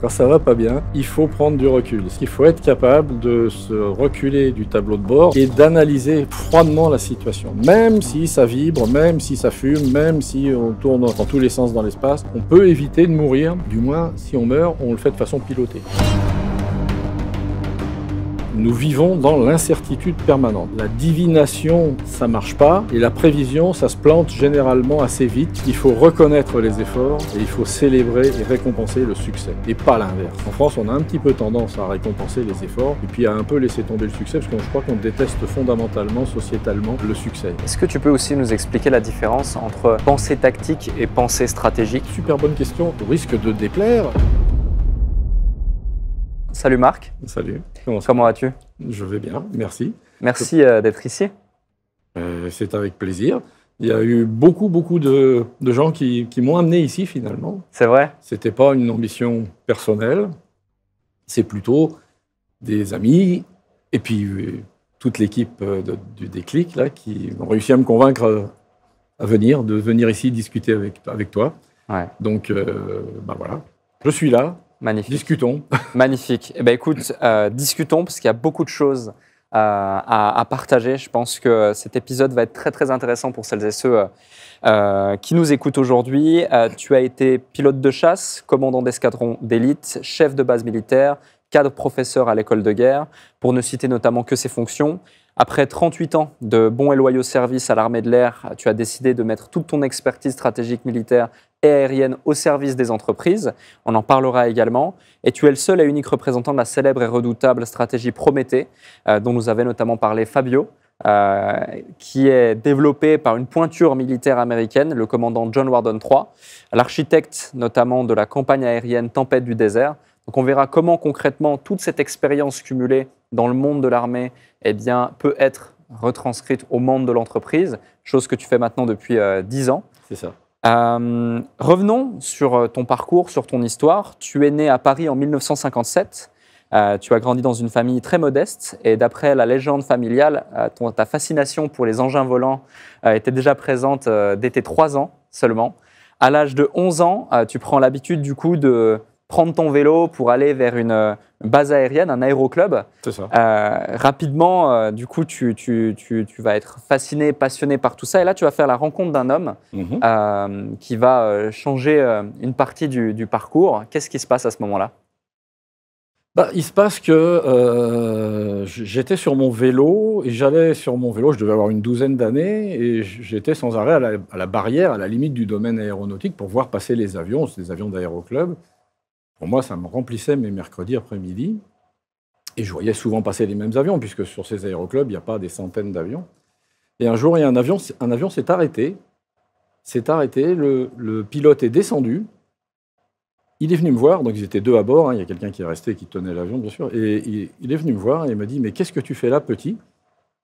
Quand ça va pas bien, il faut prendre du recul. Il faut être capable de se reculer du tableau de bord et d'analyser froidement la situation. Même si ça vibre, même si ça fume, même si on tourne dans tous les sens dans l'espace, on peut éviter de mourir. Du moins, si on meurt, on le fait de façon pilotée. Nous vivons dans l'incertitude permanente. La divination, ça marche pas, et la prévision, ça se plante généralement assez vite. Il faut reconnaître les efforts et il faut célébrer et récompenser le succès, et pas l'inverse. En France, on a un petit peu tendance à récompenser les efforts et puis à un peu laisser tomber le succès, parce que je crois qu'on déteste fondamentalement, sociétalement, le succès. Est-ce que tu peux aussi nous expliquer la différence entre pensée tactique et pensée stratégique? Super bonne question, au risque de déplaire. Salut Marc. Salut. Comment vas-tu? Je vais bien, merci. Merci d'être ici. C'est avec plaisir. Il y a eu beaucoup de gens qui m'ont amené ici finalement. C'est vrai? C'était pas une ambition personnelle, c'est plutôt des amis et puis toute l'équipe du Déclic là, qui ont réussi à me convaincre de venir ici discuter avec toi. Ouais. Donc voilà, je suis là. Magnifique. Discutons. Magnifique. Eh ben, écoute, discutons parce qu'il y a beaucoup de choses à partager. Je pense que cet épisode va être très intéressant pour celles et ceux qui nous écoutent aujourd'hui. Tu as été pilote de chasse, commandant d'escadron d'élite, chef de base militaire, cadre professeur à l'école de guerre, pour ne citer notamment que ces fonctions. Après 38 ans de bons et loyaux services à l'armée de l'air, tu as décidé de mettre toute ton expertise stratégique militaire et aérienne au service des entreprises. On en parlera également. Et tu es le seul et unique représentant de la célèbre et redoutable stratégie Prométhée, dont nous avait notamment parlé Fabio, qui est développée par une pointure militaire américaine, le commandant John Warden III, l'architecte notamment de la campagne aérienne Tempête du désert. Donc on verra comment concrètement toute cette expérience cumulée dans le monde de l'armée peut être retranscrite au monde de l'entreprise, chose que tu fais maintenant depuis 10 ans. C'est ça. Revenons sur ton parcours, sur ton histoire. Tu es né à Paris en 1957. Tu as grandi dans une famille très modeste et d'après la légende familiale, ta fascination pour les engins volants était déjà présente dès tes 3 ans seulement. À l'âge de 11 ans, tu prends l'habitude du coup de prendre ton vélo pour aller vers une base aérienne, un aéroclub. C'est ça. Rapidement, du coup, tu vas être fasciné, passionné par tout ça. Et là, tu vas faire la rencontre d'un homme qui va changer une partie du parcours. Qu'est-ce qui se passe à ce moment-là? Il se passe que j'étais sur mon vélo et j'allais sur mon vélo, je devais avoir une douzaine d'années et j'étais sans arrêt à la barrière, à la limite du domaine aéronautique pour voir passer les avions, c'est des avions d'aéroclub. Pour moi, ça me remplissait mes mercredis après-midi. Et je voyais souvent passer les mêmes avions, puisque sur ces aéroclubs, il n'y a pas des centaines d'avions. Et un jour, un avion s'est arrêté. Le pilote est descendu. Il est venu me voir, donc ils étaient 2 à bord. Il y a quelqu'un qui est resté, qui tenait l'avion, bien sûr. Et il est venu me voir et il m'a dit « Mais qu'est-ce que tu fais là, petit ?»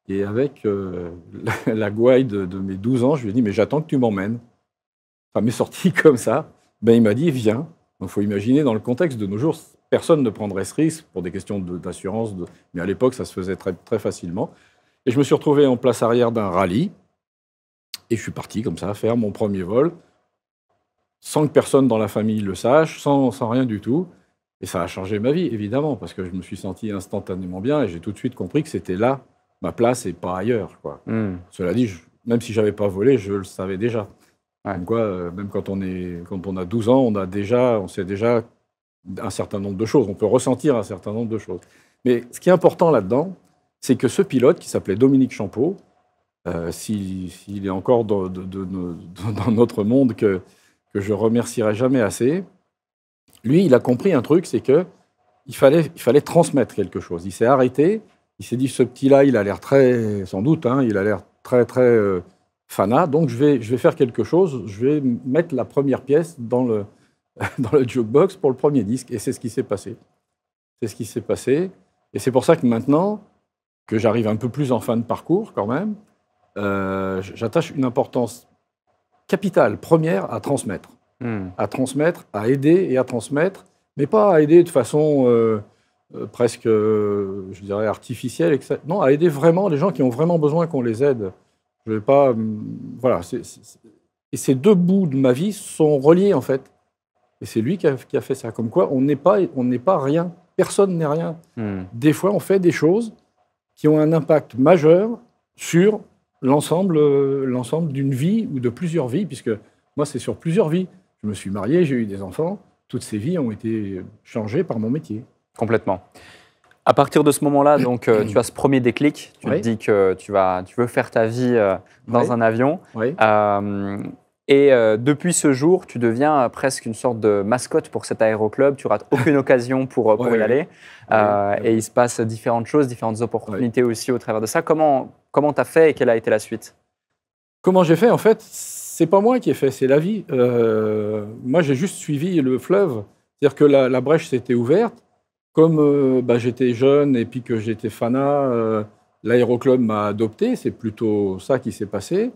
Et avec la gouaille de mes 12 ans, je lui ai dit « Mais j'attends que tu m'emmènes. » Ça m'est sorti comme ça. Il m'a dit « Viens. » Donc, il faut imaginer, dans le contexte de nos jours, personne ne prendrait ce risque pour des questions d'assurance. Mais à l'époque, ça se faisait très facilement. Et je me suis retrouvé en place arrière d'un rallye. Et je suis parti comme ça, faire mon premier vol, sans que personne dans la famille le sache, sans rien du tout. Et ça a changé ma vie, évidemment, parce que je me suis senti instantanément bien et j'ai tout de suite compris que c'était là, ma place, et pas ailleurs, quoi. Cela dit, même si je n'avais pas volé, je le savais déjà. Ouais. Comme quoi, même quand on a 12 ans, on sait déjà un certain nombre de choses. On peut ressentir un certain nombre de choses. Mais ce qui est important là-dedans, c'est que ce pilote, qui s'appelait Dominique Champeau, s'il est encore dans notre monde que je remercierai jamais assez, lui, il a compris un truc, c'est qu'il fallait transmettre quelque chose. Il s'est arrêté, il s'est dit, ce petit-là, il a l'air sans doute, il a l'air très fanat, donc je vais faire quelque chose, je vais mettre la première pièce dans le jukebox pour le premier disque, et c'est ce qui s'est passé. Et c'est pour ça que maintenant, que j'arrive un peu plus en fin de parcours quand même, j'attache une importance capitale, première, à transmettre. À aider et à transmettre, mais pas à aider de façon presque, je dirais, artificielle, etc. Non, à aider vraiment les gens qui ont vraiment besoin qu'on les aide. Je vais pas... voilà. Et ces 2 bouts de ma vie sont reliés, en fait. Et c'est lui qui a fait ça. Comme quoi, on n'est pas rien. Personne n'est rien. Des fois, on fait des choses qui ont un impact majeur sur l'ensemble d'une vie ou de plusieurs vies, puisque moi, c'est sur plusieurs vies. Je me suis marié, j'ai eu des enfants. Toutes ces vies ont été changées par mon métier. Complètement. À partir de ce moment-là, donc, tu as ce premier déclic. Tu te dis que tu veux faire ta vie dans un avion. Et depuis ce jour, tu deviens presque une sorte de mascotte pour cet aéroclub. Tu rates aucune occasion pour y aller. Et il se passe différentes choses, différentes opportunités aussi au travers de ça. Comment tu as fait et quelle a été la suite? Comment j'ai fait? En fait, c'est pas moi qui ai fait, c'est la vie. Moi, j'ai juste suivi le fleuve. C'est-à-dire que la brèche s'était ouverte. Comme j'étais jeune et puis que j'étais fanat, l'aéroclub m'a adopté. C'est plutôt ça qui s'est passé.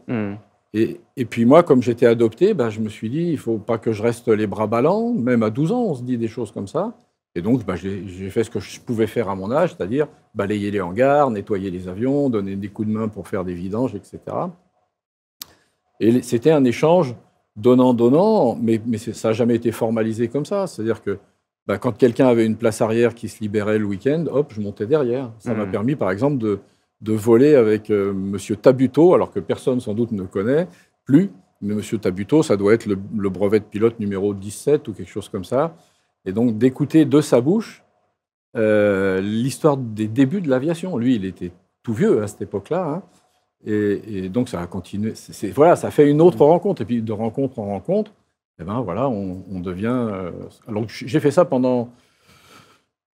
Et puis moi, comme j'étais adopté, je me suis dit, il ne faut pas que je reste les bras ballants. Même à 12 ans, on se dit des choses comme ça. Et donc, j'ai fait ce que je pouvais faire à mon âge, c'est-à-dire balayer les hangars, nettoyer les avions, donner des coups de main pour faire des vidanges, etc. Et c'était un échange donnant-donnant, mais ça n'a jamais été formalisé comme ça. C'est-à-dire que quand quelqu'un avait une place arrière qui se libérait le week-end, hop, je montais derrière. Ça m'a permis, par exemple, de voler avec Monsieur Tabuteau, alors que personne sans doute ne connaît plus. Mais Monsieur Tabuteau, ça doit être le brevet de pilote numéro 17 ou quelque chose comme ça. Et donc d'écouter de sa bouche l'histoire des débuts de l'aviation. Lui, il était tout vieux à cette époque-là. Hein. Et donc ça a continué. Voilà, ça fait une autre rencontre. Et puis de rencontre en rencontre, on devient... alors j'ai fait ça pendant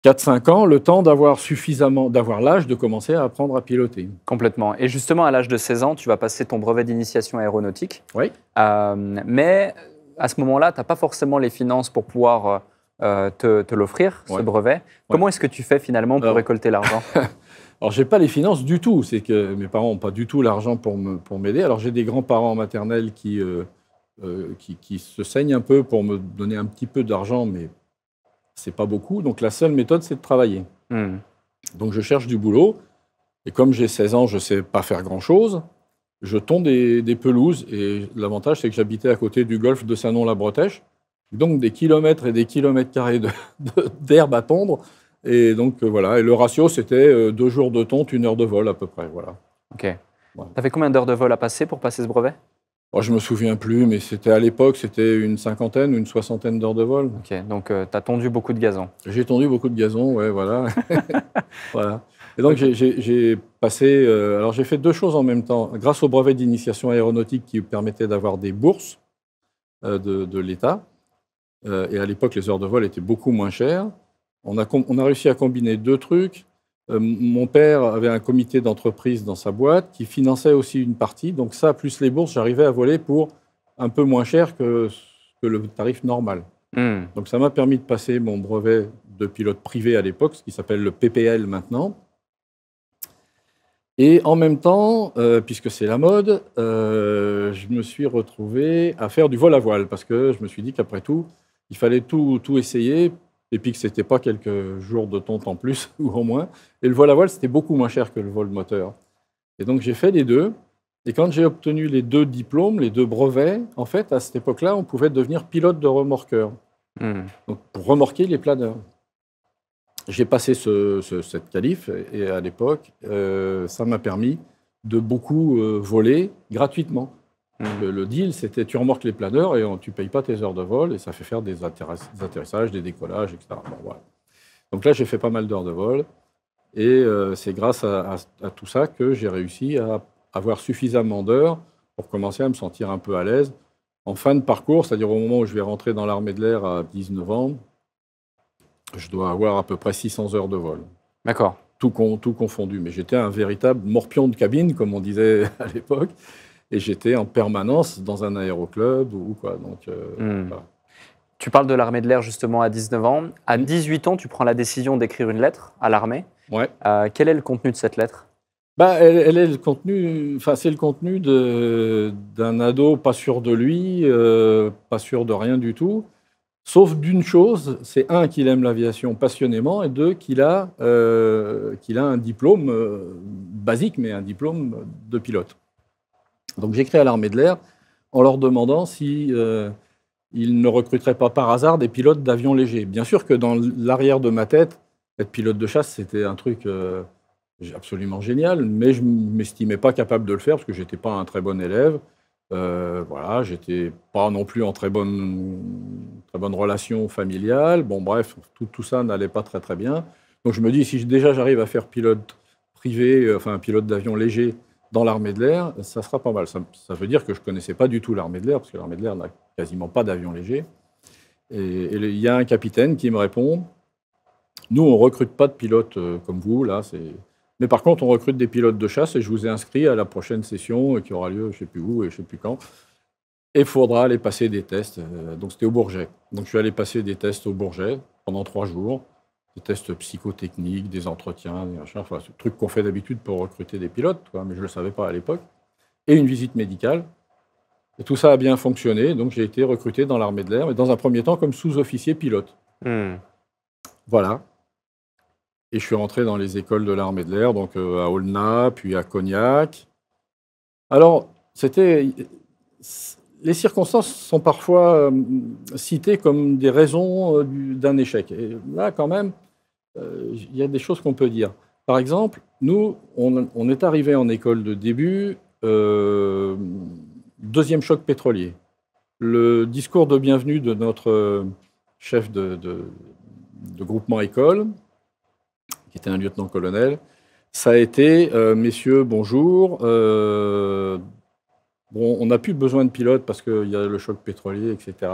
4-5 ans, le temps d'avoir l'âge de commencer à apprendre à piloter. Complètement. Et justement, à l'âge de 16 ans, tu vas passer ton brevet d'initiation aéronautique. Oui. Mais à ce moment-là, tu n'as pas forcément les finances pour pouvoir te l'offrir, ce brevet. Comment est-ce que tu fais finalement pour récolter l'argent? Alors, je n'ai pas les finances du tout. C'est que mes parents n'ont pas du tout l'argent pour m'aider. Alors, j'ai des grands-parents maternels qui se saignent un peu pour me donner un petit peu d'argent, mais c'est pas beaucoup. Donc, la seule méthode, c'est de travailler. Donc, je cherche du boulot. Et comme j'ai 16 ans, je ne sais pas faire grand-chose. Je tonds des pelouses. Et l'avantage, c'est que j'habitais à côté du golfe de Saint-Nom-la-Bretèche. Donc, des kilomètres et des kilomètres carrés d'herbe à tondre. Et donc, voilà. Et le ratio, c'était 2 jours de tonte, 1 heure de vol à peu près. Voilà. OK. Voilà. Tu avais combien d'heures de vol à passer pour passer ce brevet? Je ne me souviens plus, mais à l'époque, c'était une 50aine ou une 60aine d'heures de vol. OK. Donc, tu as tondu beaucoup de gazon. J'ai tondu beaucoup de gazon, ouais, voilà. Voilà. Et donc, j'ai passé... alors, j'ai fait 2 choses en même temps. Grâce au brevet d'initiation aéronautique qui permettait d'avoir des bourses de l'État. Et à l'époque, les heures de vol étaient beaucoup moins chères. On a réussi à combiner 2 trucs. Mon père avait un comité d'entreprise dans sa boîte qui finançait aussi une partie. Donc ça, plus les bourses, j'arrivais à voler pour un peu moins cher que le tarif normal. Donc ça m'a permis de passer mon brevet de pilote privé à l'époque, ce qui s'appelle le PPL maintenant. Et en même temps, puisque c'est la mode, je me suis retrouvé à faire du vol à voile parce que je me suis dit qu'après tout, il fallait tout essayer. Et puis que ce n'était pas quelques jours de tonte en plus ou en moins. Et le vol à voile, c'était beaucoup moins cher que le vol moteur. Et donc, j'ai fait les 2. Et quand j'ai obtenu les 2 diplômes, les 2 brevets, en fait, à cette époque-là, on pouvait devenir pilote de remorqueur. Donc, pour remorquer les planeurs. J'ai passé cette qualif. Et à l'époque, ça m'a permis de beaucoup voler gratuitement. Le deal, c'était tu remorques les planeurs et tu ne payes pas tes heures de vol et ça fait faire des atterrissages, des décollages, etc. Bon, voilà. Donc là, j'ai fait pas mal d'heures de vol et c'est grâce à tout ça que j'ai réussi à avoir suffisamment d'heures pour commencer à me sentir un peu à l'aise. En fin de parcours, c'est-à-dire au moment où je vais rentrer dans l'armée de l'air à 19 ans, je dois avoir à peu près 600 heures de vol. D'accord. Tout confondu. Mais j'étais un véritable morpion de cabine, comme on disait à l'époque. Et j'étais en permanence dans un aéroclub ou quoi. Donc, voilà. Tu parles de l'armée de l'air justement à 19 ans. À 18 ans, tu prends la décision d'écrire une lettre à l'armée. Ouais. Quel est le contenu de cette lettre? Elle est le contenu, c'est le contenu d'un ado pas sûr de lui, pas sûr de rien du tout, sauf d'une chose, c'est un, qu'il aime l'aviation passionnément, et 2, qu'il a un diplôme basique, mais un diplôme de pilote. Donc j'écris à l'armée de l'air en leur demandant si ils ne recruteraient pas par hasard des pilotes d'avions légers. Bien sûr que dans l'arrière de ma tête, être pilote de chasse, c'était un truc absolument génial, mais je ne m'estimais pas capable de le faire parce que je n'étais pas un très bon élève. Voilà, j'étais pas non plus en très bonne relation familiale. Bon, bref, tout ça n'allait pas très très bien. Donc je me dis, si déjà j'arrive à faire pilote privé, enfin pilote d'avion léger dans l'armée de l'air, ça sera pas mal. Ça veut dire que je ne connaissais pas du tout l'armée de l'air, parce que l'armée de l'air n'a quasiment pas d'avion léger. Et il y a un capitaine qui me répond, nous, on ne recrute pas de pilotes comme vous, là, mais par contre, on recrute des pilotes de chasse et je vous ai inscrit à la prochaine session qui aura lieu, je ne sais plus où et je ne sais plus quand. Et il faudra aller passer des tests. Donc, c'était au Bourget. Donc, je suis allé passer des tests au Bourget pendant 3 jours. Des tests psychotechniques, des entretiens, des machins, enfin, ce truc qu'on fait d'habitude pour recruter des pilotes, quoi, mais je ne le savais pas à l'époque. Et une visite médicale. Et tout ça a bien fonctionné. Donc, j'ai été recruté dans l'armée de l'air, mais dans un premier temps comme sous-officier pilote. Voilà. Et je suis rentré dans les écoles de l'armée de l'air, donc à Aulnat, puis à Cognac. Alors, les circonstances sont parfois citées comme des raisons d'un échec. Et là, quand même, il y a des choses qu'on peut dire. Par exemple, nous, on est arrivé en école de début, deuxième choc pétrolier. Le discours de bienvenue de notre chef de groupement école, qui était un lieutenant-colonel, ça a été messieurs, bonjour. Bon, on n'a plus besoin de pilotes parce qu'il y a le choc pétrolier, etc.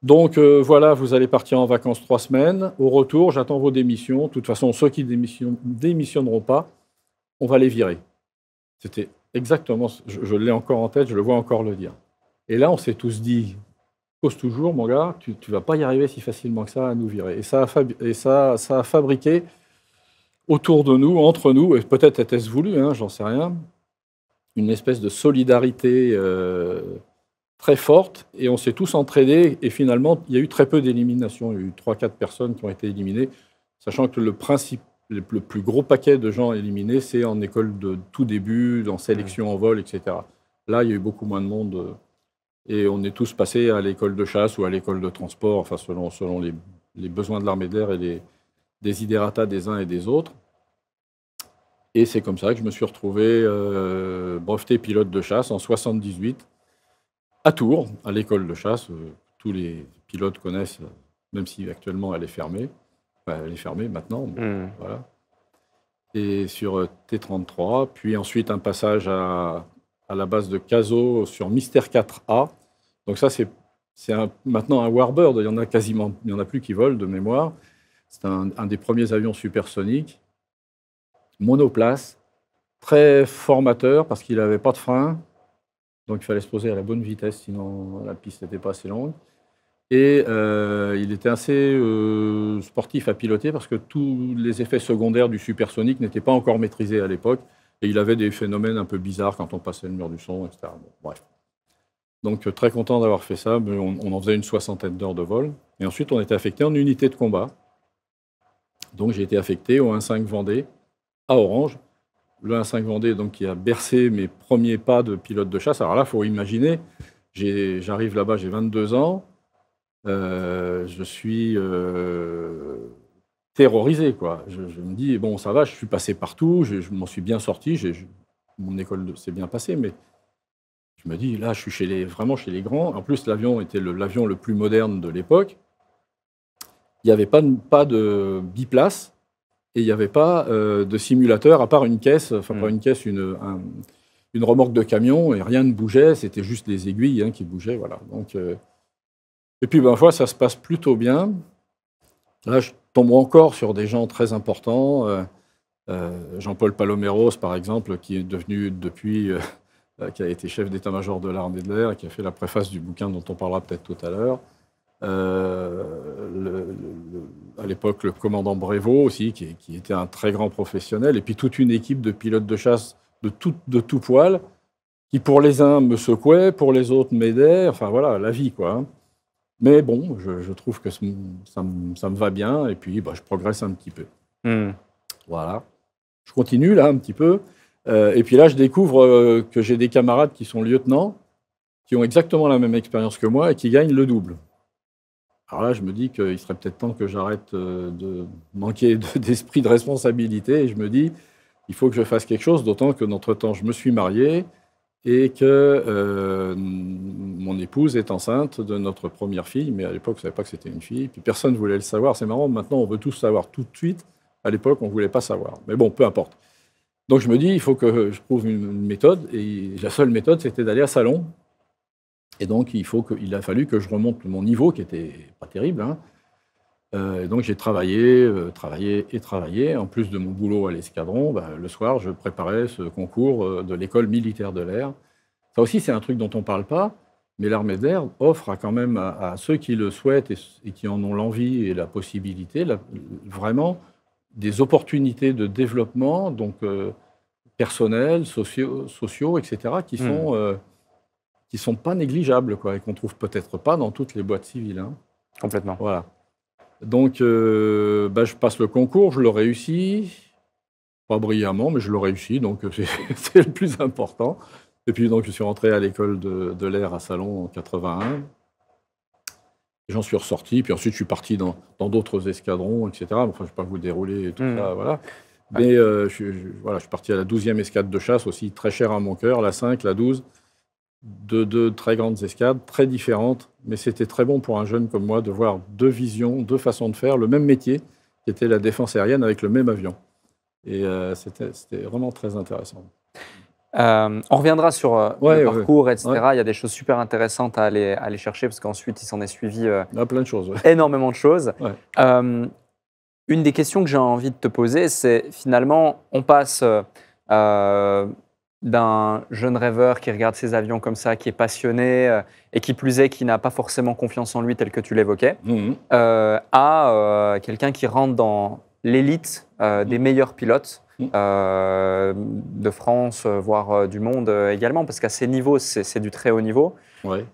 Donc voilà, vous allez partir en vacances 3 semaines. Au retour, j'attends vos démissions. De toute façon, ceux qui démissionneront pas, on va les virer. C'était exactement, je l'ai encore en tête, je le vois encore le dire. Et là, on s'est tous dit, pose toujours, mon gars, tu ne vas pas y arriver si facilement que ça à nous virer. Et ça a fabriqué autour de nous, entre nous, et peut-être était-ce voulu, hein, j'en sais rien, une espèce de solidarité très forte, et on s'est tous entraînés, et finalement, il y a eu très peu d'éliminations. Il y a eu 3-4 personnes qui ont été éliminées, sachant que le plus gros paquet de gens éliminés, c'est en école de tout début, en sélection en vol, etc. Là, il y a eu beaucoup moins de monde, et on est tous passés à l'école de chasse ou à l'école de transport, enfin, selon les besoins de l'armée de l'air et les desiderata des uns et des autres. Et c'est comme ça que je me suis retrouvé breveté pilote de chasse en 78 à Tours, à l'école de chasse. Tous les pilotes connaissent, même si actuellement elle est fermée. Enfin, elle est fermée maintenant. Voilà. Et sur T-33, puis ensuite un passage à la base de Cazaux sur Mystère 4A. Donc ça, c'est maintenant un Warbird. Il n'y en a plus qui volent de mémoire. C'est un des premiers avions supersoniques, monoplace, très formateur parce qu'il n'avait pas de frein, donc il fallait se poser à la bonne vitesse, sinon la piste n'était pas assez longue. Et il était assez sportif à piloter parce que tous les effets secondaires du supersonique n'étaient pas encore maîtrisés à l'époque, et il avait des phénomènes un peu bizarres quand on passait le mur du son, etc. Bon, bref. Donc très content d'avoir fait ça, mais on en faisait une 60aine d'heures de vol. Et ensuite, on était affecté en unité de combat. Donc j'ai été affecté au 1-5 Vendée, à Orange. Le 1-5 Vendée, donc, qui a bercé mes premiers pas de pilote de chasse. Alors là, il faut imaginer, j'arrive là-bas, j'ai 22 ans, je suis terrorisé, quoi. Je me dis, bon, ça va, je suis passé partout, je m'en suis bien sorti, mon école s'est bien passée, mais je me dis, là, je suis vraiment chez les grands. En plus, l'avion était l'avion le plus moderne de l'époque. Il n'y avait pas de biplace. Et il n'y avait pas de simulateur, à part une caisse, enfin pas une caisse, une remorque de camion, et rien ne bougeait, c'était juste les aiguilles qui bougeaient. Voilà. Donc, et puis, fois, ça se passe plutôt bien. Là, je tombe encore sur des gens très importants. Jean-Paul Paloméros, par exemple, qui est devenu depuis, qui a été chef d'état-major de l'armée de l'air, qui a fait la préface du bouquin dont on parlera peut-être tout à l'heure. À l'époque, le commandant Brévaux aussi, qui était un très grand professionnel, et puis toute une équipe de pilotes de chasse de tout poil, qui pour les uns me secouaient, pour les autres m'aidaient, enfin voilà, la vie, quoi. Mais bon, je trouve que ça me va bien, et puis je progresse un petit peu. Voilà. Je continue là un petit peu, et puis là je découvre que j'ai des camarades qui sont lieutenants, qui ont exactement la même expérience que moi et qui gagnent le double. Alors là, je me dis qu'il serait peut-être temps que j'arrête de manquer d'esprit de responsabilité. Et je me dis, il faut que je fasse quelque chose, d'autant que d'entre-temps, je me suis marié et que mon épouse est enceinte de notre première fille. Mais à l'époque, je ne savais pas que c'était une fille. Puis personne ne voulait le savoir. C'est marrant, maintenant, on veut tous savoir tout de suite. À l'époque, on ne voulait pas savoir. Mais bon, peu importe. Donc je me dis, il faut que je trouve une méthode. Et la seule méthode, c'était d'aller à Salon. Et donc, il a fallu que je remonte mon niveau, qui n'était pas terrible. Hein. Et donc, j'ai travaillé. En plus de mon boulot à l'escadron, le soir, je préparais ce concours de l'école militaire de l'air. Ça aussi, c'est un truc dont on ne parle pas, mais l'armée de l'air offre quand même à ceux qui le souhaitent et qui en ont l'envie et la possibilité, vraiment des opportunités de développement, donc personnels, sociaux, etc., qui sont pas négligeables, quoi, et qu'on trouve peut-être pas dans toutes les boîtes civiles. Hein. Complètement. Voilà. Donc, je passe le concours, je le réussis, pas brillamment, mais je le réussis, donc c'est le plus important. Et puis, donc, je suis rentré à l'école de l'air à Salon en 81. J'en suis ressorti, puis ensuite, je suis parti dans d'autres escadrons, etc. Enfin, je ne vais pas vous dérouler tout ça, voilà. Mais je suis parti à la 12e escadre de chasse, aussi très chère à mon cœur, la 5, la 12. Deux très grandes escadres, très différentes, mais c'était très bon pour un jeune comme moi de voir deux visions, deux façons de faire, le même métier, qui était la défense aérienne avec le même avion. Et c'était vraiment très intéressant. On reviendra sur le parcours, etc. Ouais. Il y a des choses super intéressantes à aller chercher, parce qu'ensuite, il s'en est suivi plein de choses. Ouais. Énormément de choses. Ouais. Une des questions que j'ai envie de te poser, c'est finalement, on passe d'un jeune rêveur qui regarde ses avions comme ça, qui est passionné et qui plus est, qui n'a pas forcément confiance en lui tel que tu l'évoquais, à quelqu'un qui rentre dans l'élite des meilleurs pilotes de France, voire du monde également, parce qu'à ces niveaux, c'est du très haut niveau. Ouais.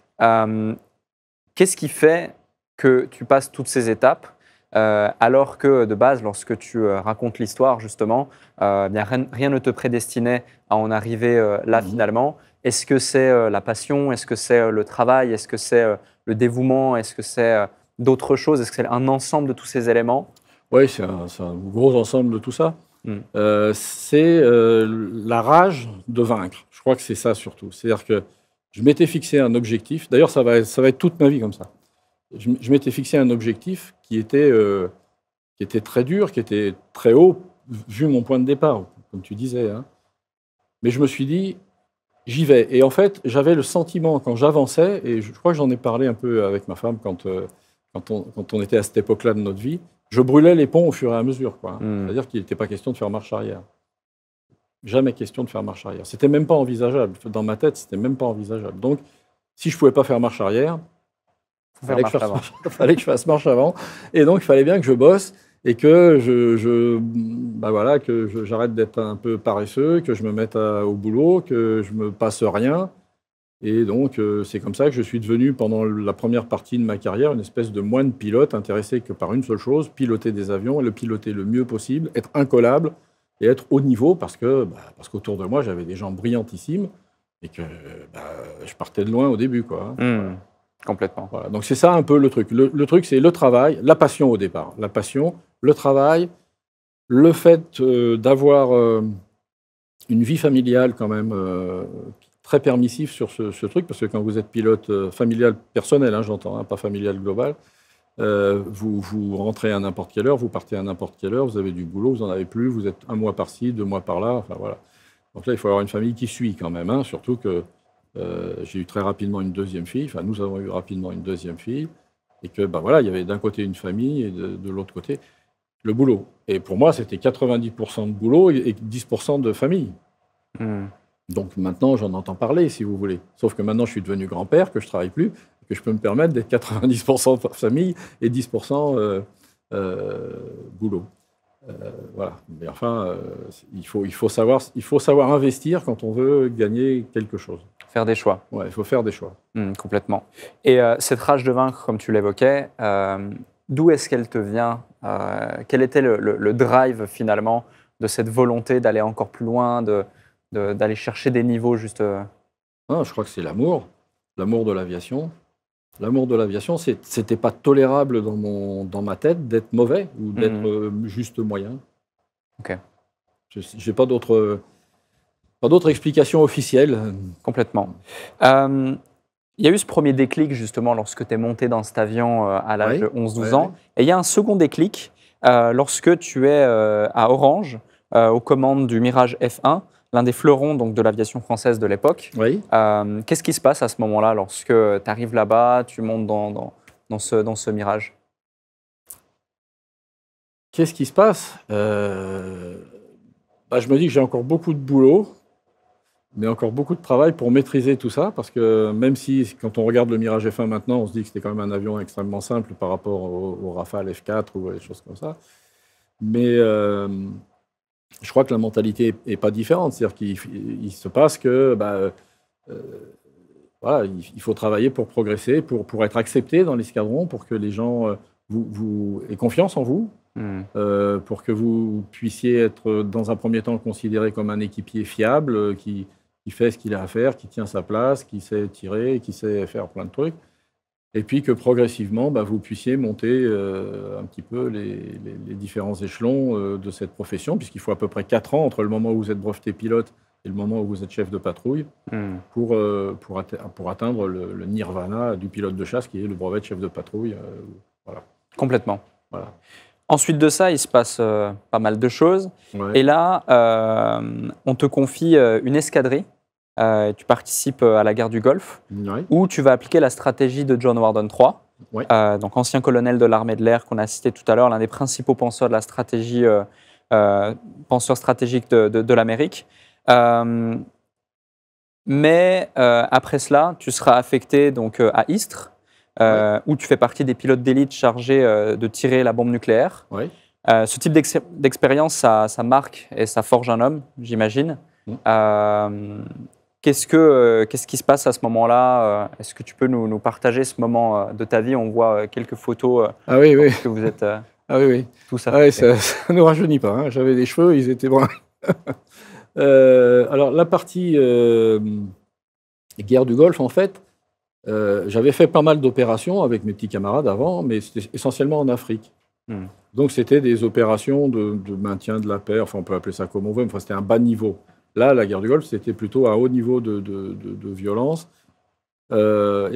Qu'est-ce qui fait que tu passes toutes ces étapes alors que de base, lorsque tu racontes l'histoire, justement, rien ne te prédestinait à en arriver là finalement? Est-ce que c'est la passion? Est-ce que c'est le travail? Est-ce que c'est le dévouement? Est-ce que c'est d'autres choses? Est-ce que c'est un ensemble de tous ces éléments? Oui, c'est un gros ensemble de tout ça. C'est la rage de vaincre. Je crois que c'est ça surtout. C'est-à-dire que je m'étais fixé un objectif. D'ailleurs, ça va être toute ma vie comme ça. Je m'étais fixé un objectif qui était très dur, qui était très haut, vu mon point de départ, comme tu disais. Hein. Mais je me suis dit, j'y vais. Et en fait, j'avais le sentiment, quand j'avançais, et je crois que j'en ai parlé un peu avec ma femme quand on était à cette époque-là de notre vie, je brûlais les ponts au fur et à mesure. Quoi. C'est-à-dire qu'il n'était pas question de faire marche arrière. Jamais question de faire marche arrière. C'était même pas envisageable. Dans ma tête, c'était même pas envisageable. Donc, si je ne pouvais pas faire marche arrière, il fallait que je fasse marche avant. Et donc, il fallait bien que je bosse et que j'arrête d'être un peu paresseux, que je me mette au boulot, que je me passe rien. Et donc, c'est comme ça que je suis devenu, pendant la première partie de ma carrière, une espèce de moine pilote intéressé que par une seule chose, piloter des avions, et le piloter le mieux possible, être incollable et être haut niveau, parce qu'autour de moi, j'avais des gens brillantissimes et que je partais de loin au début, quoi. Complètement. Voilà. Donc c'est ça un peu le truc. Le truc, c'est le travail, la passion au départ. La passion, le travail, le fait d'avoir une vie familiale quand même très permissif sur ce truc, parce que quand vous êtes pilote familial personnel, hein, j'entends, hein, pas familial global, vous rentrez à n'importe quelle heure, vous partez à n'importe quelle heure, vous avez du boulot, vous n'en avez plus, vous êtes un mois par-ci, 2 mois par-là, enfin voilà. Donc là, il faut avoir une famille qui suit quand même, hein, surtout que j'ai eu très rapidement une deuxième fille, enfin nous avons eu rapidement une deuxième fille, et que voilà, il y avait d'un côté une famille et de l'autre côté le boulot. Et pour moi, c'était 90% de boulot et 10% de famille. Donc maintenant, j'en entends parler, si vous voulez. Sauf que maintenant, je suis devenu grand-père, que je ne travaille plus, que je peux me permettre d'être 90% famille et 10% boulot. Voilà. Mais enfin, il faut savoir investir quand on veut gagner quelque chose. Faire des choix. Ouais, il faut faire des choix. Complètement. Et cette rage de vaincre, comme tu l'évoquais, d'où est-ce qu'elle te vient? Quel était le drive finalement de cette volonté d'aller encore plus loin, d'aller chercher des niveaux juste Je crois que c'est l'amour. l'amour de l'aviation. L'amour de l'aviation, c'était pas tolérable dans ma tête d'être mauvais ou d'être juste moyen. Ok. J'ai pas d'autres explications officielles. Complètement. Il y a eu ce premier déclic justement lorsque tu es monté dans cet avion à l'âge de 11-12 ans. Et il y a un second déclic lorsque tu es à Orange, aux commandes du Mirage F1, l'un des fleurons donc, de l'aviation française de l'époque. Oui. Qu'est-ce qui se passe à ce moment-là lorsque tu arrives là-bas, tu montes dans ce Mirage? Qu'est-ce qui se passe Je me dis que j'ai encore beaucoup de boulot, mais encore beaucoup de travail pour maîtriser tout ça, parce que même si, quand on regarde le Mirage F1 maintenant, on se dit que c'était quand même un avion extrêmement simple par rapport au Rafale F4 ou des choses comme ça, mais je crois que la mentalité n'est pas différente. C'est-à-dire qu'il se passe que voilà, il faut travailler pour progresser, pour être accepté dans l'escadron, pour que les gens vous aient confiance en vous, pour que vous puissiez être dans un premier temps considéré comme un équipier fiable, qui fait ce qu'il a à faire, qui tient sa place, qui sait tirer, qui sait faire plein de trucs. Et puis que progressivement, vous puissiez monter un petit peu les différents échelons de cette profession, puisqu'il faut à peu près 4 ans entre le moment où vous êtes breveté pilote et le moment où vous êtes chef de patrouille pour atteindre le nirvana du pilote de chasse, qui est le brevet de chef de patrouille. Voilà. Complètement. Voilà. Ensuite de ça, il se passe pas mal de choses. Ouais. Et là, on te confie une escadrille. Tu participes à la guerre du Golfe, où tu vas appliquer la stratégie de John Warden III, donc ancien colonel de l'armée de l'air qu'on a cité tout à l'heure, l'un des principaux penseurs de la stratégie, penseur stratégique de l'Amérique. Mais après cela, tu seras affecté donc, à Istres, où tu fais partie des pilotes d'élite chargés de tirer la bombe nucléaire. Ce type d'expérience, ça marque et ça forge un homme, j'imagine. Qu'est-ce qui se passe à ce moment-là? Est-ce que tu peux nous partager ce moment de ta vie? On voit quelques photos que vous êtes tous affectés. Ça ne nous rajeunit pas. Hein. J'avais des cheveux, ils étaient bruns. Alors, la partie guerre du Golfe, en fait, j'avais fait pas mal d'opérations avec mes petits camarades avant, mais c'était essentiellement en Afrique. Donc, c'était des opérations de maintien de la paix, enfin, on peut appeler ça comme on veut, mais c'était un bas niveau. Là, la guerre du Golfe, c'était plutôt un haut niveau de violence. Et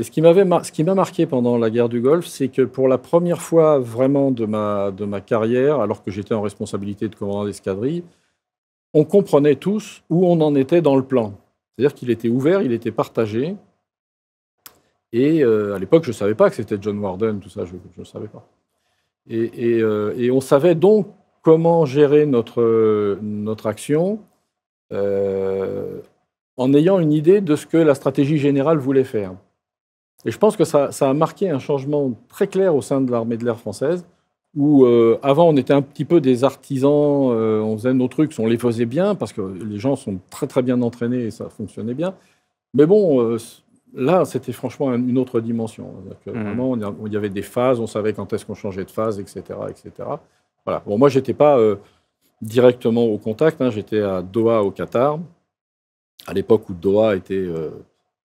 ce qui m'a marqué pendant la guerre du Golfe, c'est que pour la première fois vraiment de ma carrière, alors que j'étais en responsabilité de commandant d'escadrille, on comprenait tous où on en était dans le plan. C'est-à-dire qu'il était ouvert, il était partagé. Et à l'époque, je ne savais pas que c'était John Warden, tout ça, je ne savais pas. Et on savait donc comment gérer notre action, en ayant une idée de ce que la stratégie générale voulait faire. Et je pense que ça a marqué un changement très clair au sein de l'armée de l'air française, où avant on était un petit peu des artisans, on faisait nos trucs, on les faisait bien, parce que les gens sont très très bien entraînés et ça fonctionnait bien. Mais bon, là c'était franchement une autre dimension. Vraiment, il y avait des phases, on savait quand est-ce qu'on changeait de phase, etc. etc. Voilà. Bon, moi j'étais pas directement au contact, hein. J'étais à Doha au Qatar, à l'époque où Doha était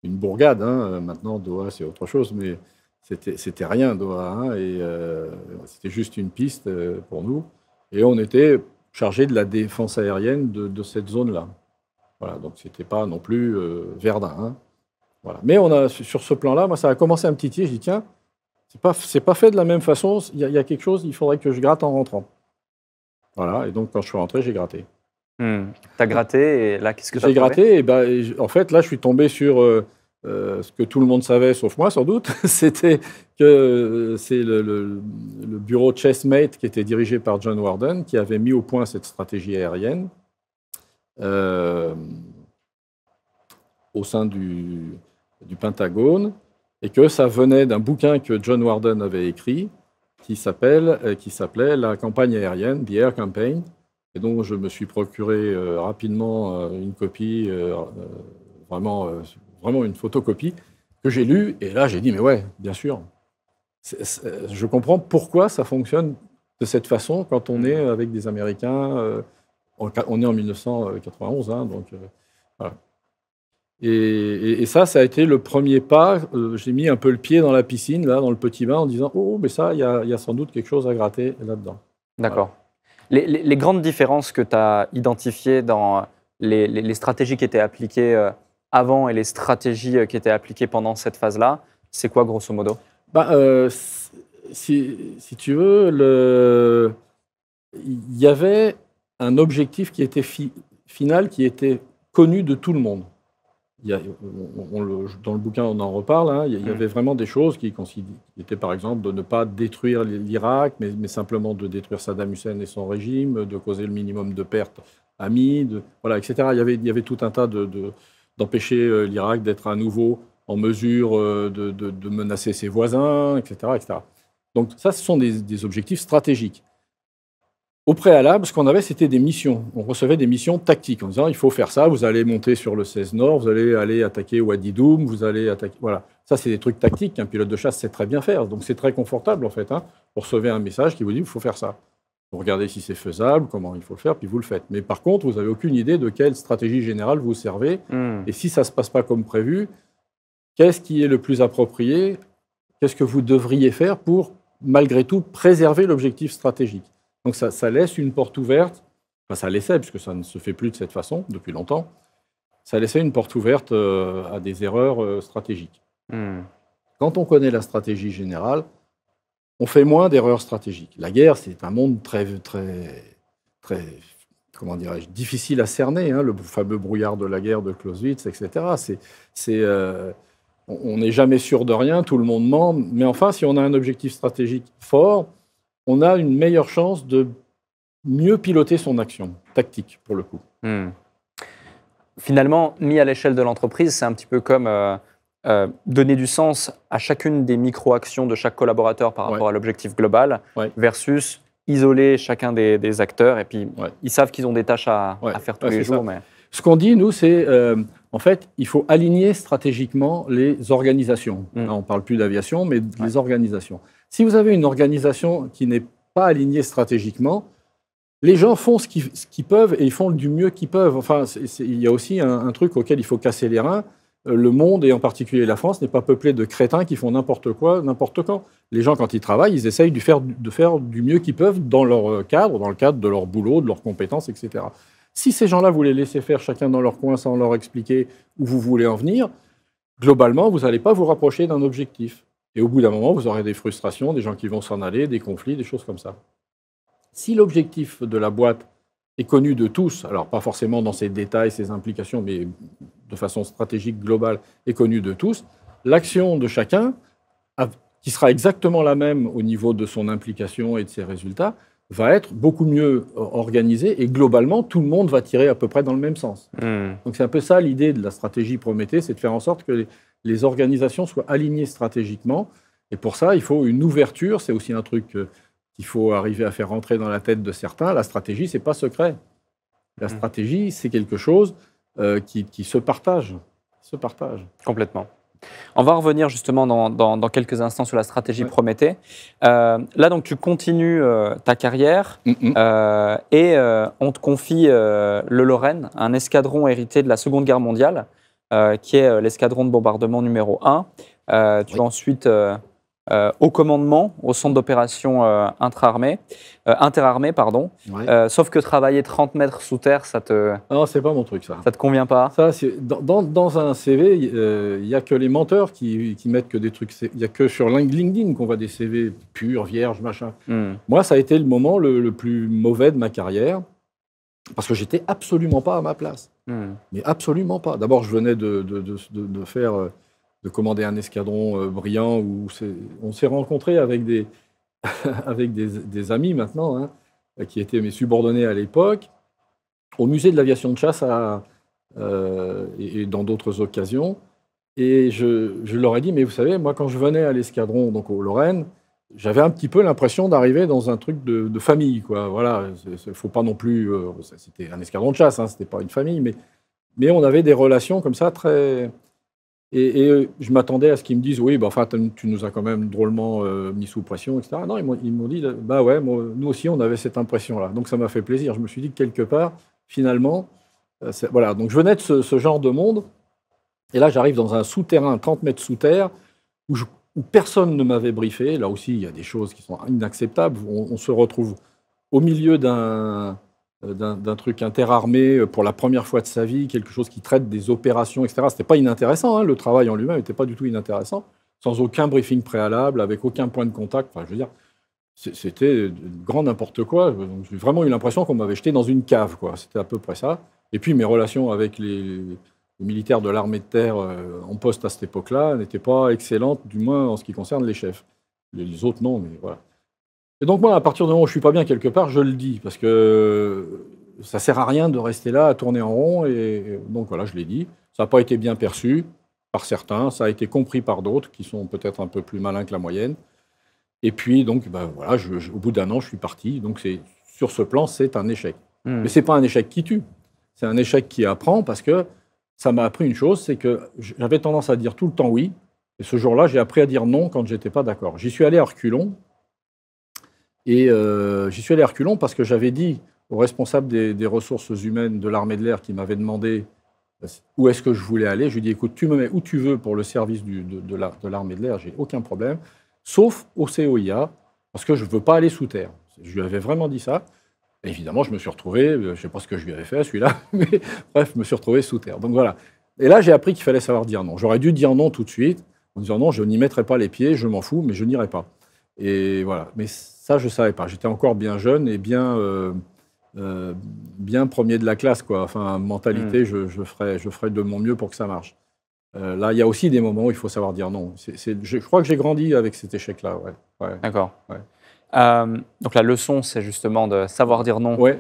une bourgade, hein. Maintenant Doha c'est autre chose, mais c'était rien Doha, hein. Et c'était juste une piste pour nous, et on était chargé de la défense aérienne de cette zone-là. Voilà, donc c'était pas non plus Verdun, hein. Voilà. Mais sur ce plan-là, moi ça a commencé à me titiller, je dis tiens, c'est pas fait de la même façon, il y a quelque chose, il faudrait que je gratte en rentrant. Voilà, et donc quand je suis rentré, j'ai gratté. T'as gratté, et là, qu'est-ce que tu as J'ai gratté, et en fait, là, je suis tombé sur ce que tout le monde savait, sauf moi, sans doute. C'était que c'est le bureau Chessmate, qui était dirigé par John Warden, qui avait mis au point cette stratégie aérienne au sein du Pentagone, et que ça venait d'un bouquin que John Warden avait écrit, qui s'appelait La campagne aérienne, The Air Campaign, et donc je me suis procuré rapidement une copie, vraiment une photocopie, que j'ai lue, et là j'ai dit, mais ouais, bien sûr, je comprends pourquoi ça fonctionne de cette façon quand on est avec des Américains, on est en 1991, hein, donc voilà. Et ça a été le premier pas. J'ai mis un peu le pied dans la piscine, là, dans le petit bain, en disant « Oh, mais ça, il y a sans doute quelque chose à gratter là-dedans. » D'accord. Les grandes différences que tu as identifiées dans les stratégies qui étaient appliquées avant et les stratégies qui étaient appliquées pendant cette phase-là, c'est quoi, grosso modo? Si tu veux, il y avait un objectif qui était final, qui était connu de tout le monde. Dans le bouquin, on en reparle. Hein, il y avait vraiment des choses qui étaient, par exemple, de ne pas détruire l'Irak, mais simplement de détruire Saddam Hussein et son régime, de causer le minimum de pertes amies, voilà, etc. Il y avait tout un tas d'empêcher l'Irak d'être à nouveau en mesure de menacer ses voisins, etc., etc. Donc ça, ce sont des objectifs stratégiques. Au préalable, ce qu'on avait, c'était des missions. On recevait des missions tactiques en disant il faut faire ça, vous allez monter sur le 16 Nord, vous allez aller attaquer Wadi Doum, vous allez attaquer. Voilà. Ça, c'est des trucs tactiques qu'un pilote de chasse sait très bien faire. Donc c'est très confortable, en fait. Hein. Vous recevez un message qui vous dit il faut faire ça. Vous regardez si c'est faisable, comment il faut le faire, puis vous le faites. Mais par contre, vous n'avez aucune idée de quelle stratégie générale vous servez. Et si ça ne se passe pas comme prévu, qu'est-ce qui est le plus approprié? Qu'est-ce que vous devriez faire pour, malgré tout, préserver l'objectif stratégique? Donc ça laisse une porte ouverte, enfin ça laissait, puisque ça ne se fait plus de cette façon depuis longtemps, ça laissait une porte ouverte à des erreurs stratégiques. Quand on connaît la stratégie générale, on fait moins d'erreurs stratégiques. La guerre, c'est un monde très, très, très, comment dirais-je, difficile à cerner, hein, le fameux brouillard de la guerre de Clausewitz, etc. On n'est jamais sûr de rien, tout le monde ment, mais enfin, si on a un objectif stratégique fort, on a une meilleure chance de mieux piloter son action tactique, pour le coup. Finalement, mis à l'échelle de l'entreprise, c'est un petit peu comme donner du sens à chacune des micro-actions de chaque collaborateur par rapport à l'objectif global, versus isoler chacun des acteurs, et puis ils savent qu'ils ont des tâches à faire tous les jours. Mais... Ce qu'on dit, nous, c'est en fait, il faut aligner stratégiquement les organisations. Là, on ne parle plus d'aviation, mais les organisations. Si vous avez une organisation qui n'est pas alignée stratégiquement, les gens font ce qu'ils peuvent et ils font du mieux qu'ils peuvent. Enfin, il y a aussi un truc auquel il faut casser les reins. Le monde, et en particulier la France, n'est pas peuplé de crétins qui font n'importe quoi, n'importe quand. Les gens, quand ils travaillent, ils essayent de faire du mieux qu'ils peuvent dans leur cadre, dans le cadre de leur boulot, de leurs compétences, etc. Si ces gens-là, vous les laissez faire chacun dans leur coin sans leur expliquer où vous voulez en venir, globalement, vous n'allez pas vous rapprocher d'un objectif. Et au bout d'un moment, vous aurez des frustrations, des gens qui vont s'en aller, des conflits, des choses comme ça. Si l'objectif de la boîte est connu de tous, alors pas forcément dans ses détails, ses implications, mais de façon stratégique globale, est connu de tous, l'action de chacun, qui sera exactement la même au niveau de son implication et de ses résultats, va être beaucoup mieux organisée et globalement, tout le monde va tirer à peu près dans le même sens. Donc c'est un peu ça l'idée de la stratégie Prométhée, c'est de faire en sorte que les organisations soient alignées stratégiquement. Et pour ça, il faut une ouverture. C'est aussi un truc qu'il faut arriver à faire rentrer dans la tête de certains. La stratégie, ce n'est pas secret. La stratégie, c'est quelque chose qui se partage. Complètement. On va revenir justement dans quelques instants sur la stratégie Prométhée. Là, donc, tu continues ta carrière et on te confie le Lorraine, un escadron hérité de la Seconde Guerre mondiale, qui est l'escadron de bombardement numéro 1. Tu vas ensuite au commandement, au centre d'opération interarmée, sauf que travailler 30 mètres sous terre, ça te... Non, c'est pas mon truc, ça. Ça te convient pas? Ça, dans un CV, il n'y a que les menteurs qui mettent que des trucs... Il n'y a que sur LinkedIn qu'on voit des CV purs, vierges, machin. Moi, ça a été le moment le plus mauvais de ma carrière, parce que j'étais absolument pas à ma place. Mais absolument pas. D'abord, je venais de commander un escadron brillant où on s'est rencontrés avec des amis maintenant, hein, qui étaient mes subordonnés à l'époque, au musée de l'aviation de chasse et dans d'autres occasions. Et je leur ai dit, mais vous savez, moi, quand je venais à l'escadron, donc au Lorraine, j'avais un petit peu l'impression d'arriver dans un truc de famille, quoi. Voilà, faut pas non plus... c'était un escadron de chasse, hein, c'était pas une famille, mais on avait des relations comme ça très... Et je m'attendais à ce qu'ils me disent, oui, bah, enfin, tu nous as quand même drôlement mis sous pression, etc. Non, ils m'ont dit, bah ouais, nous aussi, on avait cette impression-là. Donc ça m'a fait plaisir. Je me suis dit que quelque part, finalement, voilà. Donc je venais de ce genre de monde. Et là, j'arrive dans un souterrain, 30 mètres sous terre, où personne ne m'avait briefé. Là aussi, il y a des choses qui sont inacceptables. On se retrouve au milieu d'un truc interarmé pour la première fois de sa vie, quelque chose qui traite des opérations, etc. Ce n'était pas inintéressant, hein, le travail en lui-même n'était pas du tout inintéressant, sans aucun briefing préalable, avec aucun point de contact. Enfin, je veux dire, c'était grand n'importe quoi. J'ai vraiment eu l'impression qu'on m'avait jeté dans une cave, quoi. C'était à peu près ça. Et puis mes relations avec les militaires de l'armée de terre en poste à cette époque-là n'étaient pas excellentes, du moins en ce qui concerne les chefs. Les autres, non, mais voilà. Et donc moi, à partir du moment où je suis pas bien quelque part, je le dis, parce que ça sert à rien de rester là à tourner en rond. Et donc voilà, je l'ai dit. Ça n'a pas été bien perçu par certains, ça a été compris par d'autres qui sont peut-être un peu plus malins que la moyenne. Et puis donc, ben, voilà, au bout d'un an, je suis parti. Donc sur ce plan, c'est un échec. Mais c'est pas un échec qui tue. C'est un échec qui apprend, parce que ça m'a appris une chose, c'est que j'avais tendance à dire tout le temps oui. Et ce jour-là, j'ai appris à dire non quand j'étais pas d'accord. J'y suis allé à reculons. Et j'y suis allé à reculons parce que j'avais dit au responsable des ressources humaines de l'armée de l'air qui m'avait demandé où est-ce que je voulais aller. Je lui ai dit, écoute, tu me mets où tu veux pour le service de l'armée de l'air, j'ai aucun problème, sauf au COIA, parce que je ne veux pas aller sous terre. Je lui avais vraiment dit ça. Et évidemment, je me suis retrouvé, je ne sais pas ce que je lui avais fait, celui-là, mais bref, je me suis retrouvé sous terre. Donc voilà. Et là, j'ai appris qu'il fallait savoir dire non. J'aurais dû dire non tout de suite, en disant non, je n'y mettrai pas les pieds, je m'en fous, mais je n'irai pas. Et voilà. Mais ça, je ne savais pas. J'étais encore bien jeune et bien premier de la classe, quoi. Enfin, mentalité, je ferai de mon mieux pour que ça marche. Là, il y a aussi des moments où il faut savoir dire non. Je crois que j'ai grandi avec cet échec-là. Ouais. D'accord. Ouais. Donc la leçon, c'est justement de savoir dire non. Oui,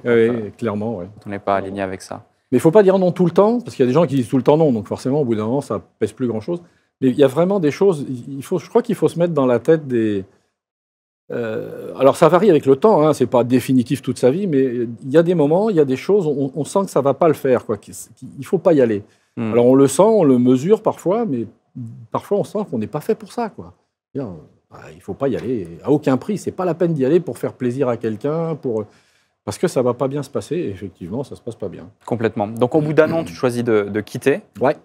clairement. Ouais. On n'est pas aligné avec ça. Mais il ne faut pas dire non tout le temps, parce qu'il y a des gens qui disent tout le temps non, donc forcément, au bout d'un moment, ça ne pèse plus grand-chose. Mais il y a vraiment des choses, je crois qu'il faut se mettre dans la tête des... alors ça varie avec le temps, hein, ce n'est pas définitif toute sa vie, mais il y a des moments, il y a des choses, on sent que ça ne va pas le faire, quoi, qu'il ne faut pas y aller. Alors on le sent, on le mesure parfois, mais parfois on sent qu'on n'est pas fait pour ça, quoi. Il ne faut pas y aller, à aucun prix, ce n'est pas la peine d'y aller pour faire plaisir à quelqu'un, parce que ça ne va pas bien se passer, et effectivement, ça ne se passe pas bien. Complètement. Donc au bout d'un an, tu choisis de quitter. Ouais.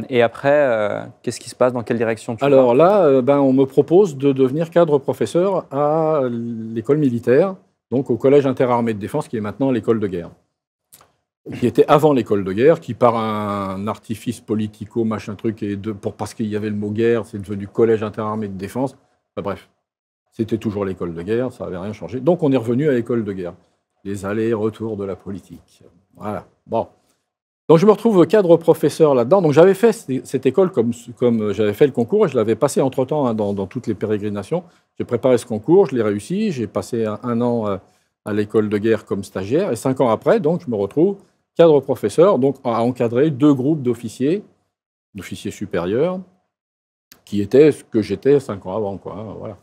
Et après, qu'est-ce qui se passe? Dans quelle direction tu vas? Alors là, on me propose de devenir cadre professeur à l'école militaire, donc au collège interarmées de défense, qui est maintenant l'école de guerre. Qui était avant l'école de guerre, qui par un artifice politico, machin truc, parce qu'il y avait le mot guerre, c'est devenu collège interarmées de défense. Enfin, bref, c'était toujours l'école de guerre, ça n'avait rien changé. Donc on est revenu à l'école de guerre. Les allers-retours de la politique. Voilà. Bon. Donc je me retrouve cadre professeur là-dedans. Donc j'avais fait cette école comme j'avais fait le concours, et je l'avais passé entre-temps, hein, dans toutes les pérégrinations. J'ai préparé ce concours, je l'ai réussi. J'ai passé un an à l'école de guerre comme stagiaire. Et 5 ans après, donc, je me retrouve cadre professeur, donc à encadrer 2 groupes d'officiers supérieurs, qui étaient ce que j'étais 5 ans avant, quoi, hein, voilà.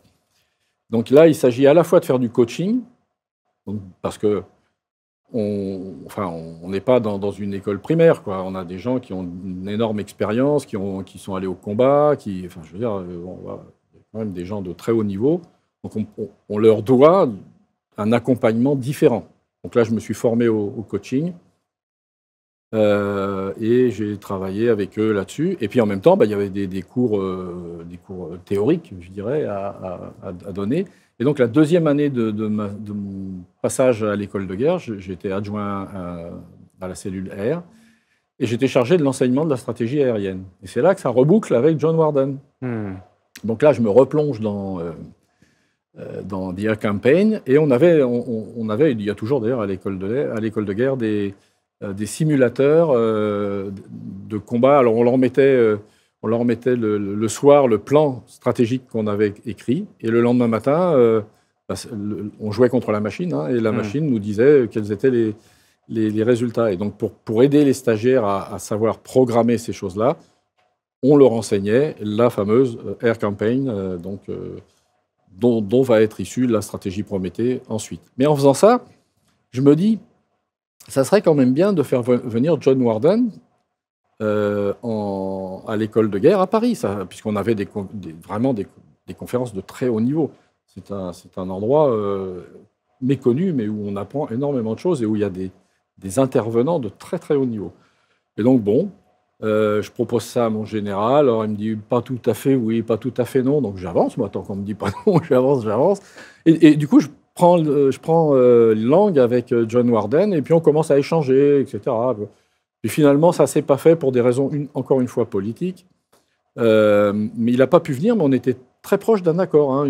Donc là, il s'agit à la fois de faire du coaching, parce que on n'est pas dans une école primaire, quoi. On a des gens qui ont une énorme expérience, qui sont allés au combat, il y a quand même des gens de très haut niveau. Donc on leur doit un accompagnement différent. Donc là, je me suis formé au coaching. Et j'ai travaillé avec eux là-dessus. Et puis en même temps, il y avait des cours théoriques, je dirais, à donner. Et donc la deuxième année de mon passage à l'école de guerre, j'étais adjoint à la cellule air, et j'étais chargé de l'enseignement de la stratégie aérienne. Et c'est là que ça reboucle avec John Warden. Donc là, je me replonge dans The Air Campaign, et on avait, il y a toujours d'ailleurs à l'école de guerre, des simulateurs de combat. Alors on leur mettait le soir le plan stratégique qu'on avait écrit, et le lendemain matin, on jouait contre la machine, hein, et la machine nous disait quels étaient les résultats. Et donc pour aider les stagiaires à savoir programmer ces choses-là, on leur enseignait la fameuse Air Campaign, dont va être issue la stratégie Prométhée ensuite. Mais en faisant ça, je me dis, ça serait quand même bien de faire venir John Warden à l'école de guerre à Paris, puisqu'on avait vraiment des conférences de très haut niveau. C'est un endroit méconnu, mais où on apprend énormément de choses et où il y a des intervenants de très très haut niveau. Et donc, bon, Je propose ça à mon général. Alors, il me dit pas tout à fait oui, pas tout à fait non. Donc, j'avance. Moi, tant qu'on me dit pas non, j'avance. Et du coup, je prends langue avec John Warden et puis on commence à échanger, etc. Puis finalement, ça s'est pas fait pour des raisons, encore une fois, politiques. Mais il n'a pas pu venir, mais on était très proche d'un accord. Hein.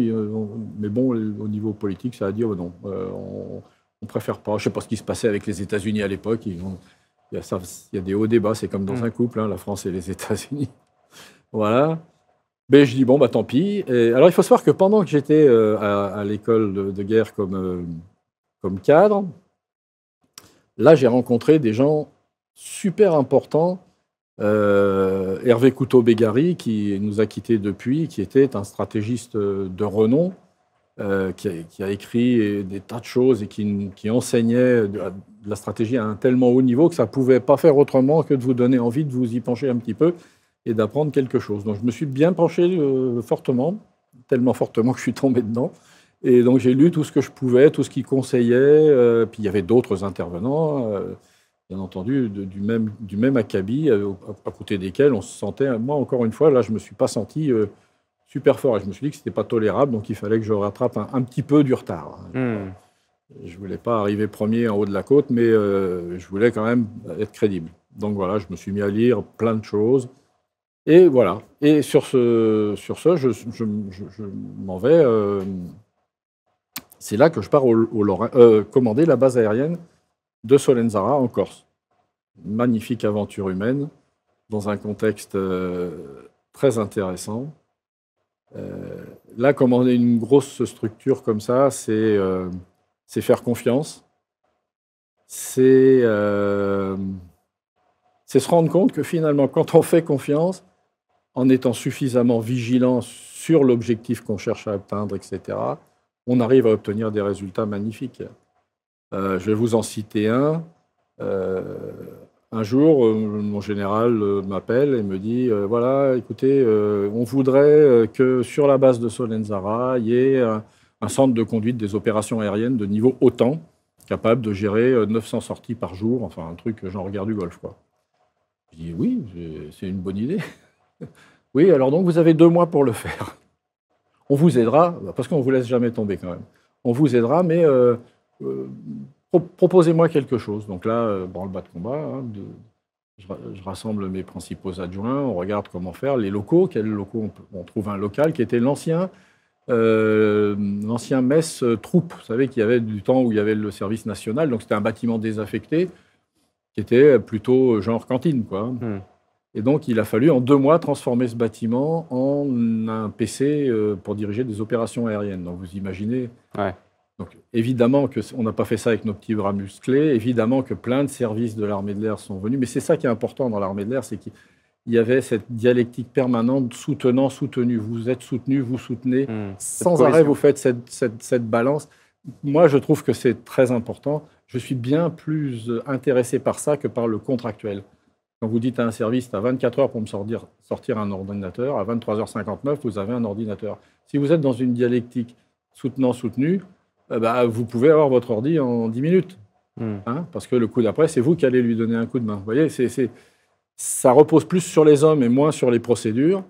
Mais bon, au niveau politique, ça a dit, oh non, on préfère pas. Je ne sais pas ce qui se passait avec les États-Unis à l'époque. Il y a des hauts débats, c'est comme dans un couple, hein, la France et les États-Unis. Voilà. Mais je dis, bon, bah tant pis. Et alors, il faut savoir que pendant que j'étais à l'école de guerre comme cadre, là, j'ai rencontré des gens super importants. Hervé Couteau-Bégari, qui nous a quittés depuis, qui était un stratégiste de renom, qui a écrit des tas de choses et qui enseignait de la stratégie à un tellement haut niveau que ça ne pouvait pas faire autrement que de vous donner envie de vous y pencher un petit peu et d'apprendre quelque chose. Donc je me suis bien penché fortement, tellement fortement que je suis tombé dedans. Et donc j'ai lu tout ce que je pouvais, tout ce qu'il conseillait. Puis il y avait d'autres intervenants, bien entendu, du même acabit, à côté desquels on se sentait, moi encore une fois, là je ne me suis pas senti super fort. Et je me suis dit que ce n'était pas tolérable, donc il fallait que je rattrape un petit peu du retard. Je ne voulais pas arriver premier en haut de la côte, mais je voulais quand même être crédible. Donc voilà, je me suis mis à lire plein de choses. Et voilà. Et sur ce je m'en vais. C'est là que je pars commander la base aérienne de Solenzara en Corse. Une magnifique aventure humaine, dans un contexte très intéressant. Là, commander une grosse structure comme ça, c'est faire confiance. C'est se rendre compte que finalement, quand on fait confiance, en étant suffisamment vigilant sur l'objectif qu'on cherche à atteindre, etc., on arrive à obtenir des résultats magnifiques. Je vais vous en citer un. Un jour, mon général m'appelle et me dit voilà, écoutez, on voudrait que sur la base de Solenzara, il y ait un centre de conduite des opérations aériennes de niveau OTAN, capable de gérer 900 sorties par jour, enfin un truc genre guerre du Golfe, quoi. Je dis oui, c'est une bonne idée. Oui, alors donc vous avez 2 mois pour le faire. On vous aidera, parce qu'on ne vous laisse jamais tomber quand même. On vous aidera, mais proposez-moi quelque chose. Donc là, branle-bas de combat, hein, je rassemble mes principaux adjoints, on regarde comment faire, les locaux, quels locaux on trouve un local qui était l'ancien mess troupe. Vous savez qu'il y avait du temps où il y avait le service national, donc c'était un bâtiment désaffecté qui était plutôt genre cantine, quoi. Et donc, il a fallu, en 2 mois, transformer ce bâtiment en un PC pour diriger des opérations aériennes. Donc, vous imaginez. Ouais. Donc, évidemment qu'on n'a pas fait ça avec nos petits bras musclés. Évidemment que plein de services de l'armée de l'air sont venus. Mais c'est ça qui est important dans l'armée de l'air, c'est qu'il y avait cette dialectique permanente, soutenant, soutenu. Vous êtes soutenu, vous soutenez. Sans arrêt, vous faites cette balance. Moi, je trouve que c'est très important. Je suis bien plus intéressé par ça que par le contractuel. Quand vous dites à un service, tu as 24 heures pour me sortir un ordinateur, à 23h59, vous avez un ordinateur. Si vous êtes dans une dialectique soutenant-soutenu, vous pouvez avoir votre ordi en 10 minutes. Hein, parce que le coup d'après, c'est vous qui allez lui donner un coup de main. Vous voyez, ça repose plus sur les hommes et moins sur les procédures.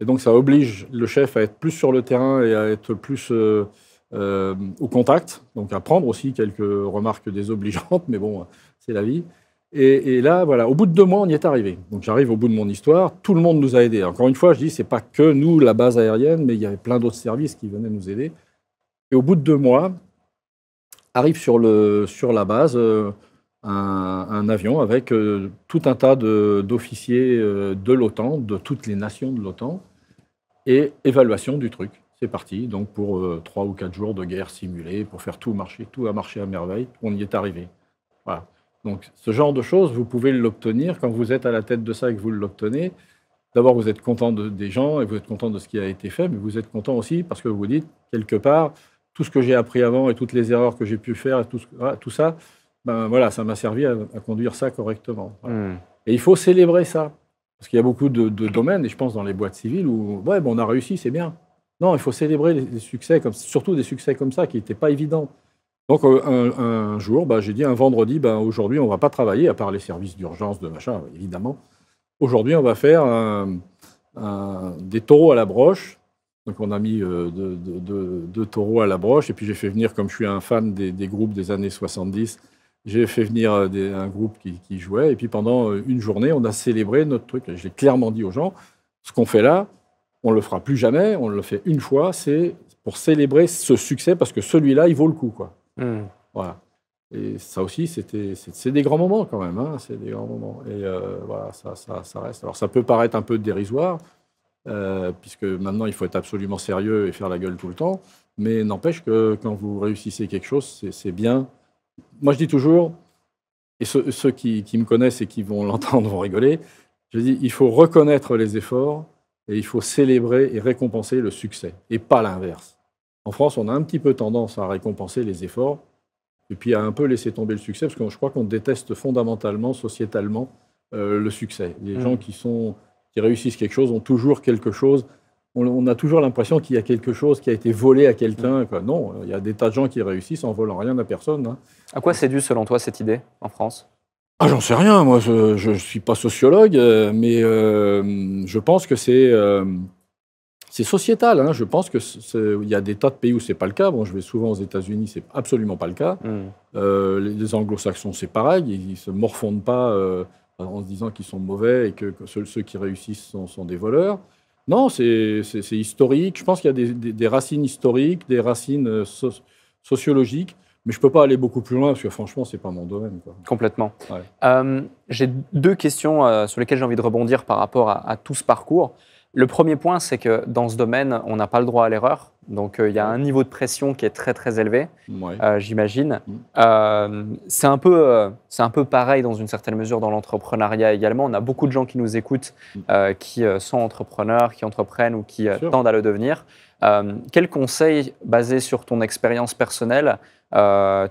Et donc, ça oblige le chef à être plus sur le terrain et à être plus au contact. Donc, à prendre aussi quelques remarques désobligeantes, mais bon, c'est la vie. Et là, voilà, au bout de 2 mois, on y est arrivé. Donc j'arrive au bout de mon histoire, tout le monde nous a aidés. Encore une fois, je dis, c'est pas que nous, la base aérienne, mais il y avait plein d'autres services qui venaient nous aider. Et au bout de 2 mois, arrive sur la base un avion avec tout un tas d'officiers de l'OTAN, de toutes les nations de l'OTAN, et évaluation du truc. C'est parti, donc pour 3 ou 4 jours de guerre simulée, pour faire tout a marché à merveille, on y est arrivé. Voilà. Donc, ce genre de choses, vous pouvez l'obtenir quand vous êtes à la tête de ça et que vous l'obtenez. D'abord, vous êtes content des gens et vous êtes content de ce qui a été fait, mais vous êtes content aussi parce que vous vous dites, quelque part, tout ce que j'ai appris avant et toutes les erreurs que j'ai pu faire, tout ça, voilà, ça m'a servi à conduire ça correctement. Voilà. Et il faut célébrer ça. Parce qu'il y a beaucoup de domaines, et je pense dans les boîtes civiles, où on a réussi, c'est bien. Non, il faut célébrer les succès, surtout des succès comme ça, qui n'étaient pas évidents. Donc, un jour, j'ai dit, un vendredi, aujourd'hui, on ne va pas travailler, à part les services d'urgence, de machin, évidemment. aujourd'hui, on va faire des taureaux à la broche. Donc, on a mis deux taureaux à la broche. Et puis, j'ai fait venir, comme je suis un fan des groupes des années 70, j'ai fait venir un groupe qui jouait. Et puis, pendant une journée, on a célébré notre truc. J'ai clairement dit aux gens, ce qu'on fait là, on ne le fera plus jamais. On le fait une fois. C'est pour célébrer ce succès, parce que celui-là, il vaut le coup, quoi. Voilà. Et ça aussi, c'est des grands moments quand même. Hein, c'est des grands moments. Et voilà, ça reste. Alors, ça peut paraître un peu dérisoire, puisque maintenant, il faut être absolument sérieux et faire la gueule tout le temps. Mais n'empêche que quand vous réussissez quelque chose, c'est bien. Moi, je dis toujours, et ceux qui me connaissent et qui vont l'entendre vont rigoler, je dis, il faut reconnaître les efforts et il faut célébrer et récompenser le succès, et pas l'inverse. En France, on a un petit peu tendance à récompenser les efforts et puis à un peu laisser tomber le succès, parce que je crois qu'on déteste fondamentalement, sociétalement, le succès. Les gens qui réussissent quelque chose ont toujours quelque chose. On a toujours l'impression qu'il y a quelque chose qui a été volé à quelqu'un. Non, il y a des tas de gens qui réussissent en volant rien à personne. Hein. À quoi c'est dû, selon toi, cette idée en France ? Ah, j'en sais rien, moi, je ne suis pas sociologue, mais je pense que c'est sociétal. Hein. Je pense qu'il y a des tas de pays où ce n'est pas le cas. Bon, je vais souvent aux États-Unis, ce n'est absolument pas le cas. Les anglo-saxons, c'est pareil, ils ne se morfondent pas en se disant qu'ils sont mauvais et que ceux qui réussissent sont des voleurs. Non, c'est historique. Je pense qu'il y a des racines historiques, des racines sociologiques. Mais je ne peux pas aller beaucoup plus loin parce que franchement, ce n'est pas mon domaine. Quoi. Complètement. Ouais. J'ai deux questions sur lesquelles j'ai envie de rebondir par rapport à tout ce parcours. Le premier point, c'est que dans ce domaine, on n'a pas le droit à l'erreur. Donc, il y a un niveau de pression qui est très, très élevé, j'imagine. C'est un peu pareil dans une certaine mesure dans l'entrepreneuriat également. On a beaucoup de gens qui nous écoutent, qui sont entrepreneurs, qui entreprennent ou qui tendent à le devenir. Quel conseil, basé sur ton expérience personnelle,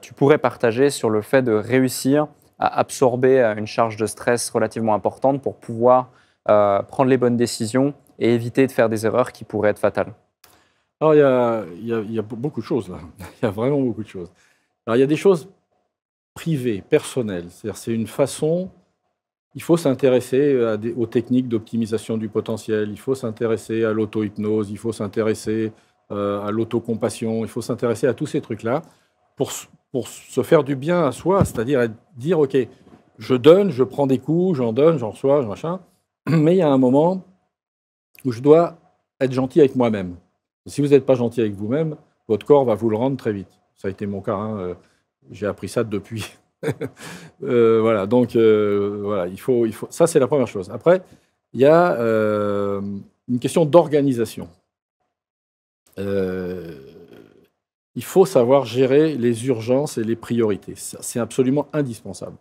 tu pourrais partager sur le fait de réussir à absorber une charge de stress relativement importante pour pouvoir prendre les bonnes décisions et éviter de faire des erreurs qui pourraient être fatales? Alors, il y a beaucoup de choses là. Il y a vraiment beaucoup de choses. Alors, il y a des choses privées, personnelles. C'est-à-dire, c'est une façon. Il faut s'intéresser aux techniques d'optimisation du potentiel. Il faut s'intéresser à l'auto-hypnose. Il faut s'intéresser à l'autocompassion. Il faut s'intéresser à tous ces trucs-là pour se faire du bien à soi. C'est-à-dire dire, OK, je donne, je prends des coups, j'en donne, j'en reçois, machin. Mais il y a un moment où je dois être gentil avec moi-même. Si vous n'êtes pas gentil avec vous-même, votre corps va vous le rendre très vite. Ça a été mon cas. Hein. J'ai appris ça depuis. Voilà. Donc, voilà, il faut. Ça, c'est la première chose. Après, il y a une question d'organisation. Il faut savoir gérer les urgences et les priorités. C'est absolument indispensable.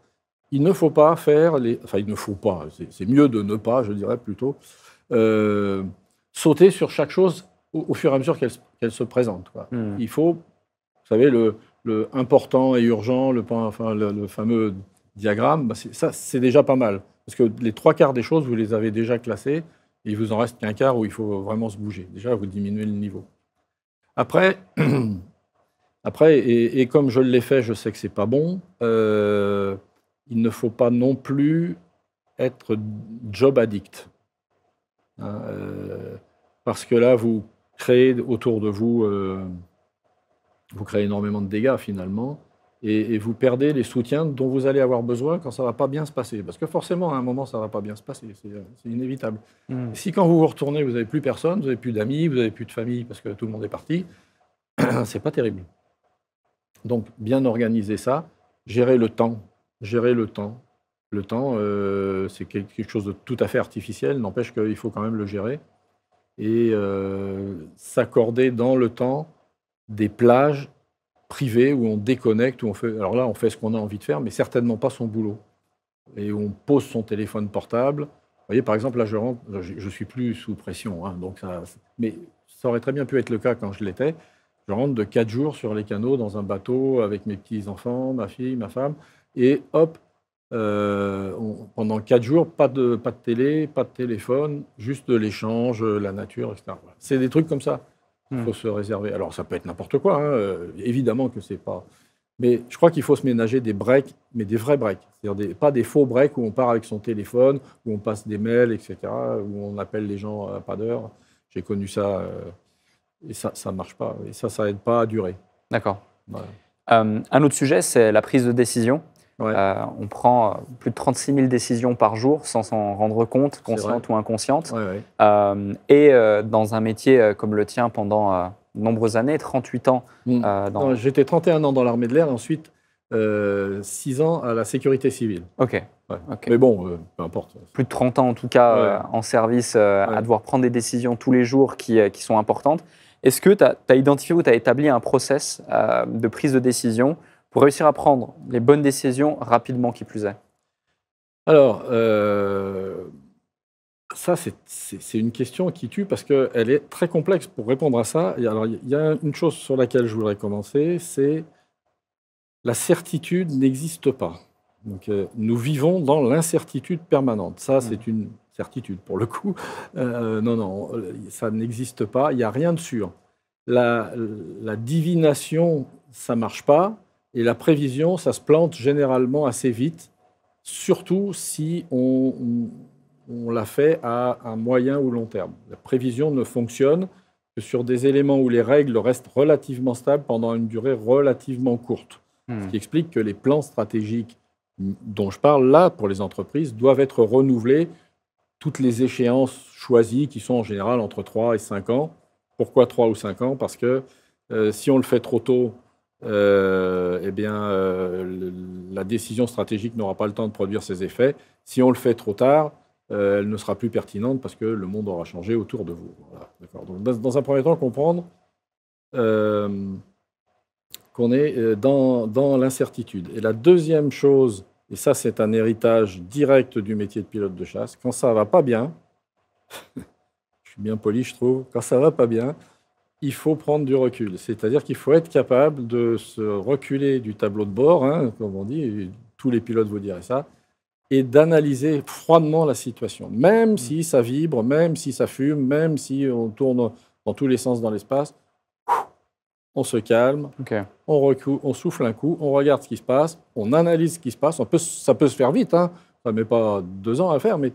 Il ne faut pas faire Enfin, il ne faut pas. C'est mieux de ne pas, je dirais plutôt, sauter sur chaque chose au fur et à mesure qu'elle se présente. Quoi. Il faut, vous savez, le important et urgent, le fameux diagramme, ça, c'est déjà pas mal. Parce que les 3/4 des choses, vous les avez déjà classées, et il vous en reste qu'1/4 où il faut vraiment se bouger. Déjà, vous diminuez le niveau. Après, et comme je l'ai fait, je sais que c'est pas bon, il ne faut pas non plus être job addict. Hein, parce que là, vous créez autour de vous, vous créez énormément de dégâts finalement, et vous perdez les soutiens dont vous allez avoir besoin quand ça ne va pas bien se passer. Parce que forcément, à un moment, ça ne va pas bien se passer, c'est inévitable. Si quand vous vous retournez, vous n'avez plus personne, vous n'avez plus d'amis, vous n'avez plus de famille parce que tout le monde est parti, c'est pas terrible. Donc, bien organiser ça, gérer le temps. Gérer le temps. Le temps, c'est quelque chose de tout à fait artificiel, n'empêche qu'il faut quand même le gérer. Et s'accorder dans le temps des plages privées où on déconnecte, où on fait. Alors là, on fait ce qu'on a envie de faire, mais certainement pas son boulot. Et où on pose son téléphone portable. Vous voyez, par exemple, là, je rentre, je suis plus sous pression, hein, donc mais ça aurait très bien pu être le cas quand je l'étais. Je rentre de 4 jours sur les canaux dans un bateau avec mes petits-enfants, ma fille, ma femme, et hop, pendant 4 jours, pas de télé, pas de téléphone, juste de l'échange, la nature, etc. C'est des trucs comme ça qu'il faut se réserver. Alors, ça peut être n'importe quoi. Hein. Évidemment que c'est pas Mais je crois qu'il faut se ménager des breaks, mais des vrais breaks. C'est-à-dire pas des faux breaks où on part avec son téléphone, où on passe des mails, etc., où on appelle les gens à pas d'heure. J'ai connu ça, et ça ne marche pas. Et ça aide pas à durer. D'accord. Voilà. Un autre sujet, c'est la prise de décision. Ouais. On prend plus de 36 000 décisions par jour sans s'en rendre compte, conscientes ou inconscientes. Ouais. Et dans un métier comme le tien pendant de nombreuses années, 38 ans. Non, j'étais 31 ans dans l'armée de l'air, ensuite 6 ans à la sécurité civile. Ok. Ouais. Ok. Mais bon, peu importe. Plus de 30 ans en tout cas en service, à devoir prendre des décisions tous les jours qui sont importantes. Est-ce que tu as identifié ou tu as établi un process de prise de décision pour réussir à prendre les bonnes décisions rapidement, qui plus est? Alors, ça, c'est une question qui tue parce qu'elle est très complexe pour répondre à ça. Et alors, il y a une chose sur laquelle je voudrais commencer, c'est la certitude n'existe pas. Donc, nous vivons dans l'incertitude permanente. Ça, c'est une certitude pour le coup. Non, ça n'existe pas. Il n'y a rien de sûr. La divination, ça ne marche pas. Et la prévision, ça se plante généralement assez vite, surtout si on l'a fait à un moyen ou long terme. La prévision ne fonctionne que sur des éléments où les règles restent relativement stables pendant une durée relativement courte. Ce qui explique que les plans stratégiques dont je parle là, pour les entreprises, doivent être renouvelés toutes les échéances choisies, qui sont en général entre 3 et 5 ans. Pourquoi 3 ou 5 ans? Parce que si on le fait trop tôt, la décision stratégique n'aura pas le temps de produire ses effets. Si on le fait trop tard, elle ne sera plus pertinente parce que le monde aura changé autour de vous. Voilà, d'accord. Donc, dans un premier temps, comprendre qu'on est dans l'incertitude. Et la deuxième chose, et ça c'est un héritage direct du métier de pilote de chasse, quand ça ne va pas bien, je suis bien poli je trouve, quand ça ne va pas bien, il faut prendre du recul. C'est-à-dire qu'il faut être capable de se reculer du tableau de bord, comme on dit, et tous les pilotes vous diraient ça, et d'analyser froidement la situation. Même si ça vibre, même si ça fume, même si on tourne dans tous les sens dans l'espace, on se calme, on souffle un coup, on regarde ce qui se passe, on analyse ce qui se passe. Ça peut se faire vite, ça ne met pas 2 ans à faire, mais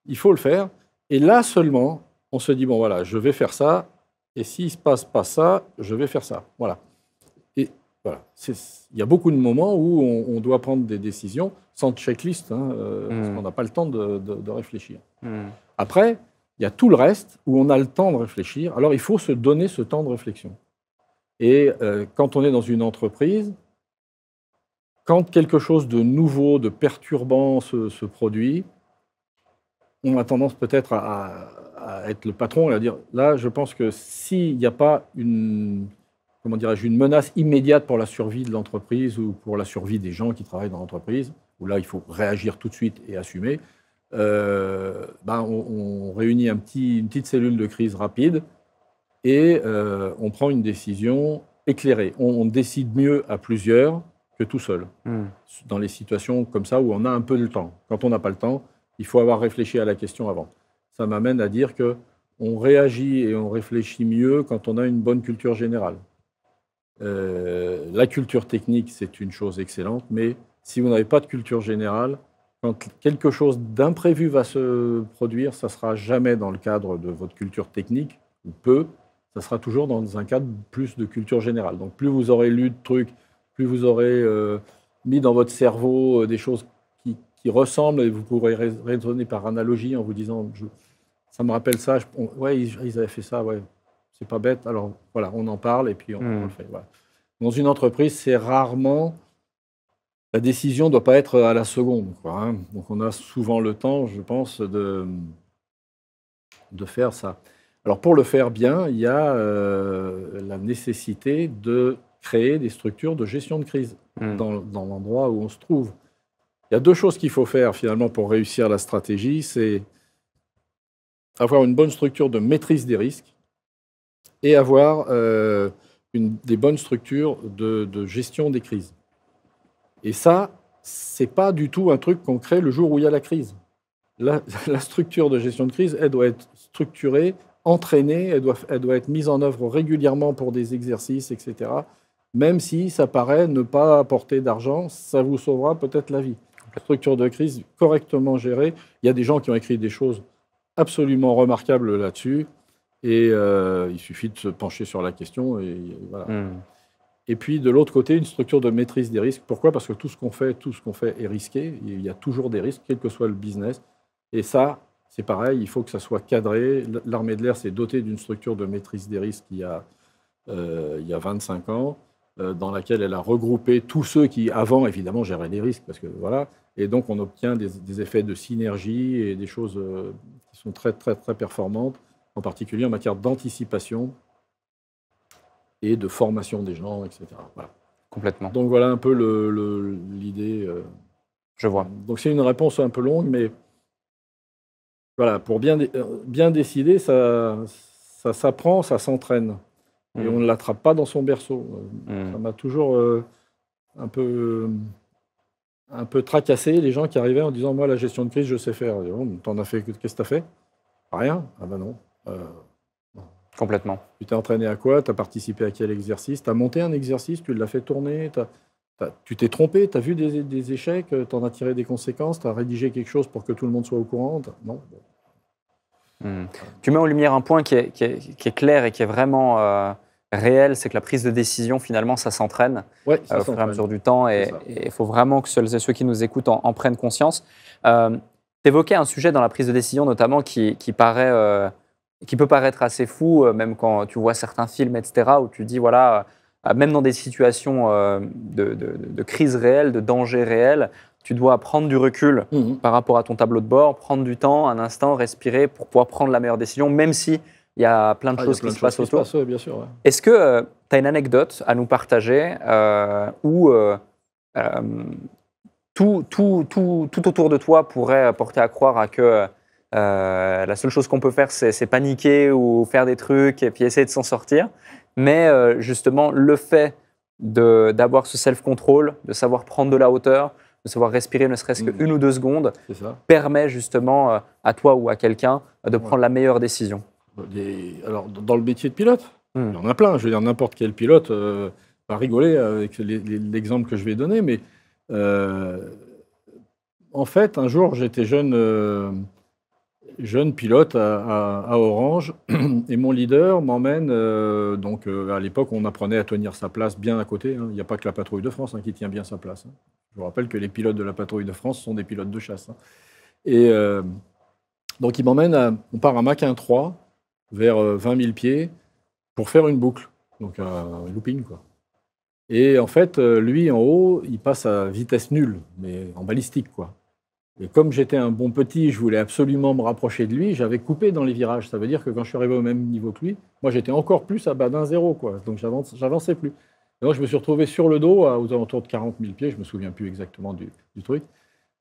il faut le faire. Et là seulement, on se dit, bon voilà, je vais faire ça, et s'il ne se passe pas ça, je vais faire ça. Voilà. Et voilà. Il y a beaucoup de moments où on doit prendre des décisions sans checklist, parce qu'on n'a pas le temps de réfléchir. Après, il y a tout le reste où on a le temps de réfléchir. Alors, il faut se donner ce temps de réflexion. Et quand on est dans une entreprise, quand quelque chose de nouveau, de perturbant se produit, on a tendance peut-être à être le patron et à dire, là, je pense que s'il n'y a pas une menace immédiate pour la survie de l'entreprise ou pour la survie des gens qui travaillent dans l'entreprise, où là, il faut réagir tout de suite et assumer, on réunit une petite cellule de crise rapide et on prend une décision éclairée. On décide mieux à plusieurs que tout seul, dans les situations comme ça où on a un peu de temps. Quand on n'a pas le temps, il faut avoir réfléchi à la question avant. Ça m'amène à dire qu'on réagit et on réfléchit mieux quand on a une bonne culture générale. La culture technique, c'est une chose excellente, mais si vous n'avez pas de culture générale, quand quelque chose d'imprévu va se produire, ça ne sera jamais dans le cadre de votre culture technique, ou peu, ça sera toujours dans un cadre plus de culture générale. Donc plus vous aurez lu de trucs, plus vous aurez mis dans votre cerveau des choses qui ressemblent, et vous pourrez raisonner par analogie en vous disant ça me rappelle ça, ouais, ils avaient fait ça, ouais, c'est pas bête, alors voilà, on en parle et puis on le fait. Voilà. Dans une entreprise, c'est rarement... La décision ne doit pas être à la seconde, quoi, Donc on a souvent le temps, je pense, de faire ça. Alors pour le faire bien, il y a la nécessité de créer des structures de gestion de crise dans l'endroit où on se trouve. Il y a 2 choses qu'il faut faire finalement pour réussir la stratégie, c'est avoir une bonne structure de maîtrise des risques et avoir des bonnes structures de gestion des crises. Et ça, ce n'est pas du tout un truc qu'on crée le jour où il y a la crise. La structure de gestion de crise, elle doit être structurée, entraînée, elle doit être mise en œuvre régulièrement pour des exercices, etc. même si ça paraît ne pas apporter d'argent, ça vous sauvera peut-être la vie. Structure de crise correctement gérée. Il y a des gens qui ont écrit des choses absolument remarquables là-dessus, et il suffit de se pencher sur la question, et voilà. Et puis, de l'autre côté, une structure de maîtrise des risques. Pourquoi? Parce que tout ce qu'on fait est risqué. Il y a toujours des risques, quel que soit le business. Et ça, c'est pareil, il faut que ça soit cadré. L'armée de l'air s'est dotée d'une structure de maîtrise des risques il y a 25 ans, dans laquelle elle a regroupé tous ceux qui, avant, évidemment, géraient les risques. Parce que, voilà. Et donc, on obtient des effets de synergie et des choses qui sont très, très, très performantes, en particulier en matière d'anticipation et de formation des gens, etc. Voilà. Complètement. Donc voilà un peu l'idée. Je vois. Donc c'est une réponse un peu longue, mais voilà, pour bien décider, ça s'apprend, ça s'entraîne. Et on ne l'attrape pas dans son berceau. Ça m'a toujours un peu tracassé, les gens qui arrivaient en disant « Moi, la gestion de crise, je sais faire. » T'en as fait, qu'est-ce que tu as fait? Rien. Ah ben non. Complètement. Tu t'es entraîné à quoi? Tu as participé à quel exercice? Tu as monté un exercice, tu l'as fait tourner, tu t'es trompé, tu as vu des échecs, tu en as tiré des conséquences, tu as rédigé quelque chose pour que tout le monde soit au courant? Non. Tu mets en lumière un point qui est clair et qui est vraiment réel, c'est que la prise de décision, finalement, ça s'entraîne au fur et à mesure du temps, et il faut vraiment que celles et ceux qui nous écoutent en prennent conscience. Tu évoquais un sujet dans la prise de décision, notamment, qui peut paraître assez fou, même quand tu vois certains films, etc., où tu dis, voilà, même dans des situations de crise réelle, de danger réel, tu dois prendre du recul par rapport à ton tableau de bord, prendre du temps, un instant, respirer pour pouvoir prendre la meilleure décision, même s'il y a plein de choses qui se passent autour. Bien sûr, ouais. Est-ce que tu as une anecdote à nous partager où tout autour de toi pourrait porter à croire que la seule chose qu'on peut faire, c'est paniquer ou faire des trucs et puis essayer de s'en sortir. Mais justement, le fait d'avoir ce self-control, de savoir prendre de la hauteur, de savoir respirer ne serait-ce qu'une ou deux secondes, permet justement à toi ou à quelqu'un de prendre la meilleure décision. Alors, dans le métier de pilote, il y en a plein. Je veux dire, n'importe quel pilote va rigoler avec l'exemple que je vais donner. Mais en fait, un jour, j'étais jeune pilote à Orange, et mon leader m'emmène, donc à l'époque on apprenait à tenir sa place bien à côté, hein. Il n'y a pas que la patrouille de France qui tient bien sa place, hein. Je vous rappelle que les pilotes de la patrouille de France sont des pilotes de chasse, hein. Et donc il m'emmène, on part à Mach 1.3 vers 20 000 pieds pour faire une boucle, donc un looping, quoi. Et en fait, lui en haut, il passe à vitesse nulle, mais en balistique, quoi. Et comme j'étais un bon petit, je voulais absolument me rapprocher de lui, j'avais coupé dans les virages. Ça veut dire que quand je suis arrivé au même niveau que lui, moi j'étais encore plus à bas d'un zéro, quoi. Donc j'avançais plus. Et donc je me suis retrouvé sur le dos, aux alentours de 40 000 pieds, je ne me souviens plus exactement du truc.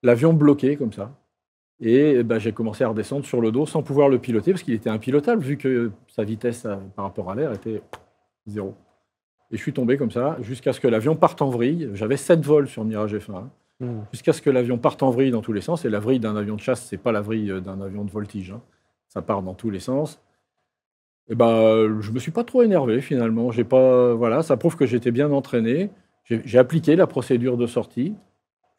L'avion bloqué comme ça. Et j'ai commencé à redescendre sur le dos sans pouvoir le piloter, parce qu'il était impilotable, vu que sa vitesse par rapport à l'air était zéro. Et je suis tombé comme ça, jusqu'à ce que l'avion parte en vrille. J'avais 7 vols sur Mirage F1. Jusqu'à ce que l'avion parte en vrille dans tous les sens. Et la vrille d'un avion de chasse, ce n'est pas la vrille d'un avion de voltige, hein. Ça part dans tous les sens. Et je ne me suis pas trop énervé finalement. Voilà, ça prouve que j'étais bien entraîné. J'ai appliqué la procédure de sortie.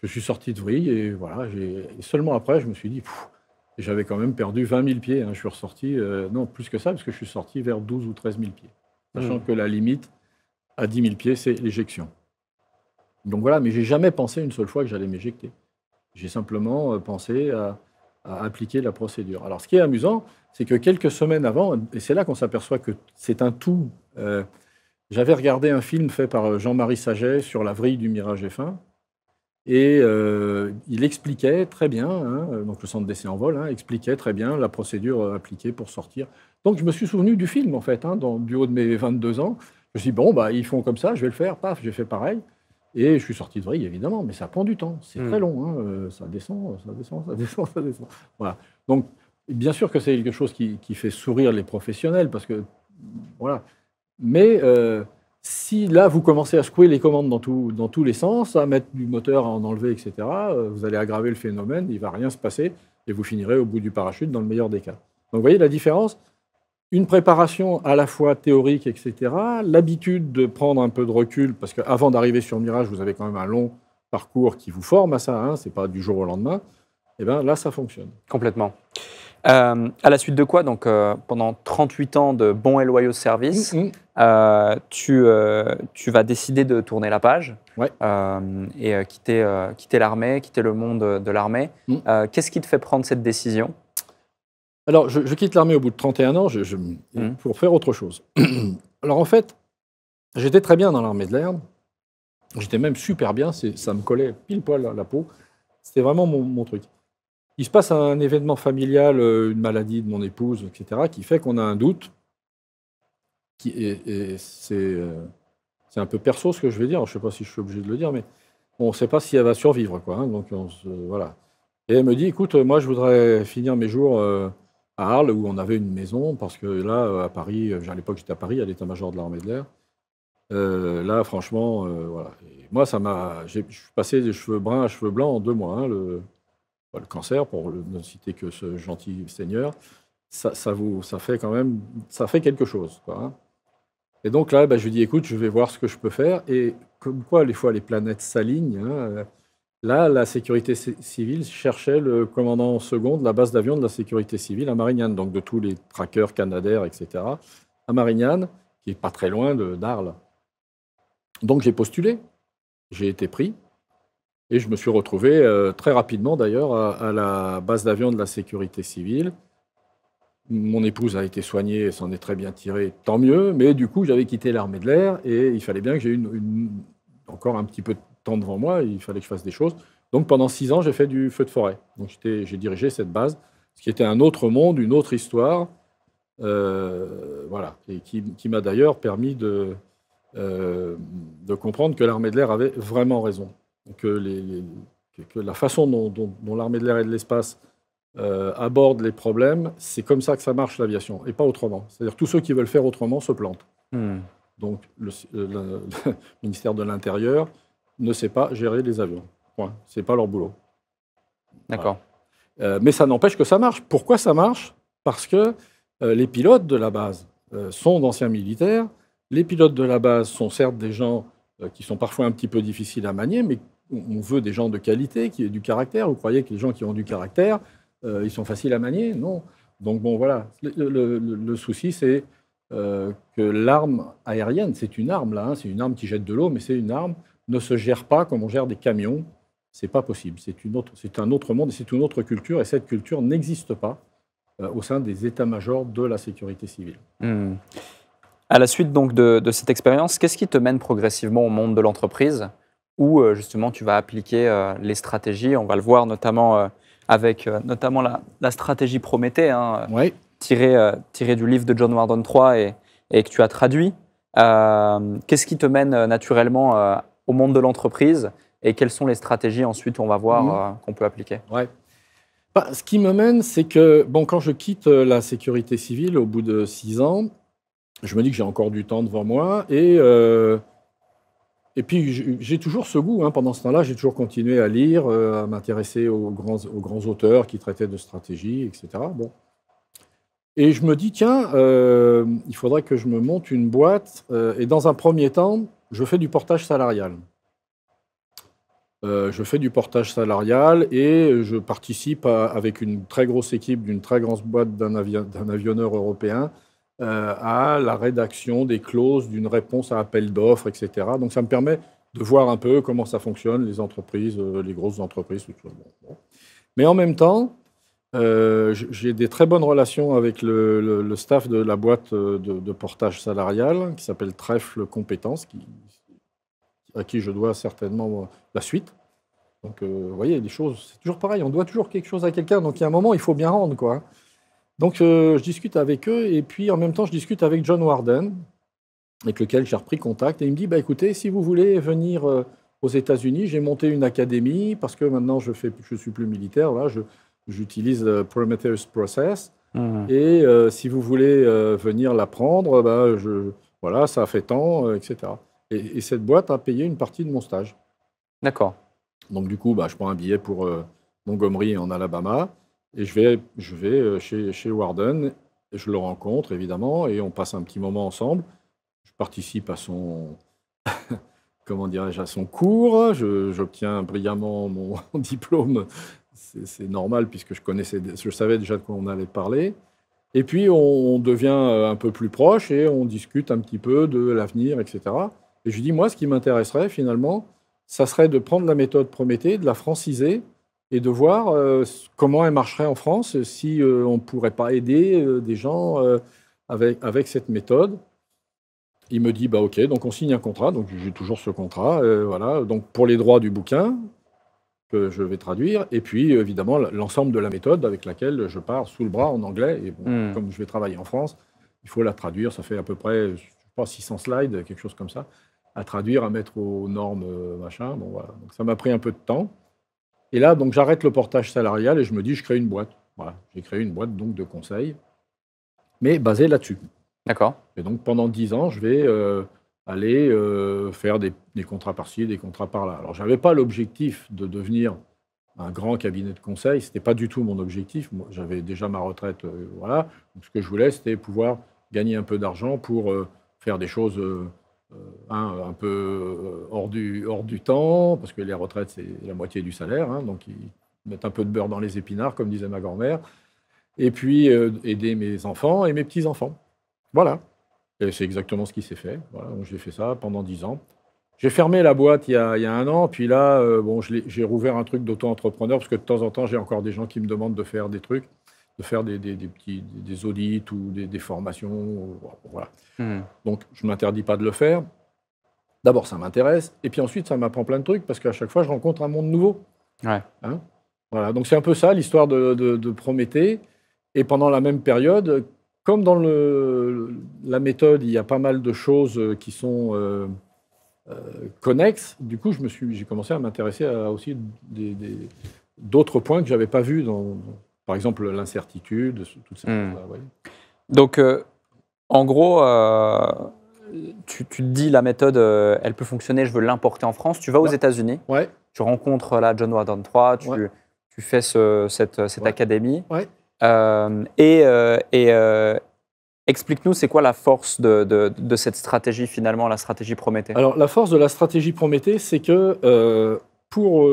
Je suis sorti de vrille et voilà. Et seulement après, je me suis dit, j'avais quand même perdu 20 000 pieds, hein. Je suis ressorti, non, plus que ça, parce que je suis sorti vers 12 ou 13 000 pieds. Sachant que la limite à 10 000 pieds, c'est l'éjection. Donc voilà, mais j'ai jamais pensé une seule fois que j'allais m'éjecter. J'ai simplement pensé à appliquer la procédure. Alors, ce qui est amusant, c'est que quelques semaines avant, et c'est là qu'on s'aperçoit que c'est un tout, j'avais regardé un film fait par Jean-Marie Saget sur la vrille du Mirage F1, et il expliquait très bien, hein, donc le centre d'essai en vol, hein, expliquait très bien la procédure appliquée pour sortir. Donc je me suis souvenu du film, en fait, hein, du haut de mes 22 ans. Je me suis dit, bon, ils font comme ça, je vais le faire, paf, j'ai fait pareil. Et je suis sorti de vrille, évidemment, mais ça prend du temps. C'est très long, hein. Ça descend. Voilà. Donc, bien sûr que c'est quelque chose qui fait sourire les professionnels, parce que, voilà. Mais si là, vous commencez à secouer les commandes dans tous les sens, à mettre du moteur, à en enlever, etc., vous allez aggraver le phénomène, il ne va rien se passer, et vous finirez au bout du parachute dans le meilleur des cas. Donc, vous voyez la différence? une préparation à la fois théorique, etc., l'habitude de prendre un peu de recul, parce qu'avant d'arriver sur Mirage, vous avez quand même un long parcours qui vous forme à ça, hein, ce n'est pas du jour au lendemain, et bien là, ça fonctionne. Complètement. À la suite de quoi, donc pendant 38 ans de bons et loyaux services, tu vas décider de tourner la page Ouais. et quitter l'armée, quitter le monde de l'armée. Qu'est-ce qui te fait prendre cette décision? Alors, je quitte l'armée au bout de 31 ans pour faire autre chose. Alors, en fait, j'étais très bien dans l'armée de l'air. J'étais même super bien. Ça me collait pile poil à la peau. C'était vraiment mon truc. Il se passe un événement familial, une maladie de mon épouse, etc., qui fait qu'on a un doute. Et c'est un peu perso ce que je vais dire. Je ne sais pas si je suis obligé de le dire, mais on ne sait pas si elle va survivre, quoi. Hein, donc, voilà. Et elle me dit, écoute, moi, je voudrais finir mes jours à Arles, où on avait une maison, parce que là, à Paris, à l'époque, j'étais à Paris, à l'état-major de l'armée de l'air. Là, franchement, voilà. Et moi, je suis passé des cheveux bruns à cheveux blancs en 2 mois. Hein, le cancer, pour ne citer que ce gentil seigneur, ça fait quand même, ça fait quelque chose, quoi. Hein. Et donc là, je lui dis, écoute, je vais voir ce que je peux faire. Et comme quoi, des fois, les planètes s'alignent. Hein, là, la sécurité civile cherchait le commandant second de la base d'avion de la sécurité civile à Marignane, donc de tous les trackers Canadair, etc., à Marignane, qui n'est pas très loin d'Arles. Donc j'ai postulé, j'ai été pris, et je me suis retrouvé très rapidement d'ailleurs à la base d'avion de la sécurité civile. Mon épouse a été soignée et s'en est très bien tirée, tant mieux, mais du coup j'avais quitté l'armée de l'air et il fallait bien que j'ai encore un petit peu de temps devant moi, il fallait que je fasse des choses. Donc pendant 6 ans, j'ai fait du feu de forêt. Donc j'ai dirigé cette base, ce qui était un autre monde, une autre histoire, voilà, et qui m'a d'ailleurs permis de comprendre que l'armée de l'air avait vraiment raison. Que la façon dont l'armée de l'air et de l'espace aborde les problèmes, c'est comme ça que ça marche l'aviation, et pas autrement. C'est-à-dire tous ceux qui veulent faire autrement se plantent. Donc le ministère de l'Intérieur ne sait pas gérer les avions. Point. C'est pas leur boulot. D'accord. Voilà. Mais ça n'empêche que ça marche. Pourquoi ça marche? Parce que les pilotes de la base sont d'anciens militaires. Les pilotes de la base sont certes des gens qui sont parfois un petit peu difficiles à manier, mais on veut des gens de qualité, qui aient du caractère. Vous croyez que les gens qui ont du caractère, ils sont faciles à manier? Non. Donc bon, voilà. Le souci, c'est que l'arme aérienne, c'est une arme, là, hein, c'est une arme qui jette de l'eau, mais c'est une arme, ne se gère pas comme on gère des camions. C'est pas possible. C'est un autre monde et c'est une autre culture, et cette culture n'existe pas au sein des états-majors de la sécurité civile. À la suite donc de cette expérience, qu'est-ce qui te mène progressivement au monde de l'entreprise où justement tu vas appliquer les stratégies? On va le voir notamment avec notamment la stratégie Prométhée, hein, Ouais. tirée du livre de John Warden 3 et que tu as traduit. Qu'est-ce qui te mène naturellement au monde de l'entreprise et quelles sont les stratégies ensuite on va voir qu'on peut appliquer? Ouais. Ce qui me mène, c'est que quand je quitte la sécurité civile au bout de 6 ans, je me dis que j'ai encore du temps devant moi et puis j'ai toujours ce goût. Hein, pendant ce temps-là, j'ai toujours continué à lire, à m'intéresser aux grands auteurs qui traitaient de stratégie, etc. Bon. Et je me dis, tiens, il faudrait que je me monte une boîte. Et dans un premier temps, je fais du portage salarial. Je fais du portage salarial et je participe avec une très grosse équipe d'une très grosse boîte d'un avionneur européen à la rédaction des clauses d'une réponse à appel d'offres, etc. Donc ça me permet de voir un peu comment ça fonctionne, les entreprises, les grosses entreprises. Tout ça. Bon. Mais en même temps, j'ai des très bonnes relations avec le staff de la boîte de portage salarial qui s'appelle Trèfle Compétences, à qui je dois certainement la suite. Donc, vous voyez, les choses, c'est toujours pareil, on doit toujours quelque chose à quelqu'un, donc il y a un moment, il faut bien rendre, quoi. Donc, je discute avec eux, et puis en même temps, je discute avec John Warden, avec lequel j'ai repris contact, et il me dit, écoutez, si vous voulez venir aux États-Unis, j'ai monté une académie, parce que maintenant, je suis plus militaire, là, j'utilise le Prometheus Process, et si vous voulez venir l'apprendre, voilà, ça a fait tant, etc. Et cette boîte a payé une partie de mon stage. D'accord. Donc du coup, je prends un billet pour Montgomery en Alabama et je vais chez Warden. Je le rencontre, évidemment, et on passe un petit moment ensemble. Je participe à son, comment dirais-je, à son cours. J'obtiens brillamment mon diplôme. C'est normal, puisque je savais déjà de quoi on allait parler. Et puis, on devient un peu plus proche et on discute un petit peu de l'avenir, etc. Et je lui dis, moi, ce qui m'intéresserait, finalement, ça serait de prendre la méthode Prométhée, de la franciser et de voir comment elle marcherait en France si on ne pourrait pas aider des gens avec cette méthode. Il me dit, bah ok, donc on signe un contrat, donc j'ai toujours ce contrat, voilà, donc pour les droits du bouquin que je vais traduire, et puis évidemment l'ensemble de la méthode avec laquelle je pars sous le bras en anglais, et bon, comme je vais travailler en France, il faut la traduire, ça fait à peu près, je sais pas, 600 slides, quelque chose comme ça, à traduire, à mettre aux normes, machin, bon voilà, donc ça m'a pris un peu de temps. Et là, donc, j'arrête le portage salarial et je me dis, je crée une boîte. Voilà, j'ai créé une boîte donc, de conseil, mais basée là-dessus. D'accord. Et donc, pendant 10 ans, je vais aller faire des contrats par-ci, des contrats par-là. Alors, je n'avais pas l'objectif de devenir un grand cabinet de conseil. Ce n'était pas du tout mon objectif. Moi, j'avais déjà ma retraite. Voilà. Donc, ce que je voulais, c'était pouvoir gagner un peu d'argent pour faire des choses un peu hors du temps, parce que les retraites, c'est la moitié du salaire, hein, donc ils mettent un peu de beurre dans les épinards, comme disait ma grand-mère, et puis aider mes enfants et mes petits-enfants. Voilà. Et c'est exactement ce qui s'est fait. Voilà, donc j'ai fait ça pendant 10 ans. J'ai fermé la boîte il y a 1 an, puis là, bon, j'ai rouvert un truc d'auto-entrepreneur, parce que de temps en temps, j'ai encore des gens qui me demandent de faire des trucs, de faire des audits ou des formations. Voilà. Donc, je ne m'interdis pas de le faire. D'abord, ça m'intéresse, et puis ensuite, ça m'apprend plein de trucs, parce qu'à chaque fois, je rencontre un monde nouveau. Ouais. Hein, voilà. Donc, c'est un peu ça, l'histoire de Prométhée. Et pendant la même période, comme dans la méthode, il y a pas mal de choses qui sont connexes, du coup, j'ai commencé à m'intéresser à aussi d'autres points que je n'avais pas vus, par exemple l'incertitude, toutes ces choses-là. Ouais. Donc, en gros, tu te dis la méthode, elle peut fonctionner, je veux l'importer en France. Tu vas aux États-Unis, ouais. Tu rencontres là John Wardon 3, tu fais cette académie. Ouais. Explique-nous, c'est quoi la force de cette stratégie finalement, la stratégie Prométhée? Alors, la force de la stratégie Prométhée, c'est que pour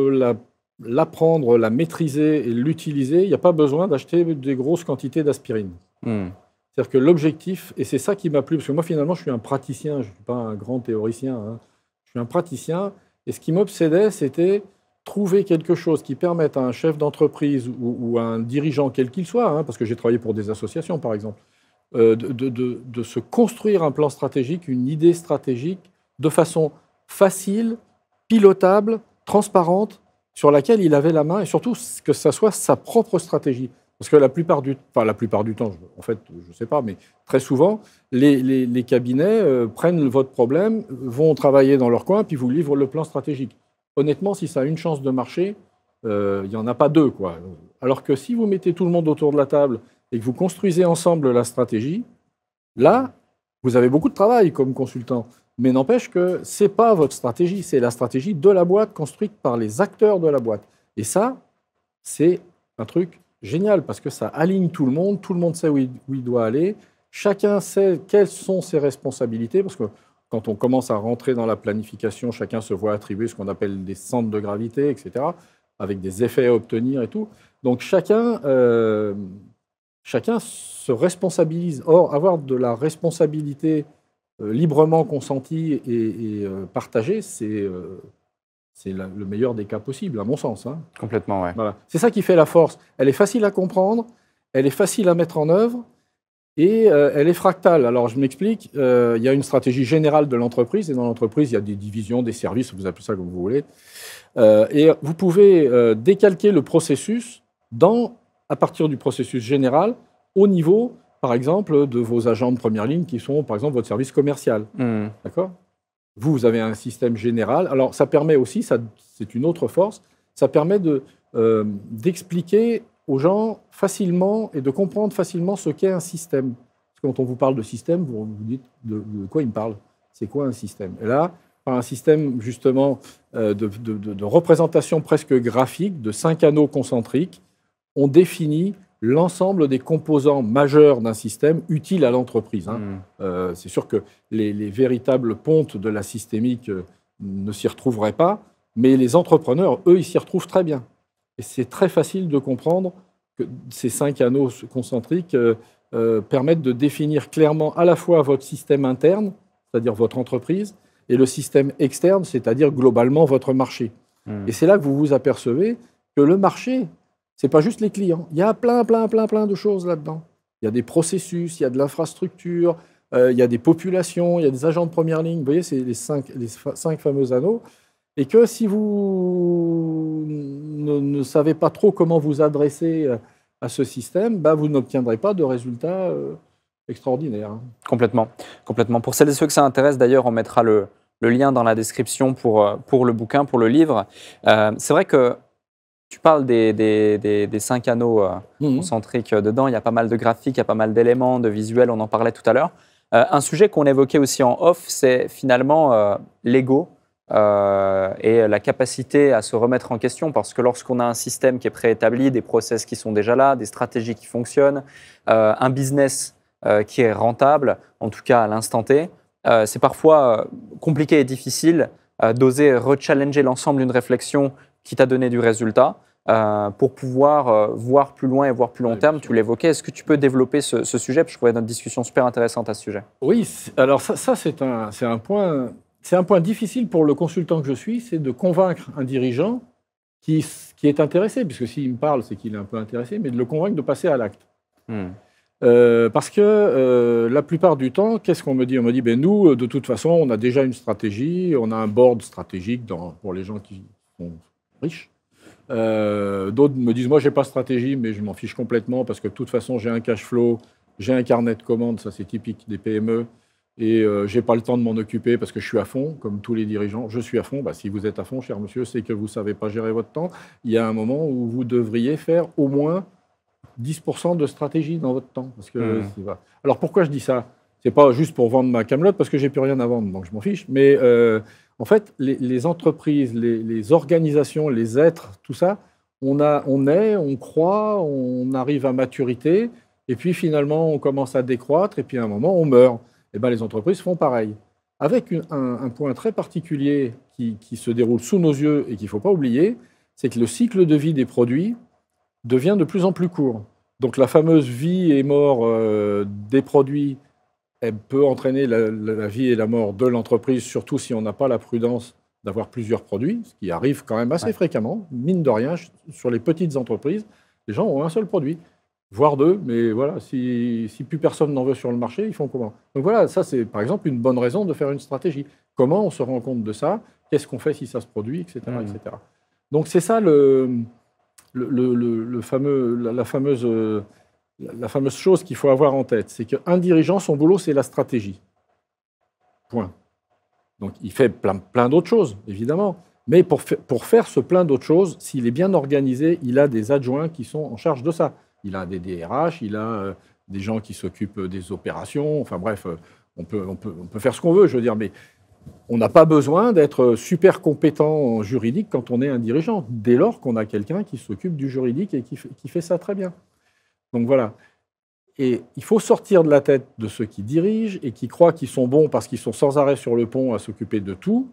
l'apprendre, la maîtriser et l'utiliser, il n'y a pas besoin d'acheter des grosses quantités d'aspirine. C'est-à-dire que l'objectif, et c'est ça qui m'a plu, parce que moi finalement je suis un praticien, je ne suis pas un grand théoricien, hein, je suis un praticien, et ce qui m'obsédait, c'était trouver quelque chose qui permette à un chef d'entreprise ou à un dirigeant, quel qu'il soit, hein, parce que j'ai travaillé pour des associations par exemple, de se construire un plan stratégique, une idée stratégique, de façon facile, pilotable, transparente, sur laquelle il avait la main, et surtout que ça soit sa propre stratégie. Parce que la plupart du temps, en fait, je ne sais pas, mais très souvent, les cabinets prennent votre problème, vont travailler dans leur coin, puis vous livrent le plan stratégique. Honnêtement, si ça a une chance de marcher, il n'y en a pas deux, quoi. Alors que si vous mettez tout le monde autour de la table et que vous construisez ensemble la stratégie, là, vous avez beaucoup de travail comme consultant. Mais n'empêche que ce n'est pas votre stratégie, c'est la stratégie de la boîte construite par les acteurs de la boîte. Et ça, c'est un truc génial parce que ça aligne tout le monde sait où il doit aller, chacun sait quelles sont ses responsabilités, parce que quand on commence à rentrer dans la planification, chacun se voit attribuer ce qu'on appelle des centres de gravité, etc., avec des effets à obtenir et tout. Donc chacun se responsabilise. Or, avoir de la responsabilité librement consentie et partagée, c'est le meilleur des cas possibles, à mon sens. Hein. Complètement, ouais. Voilà. C'est ça qui fait la force. Elle est facile à comprendre, elle est facile à mettre en œuvre et elle est fractale. Alors, je m'explique. Il y a une stratégie générale de l'entreprise et dans l'entreprise, il y a des divisions, des services, vous appelez ça comme vous voulez. Et vous pouvez décalquer le processus à partir du processus général au niveau, par exemple, de vos agents de première ligne qui sont, par exemple, votre service commercial. D'accord ? Vous avez un système général. Alors, ça permet aussi, c'est une autre force, ça permet d'expliquer aux gens facilement et de comprendre facilement ce qu'est un système. Parce que quand on vous parle de système, vous vous dites de quoi il me parle. C'est quoi un système? Et là, par un système justement de représentation presque graphique de 5 anneaux concentriques, on définit l'ensemble des composants majeurs d'un système utiles à l'entreprise. Hein. C'est sûr que les véritables pontes de la systémique ne s'y retrouveraient pas, mais les entrepreneurs, eux, ils s'y retrouvent très bien. Et c'est très facile de comprendre que ces 5 anneaux concentriques permettent de définir clairement à la fois votre système interne, c'est-à-dire votre entreprise, et le système externe, c'est-à-dire globalement votre marché. Et c'est là que vous vous apercevez que le marché, ce n'est pas juste les clients. Il y a plein de choses là-dedans. Il y a des processus, il y a de l'infrastructure, il y a des populations, il y a des agents de première ligne. Vous voyez, c'est les cinq fameux anneaux. Et que si vous ne savez pas trop comment vous adresser à ce système, bah, vous n'obtiendrez pas de résultats extraordinaires. Hein. Complètement. Pour celles et ceux que ça intéresse, d'ailleurs, on mettra le lien dans la description pour le bouquin, pour le livre. C'est vrai que tu parles des 5 anneaux concentriques dedans. Il y a pas mal de graphiques, il y a pas mal d'éléments, de visuels, on en parlait tout à l'heure. Un sujet qu'on évoquait aussi en off, c'est finalement l'ego et la capacité à se remettre en question. Parce que lorsqu'on a un système qui est préétabli, des process qui sont déjà là, des stratégies qui fonctionnent, un business qui est rentable, en tout cas à l'instant T, c'est parfois compliqué et difficile d'oser rechallenger l'ensemble d'une réflexion qui t'a donné du résultat pour pouvoir voir plus loin et voir plus long terme. Tu l'évoquais. Est-ce que tu peux développer ce sujet? Parce que je trouvais notre discussion super intéressante à ce sujet. Oui, alors ça c'est un point difficile pour le consultant que je suis, c'est de convaincre un dirigeant qui est intéressé, puisque s'il me parle, c'est qu'il est un peu intéressé, mais de le convaincre de passer à l'acte. Parce que la plupart du temps, qu'est-ce qu'on me dit? On me dit, ben nous, de toute façon, on a déjà une stratégie, on a un board stratégique pour les gens qui sont riches. D'autres me disent, moi, j'ai pas de stratégie, mais je m'en fiche complètement parce que de toute façon, j'ai un cash flow, j'ai un carnet de commandes, ça c'est typique des PME, et j'ai pas le temps de m'en occuper parce que je suis à fond, comme tous les dirigeants. Je suis à fond. Bah, si vous êtes à fond, cher monsieur, c'est que vous savez pas gérer votre temps. Il y a un moment où vous devriez faire au moins 10% de stratégie dans votre temps. Parce que Alors pourquoi je dis ça? C'est pas juste pour vendre ma camelote parce que j'ai plus rien à vendre, donc je m'en fiche. Mais en fait, les entreprises, les organisations, les êtres, tout ça, on croît, on arrive à maturité, et puis finalement on commence à décroître, et puis à un moment on meurt. Et ben les entreprises font pareil. Avec un point très particulier qui se déroule sous nos yeux et qu'il ne faut pas oublier, c'est que le cycle de vie des produits devient de plus en plus court. Donc la fameuse vie et mort des produits, elle peut entraîner la vie et la mort de l'entreprise, surtout si on n'a pas la prudence d'avoir plusieurs produits, ce qui arrive quand même assez fréquemment. Mine de rien, sur les petites entreprises, les gens ont un seul produit, voire 2, mais voilà, si plus personne n'en veut sur le marché, ils font comment? Donc voilà, ça c'est par exemple une bonne raison de faire une stratégie. Comment on se rend compte de ça? Qu'est-ce qu'on fait si ça se produit, etc. etc. Donc c'est ça la fameuse chose qu'il faut avoir en tête, c'est qu'un dirigeant, son boulot, c'est la stratégie. Point. Donc, il fait plein d'autres choses, évidemment. Mais pour faire ce plein d'autres choses, s'il est bien organisé, il a des adjoints qui sont en charge de ça. Il a des DRH, il a des gens qui s'occupent des opérations. Enfin bref, on peut faire ce qu'on veut, je veux dire, mais on n'a pas besoin d'être super compétent en juridique quand on est un dirigeant, dès lors qu'on a quelqu'un qui s'occupe du juridique et qui fait ça très bien. Donc voilà. Et il faut sortir de la tête de ceux qui dirigent et qui croient qu'ils sont bons parce qu'ils sont sans arrêt sur le pont à s'occuper de tout,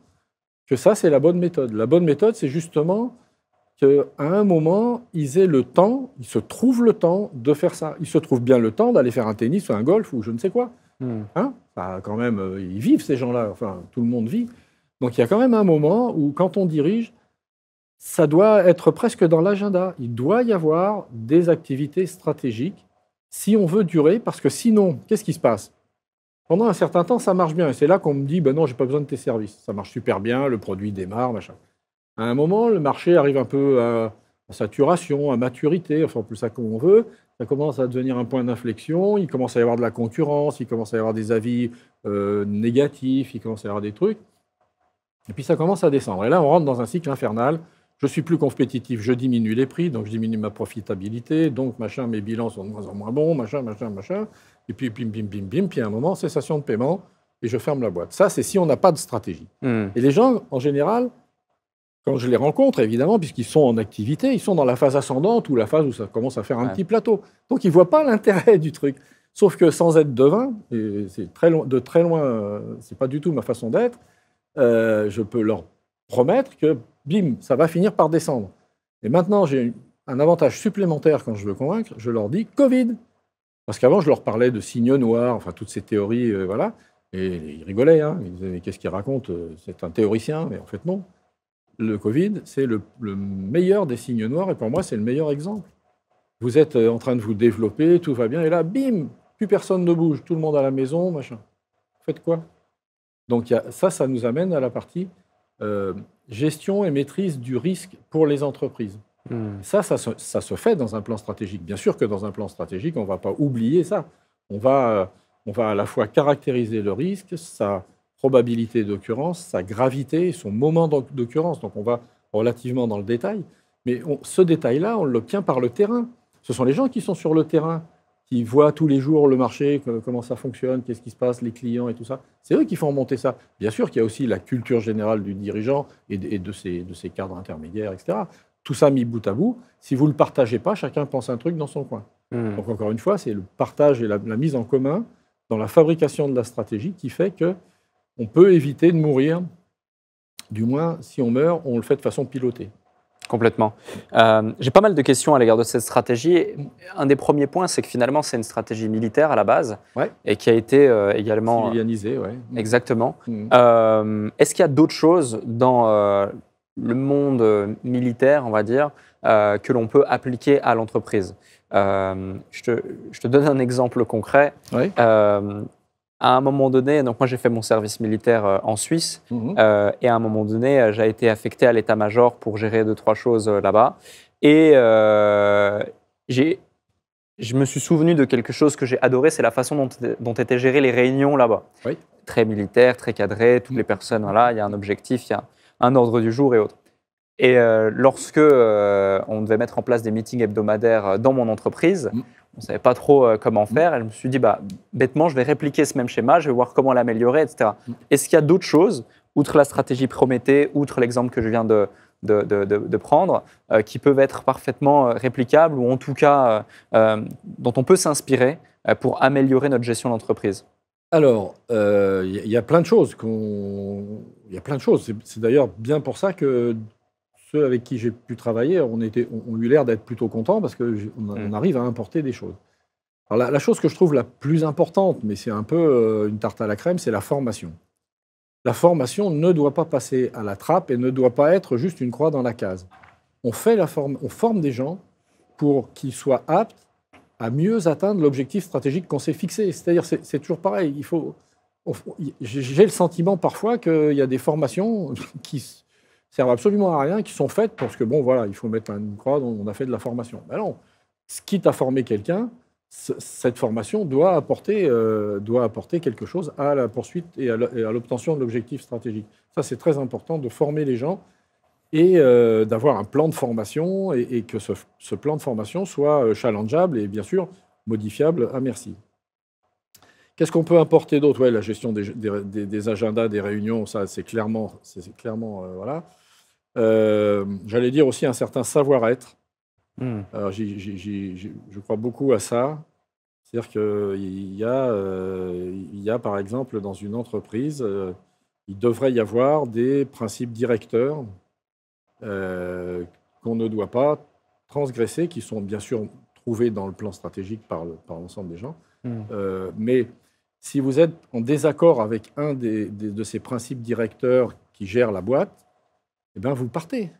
que ça, c'est la bonne méthode. La bonne méthode, c'est justement qu'à un moment, ils aient le temps, ils se trouvent le temps de faire ça. Ils se trouvent bien le temps d'aller faire un tennis ou un golf ou je ne sais quoi. Hein? Bah, quand même, ils vivent, ces gens-là. Enfin, tout le monde vit. Donc, il y a quand même un moment où, quand on dirige, ça doit être presque dans l'agenda. Il doit y avoir des activités stratégiques si on veut durer, parce que sinon, qu'est-ce qui se passe? Pendant un certain temps, ça marche bien. Et c'est là qu'on me dit, ben non, j'ai pas besoin de tes services. Ça marche super bien, le produit démarre, machin. À un moment, le marché arrive un peu à saturation, à maturité, enfin, plus ça comme on veut. Ça commence à devenir un point d'inflexion. Il commence à y avoir de la concurrence, il commence à y avoir des avis négatifs, il commence à y avoir des trucs. Et puis ça commence à descendre. Et là, on rentre dans un cycle infernal. Je suis plus compétitif, je diminue les prix, donc je diminue ma profitabilité, donc machin, mes bilans sont de moins en moins bons, machin. Et puis bim, puis à un moment, cessation de paiement, et je ferme la boîte. Ça, c'est si on n'a pas de stratégie. Et les gens, en général, Quand je les rencontre, évidemment, puisqu'ils sont en activité, ils sont dans la phase ascendante ou la phase où ça commence à faire un petit plateau. Donc, ils ne voient pas l'intérêt du truc. Sauf que sans être devin, et c'est de très loin, c'est pas du tout ma façon d'être, je peux leur promettre que, bim, ça va finir par descendre. Et maintenant, j'ai un avantage supplémentaire quand je veux convaincre, je leur dis Covid. Parce qu'avant, je leur parlais de signes noirs, enfin, toutes ces théories, voilà. Et ils rigolaient, hein. Ils disaient, mais qu'est-ce qu'il raconte? C'est un théoricien. Mais en fait, non. Le Covid, c'est le meilleur des signes noirs, et pour moi, c'est le meilleur exemple. Vous êtes en train de vous développer, tout va bien, et là, bim, plus personne ne bouge, tout le monde à la maison, machin. Faites quoi? Donc ça nous amène à la partie gestion et maîtrise du risque pour les entreprises. Ça se fait dans un plan stratégique. Bien sûr que dans un plan stratégique, on ne va pas oublier ça. On va à la fois caractériser le risque, sa probabilité d'occurrence, sa gravité, son moment d'occurrence. Donc on va relativement dans le détail. Mais ce détail-là, on l'obtient par le terrain. Ce sont les gens qui sont sur le terrain, qui voient tous les jours le marché, comment ça fonctionne, qu'est-ce qui se passe, les clients et tout ça. C'est eux qui font remonter ça. Bien sûr qu'il y a aussi la culture générale du dirigeant et de ses cadres intermédiaires, etc. Tout ça mis bout à bout, si vous ne le partagez pas, chacun pense un truc dans son coin. Donc encore une fois, c'est le partage et la mise en commun dans la fabrication de la stratégie qui fait qu'on peut éviter de mourir. Du moins, si on meurt, on le fait de façon pilotée. Complètement. J'ai pas mal de questions à l'égard de cette stratégie. Un des premiers points, c'est que finalement, c'est une stratégie militaire à la base, et qui a été également... Civilianisée, oui. Exactement. Est-ce qu'il y a d'autres choses dans le monde militaire, on va dire, que l'on peut appliquer à l'entreprise? Je te donne un exemple concret. À un moment donné, donc moi j'ai fait mon service militaire en Suisse, et à un moment donné, j'ai été affecté à l'état-major pour gérer 2-3 choses là-bas. Et je me suis souvenu de quelque chose que j'ai adoré, c'est la façon dont étaient gérées les réunions là-bas. Très militaire, très cadré, toutes les personnes, voilà, il y a un objectif, il y a un ordre du jour et autres. Et lorsque on devait mettre en place des meetings hebdomadaires dans mon entreprise, on ne savait pas trop comment faire. Et je me suis dit, bêtement, je vais répliquer ce même schéma, je vais voir comment l'améliorer, etc. Est-ce qu'il y a d'autres choses, outre la stratégie Prométhée, outre l'exemple que je viens de prendre, qui peuvent être parfaitement réplicables ou en tout cas dont on peut s'inspirer pour améliorer notre gestion d'entreprise? Alors, il y a plein de choses. Il y a plein de choses. C'est d'ailleurs bien pour ça que ceux avec qui j'ai pu travailler ont eu l'air d'être plutôt contents parce qu'on arrive à importer des choses. Alors, la chose que je trouve la plus importante, mais c'est un peu une tarte à la crème, c'est la formation. La formation ne doit pas passer à la trappe et ne doit pas être juste une croix dans la case. On forme des gens pour qu'ils soient aptes à mieux atteindre l'objectif stratégique qu'on s'est fixé. C'est-à-dire, c'est toujours pareil. J'ai le sentiment parfois qu'il y a des formations qui servent absolument à rien, qui sont faites parce que, bon, voilà, il faut mettre une croix, on a fait de la formation. Ben non, quitte à former quelqu'un, cette formation doit apporter quelque chose à la poursuite et à l'obtention de l'objectif stratégique. Ça, c'est très important de former les gens et d'avoir un plan de formation et que ce plan de formation soit challengeable et bien sûr modifiable à merci. Qu'est-ce qu'on peut importer d'autre? La gestion des agendas, des réunions, ça c'est clairement voilà. J'allais dire aussi un certain savoir-être. Alors, je crois beaucoup à ça. C'est-à-dire qu'il y a, par exemple, dans une entreprise, il devrait y avoir des principes directeurs qu'on ne doit pas transgresser, qui sont bien sûr trouvés dans le plan stratégique par l'ensemble des gens. Mais si vous êtes en désaccord avec un de ces principes directeurs qui gèrent la boîte, eh bien, vous partez.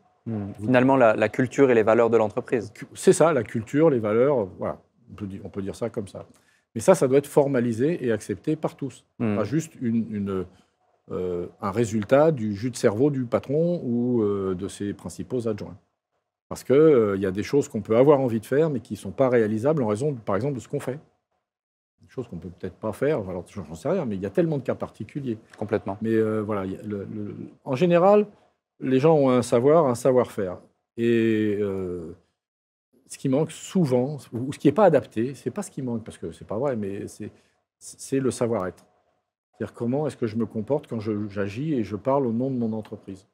Finalement, la culture et les valeurs de l'entreprise. C'est ça, la culture, les valeurs, voilà. On peut dire ça comme ça. Mais ça doit être formalisé et accepté par tous. Pas juste un résultat du jus de cerveau du patron ou de ses principaux adjoints. Parce qu'il y a des choses qu'on peut avoir envie de faire, mais qui ne sont pas réalisables en raison, par exemple, de ce qu'on fait. Des choses qu'on ne peut peut-être pas faire, alors j'en sais rien, mais il y a tellement de cas particuliers. Complètement. Mais voilà, en général, les gens ont un savoir-faire. Et ce qui manque souvent, ou ce qui n'est pas adapté, ce n'est pas ce qui manque, parce que ce n'est pas vrai, mais c'est le savoir-être. C'est-à-dire comment est-ce que je me comporte quand j'agis et je parle au nom de mon entreprise.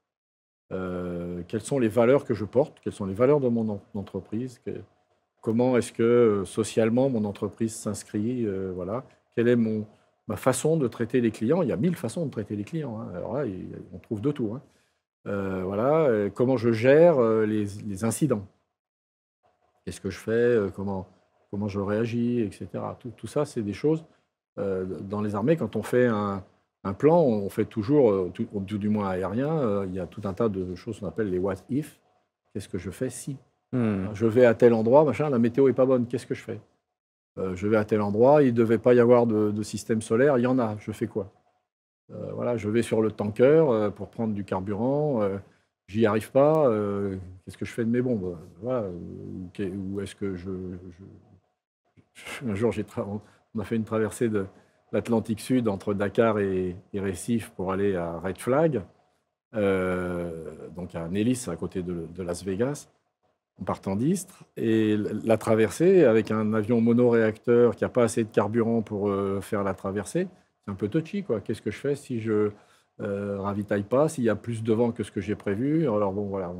quelles sont les valeurs que je porte, quelles sont les valeurs de mon entreprise, comment est-ce que socialement mon entreprise s'inscrit, voilà, quelle est ma façon de traiter les clients. Il y a 1000 façons de traiter les clients, hein. Alors là, on trouve de tout, hein. Voilà, comment je gère les incidents. Qu'est-ce que je fais, comment je réagis, etc. Tout ça, c'est des choses dans les armées, quand on fait un plan, on fait toujours, du moins aérien, il y a tout un tas de choses qu'on appelle les what if. Qu'est-ce que je fais si je vais à tel endroit, machin, la météo n'est pas bonne, qu'est-ce que je fais? Je vais à tel endroit, il ne devait pas y avoir de système solaire, il y en a, je fais quoi? Voilà, je vais sur le tanker pour prendre du carburant, j'y arrive pas, qu'est-ce que je fais de mes bombes? Voilà, ou est-ce que un jour, on a fait une traversée de l'Atlantique Sud entre Dakar et Recife pour aller à Red Flag, donc à Nellis, à côté de Las Vegas, en partant d'Istres. Et la traversée, avec un avion monoréacteur qui n'a pas assez de carburant pour faire la traversée, c'est un peu touchy, quoi. Qu'est-ce que je fais si je ravitaille pas, s'il y a plus de vent que ce que j'ai prévu? Alors bon, voilà,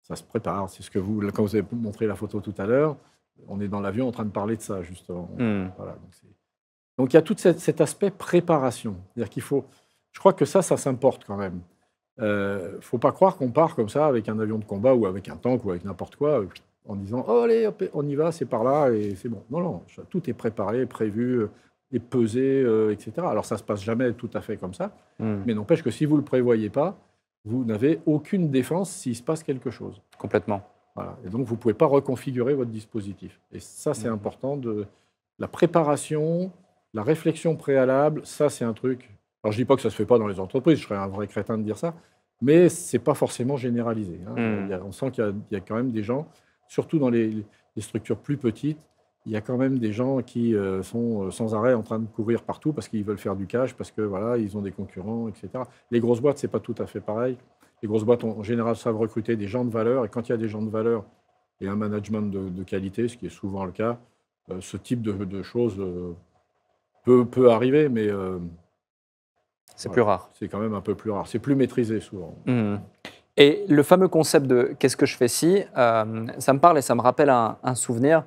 ça se prépare. C'est ce que quand vous avez montré la photo tout à l'heure, on est dans l'avion en train de parler de ça, justement. Voilà, donc il y a tout cet aspect préparation. C'est-à-dire je crois que ça s'importe quand même. Il ne faut pas croire qu'on part comme ça avec un avion de combat ou avec un tank ou avec n'importe quoi, en disant oh, allez, hop, on y va, c'est par là et c'est bon. Non, non, tout est préparé, prévu, et pesé, etc. Alors ça ne se passe jamais tout à fait comme ça, mais n'empêche que si vous ne le prévoyez pas, vous n'avez aucune défense s'il se passe quelque chose. Complètement. Voilà. Et donc vous ne pouvez pas reconfigurer votre dispositif. Et ça, c'est important, la préparation, la réflexion préalable, ça, c'est un truc. Alors, je ne dis pas que ça ne se fait pas dans les entreprises, je serais un vrai crétin de dire ça, mais ce n'est pas forcément généralisé, hein. On sent qu'il y a quand même des gens, surtout dans les structures plus petites, il y a quand même des gens qui sont sans arrêt en train de courir partout parce qu'ils veulent faire du cash, parce que voilà, ils ont des concurrents, etc. Les grosses boîtes, ce n'est pas tout à fait pareil. Les grosses boîtes, en général, savent recruter des gens de valeur, et quand il y a des gens de valeur et un management de qualité, ce qui est souvent le cas, ce type de choses peut arriver, mais c'est plus rare. C'est quand même un peu plus rare. C'est plus maîtrisé souvent. Et le fameux concept de qu'est-ce que je fais si, ça me parle et ça me rappelle un souvenir.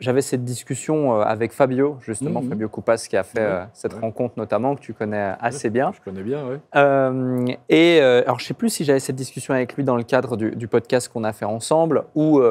J'avais cette discussion avec Fabio, justement, Fabio Coupas, qui a fait cette rencontre notamment, que tu connais assez bien. Je connais bien, oui. Alors, je ne sais plus si j'avais cette discussion avec lui dans le cadre du podcast qu'on a fait ensemble ou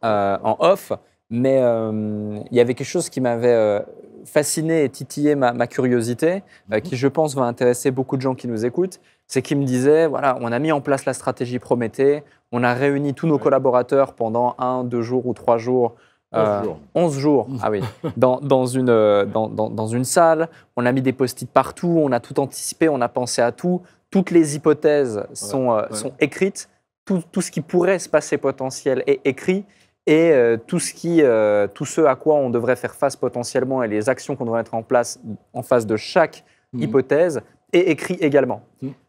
en off, mais il y avait quelque chose qui m'avait fasciné et titillé ma curiosité, qui, je pense, va intéresser beaucoup de gens qui nous écoutent. C'est qu'il me disait, voilà, on a mis en place la stratégie Prométhée, on a réuni tous nos collaborateurs pendant 1, 2 jours ou 3 jours, 11 jours, ah oui, dans une salle. On a mis des post-it partout, on a tout anticipé, on a pensé à tout. Toutes les hypothèses sont écrites. Tout ce qui pourrait se passer potentiel est écrit. Et tout ce à quoi on devrait faire face potentiellement et les actions qu'on devrait mettre en place en face de chaque hypothèse est écrit également.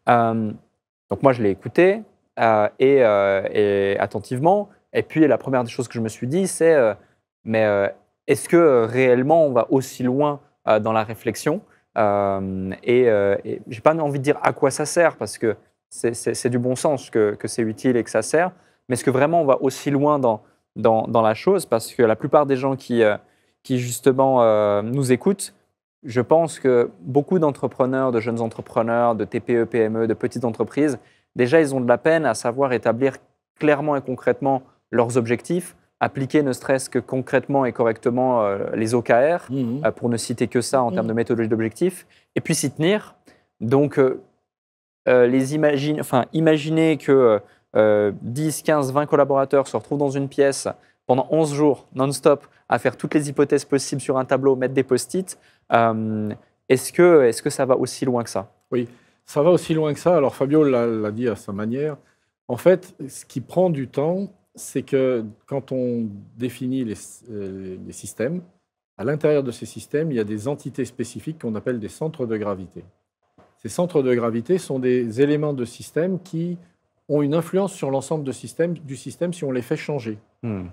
Donc moi, je l'ai écouté et attentivement. Et puis, la première des choses que je me suis dit, c'est est-ce que réellement on va aussi loin dans la réflexion et je n'ai pas envie de dire à quoi ça sert, parce que c'est du bon sens que c'est utile et que ça sert, mais est-ce que vraiment on va aussi loin dans la chose, parce que la plupart des gens qui justement nous écoutent, je pense que beaucoup d'entrepreneurs, de jeunes entrepreneurs, de TPE, PME, de petites entreprises, déjà ils ont de la peine à savoir établir clairement et concrètement leurs objectifs, appliquer ne serait-ce que concrètement et correctement les OKR, pour ne citer que ça en termes de méthodologie d'objectifs, et puis s'y tenir. Donc, imaginez que 10, 15, 20 collaborateurs se retrouvent dans une pièce pendant 11 jours non-stop à faire toutes les hypothèses possibles sur un tableau, mettre des post-it. Est-ce que ça va aussi loin que ça? Oui, ça va aussi loin que ça. Alors Fabio l'a dit à sa manière. En fait, ce qui prend du temps, c'est que quand on définit les systèmes, à l'intérieur de ces systèmes, il y a des entités spécifiques qu'on appelle des centres de gravité. Ces centres de gravité sont des éléments de système qui ont une influence sur l'ensemble du système si on les fait changer.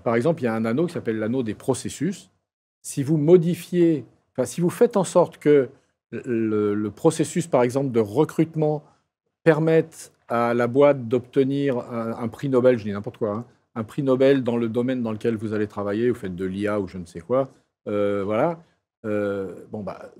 Par exemple, il y a un anneau qui s'appelle l'anneau des processus. Si vous si vous faites en sorte que le processus, par exemple, de recrutement permette à la boîte d'obtenir un prix Nobel, je dis n'importe quoi, hein, un prix Nobel dans le domaine dans lequel vous allez travailler, vous faites de l'IA ou je ne sais quoi, voilà. Bon, bah,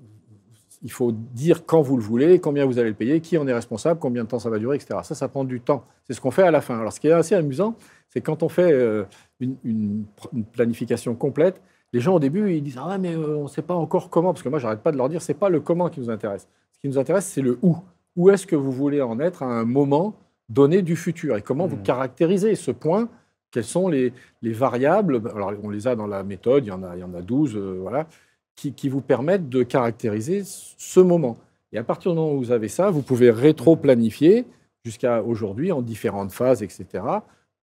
il faut dire quand vous le voulez, combien vous allez le payer, qui en est responsable, combien de temps ça va durer, etc. Ça prend du temps. C'est ce qu'on fait à la fin. Alors, ce qui est assez amusant, c'est quand on fait une planification complète, les gens au début, ils disent « Ah ouais, mais on ne sait pas encore comment », parce que moi, j'arrête pas de leur dire, ce n'est pas le comment qui nous intéresse. Ce qui nous intéresse, c'est le où. Où est-ce que vous voulez en être à un moment donné du futur et comment vous caractérisez ce point. Quelles sont les variables? Alors, on les a dans la méthode, il y en a 12, voilà, qui vous permettent de caractériser ce moment. Et à partir du moment où vous avez ça, vous pouvez rétro-planifier jusqu'à aujourd'hui en différentes phases, etc.,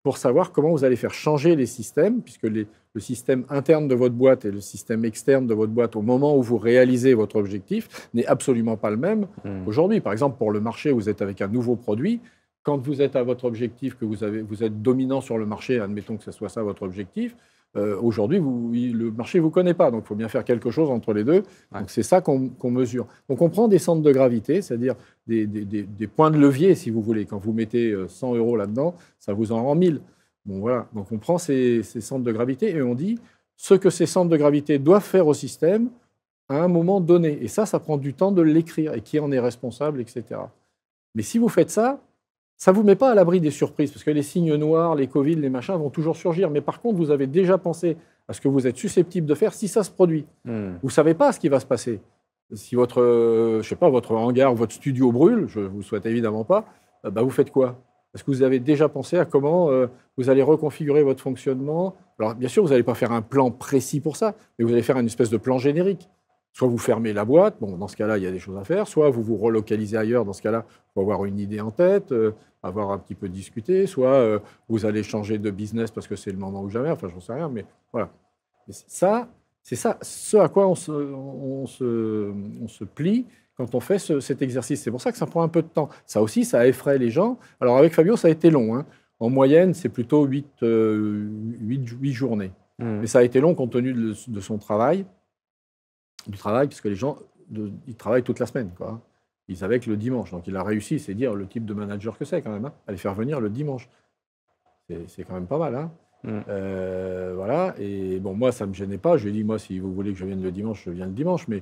pour savoir comment vous allez faire changer les systèmes, puisque le système interne de votre boîte et le système externe de votre boîte, au moment où vous réalisez votre objectif, n'est absolument pas le même aujourd'hui. Par exemple, pour le marché, vous êtes avec un nouveau produit. Quand vous êtes à votre objectif, que vous êtes dominant sur le marché, admettons que ce soit ça votre objectif, aujourd'hui, le marché ne vous connaît pas, donc il faut bien faire quelque chose entre les deux. Ouais. Donc c'est ça qu'on mesure. Donc on prend des centres de gravité, c'est-à-dire des points de levier, si vous voulez. Quand vous mettez 100 € là-dedans, ça vous en rend 1000. Bon, voilà. Donc on prend ces centres de gravité et on dit ce que ces centres de gravité doivent faire au système à un moment donné. Et ça prend du temps de l'écrire et qui en est responsable, etc. Mais si vous faites ça, ça ne vous met pas à l'abri des surprises, parce que les signes noirs, les Covid, les machins vont toujours surgir. Mais par contre, vous avez déjà pensé à ce que vous êtes susceptible de faire si ça se produit. Vous ne savez pas ce qui va se passer. Si votre hangar ou votre studio brûle, je ne vous souhaite évidemment pas, bah vous faites quoi? Est-ce que vous avez déjà pensé à comment vous allez reconfigurer votre fonctionnement? Alors, bien sûr, vous n'allez pas faire un plan précis pour ça, mais vous allez faire une espèce de plan générique. Soit vous fermez la boîte, bon, dans ce cas-là, il y a des choses à faire, soit vous vous relocalisez ailleurs, dans ce cas-là, il faut avoir une idée en tête, avoir un petit peu discuté, soit vous allez changer de business parce que c'est le moment ou jamais, enfin, j'en sais rien, mais voilà. Ça, c'est ça, ce à quoi on se plie quand on fait cet exercice. C'est pour ça que ça prend un peu de temps. Ça aussi, ça effraie les gens. Alors, avec Fabio, ça a été long, hein. En moyenne, c'est plutôt 8 journées. Mais ça a été long compte tenu de son travail. Du travail, puisque les gens, ils travaillent toute la semaine, quoi. Ils savaient que le dimanche. Donc, il a réussi, c'est dire le type de manager que c'est, quand même, hein, à les faire venir le dimanche. C'est quand même pas mal, hein. Voilà. Et bon, moi, ça ne me gênait pas. Je lui ai dit, moi, si vous voulez que je vienne le dimanche, je viens le dimanche. Mais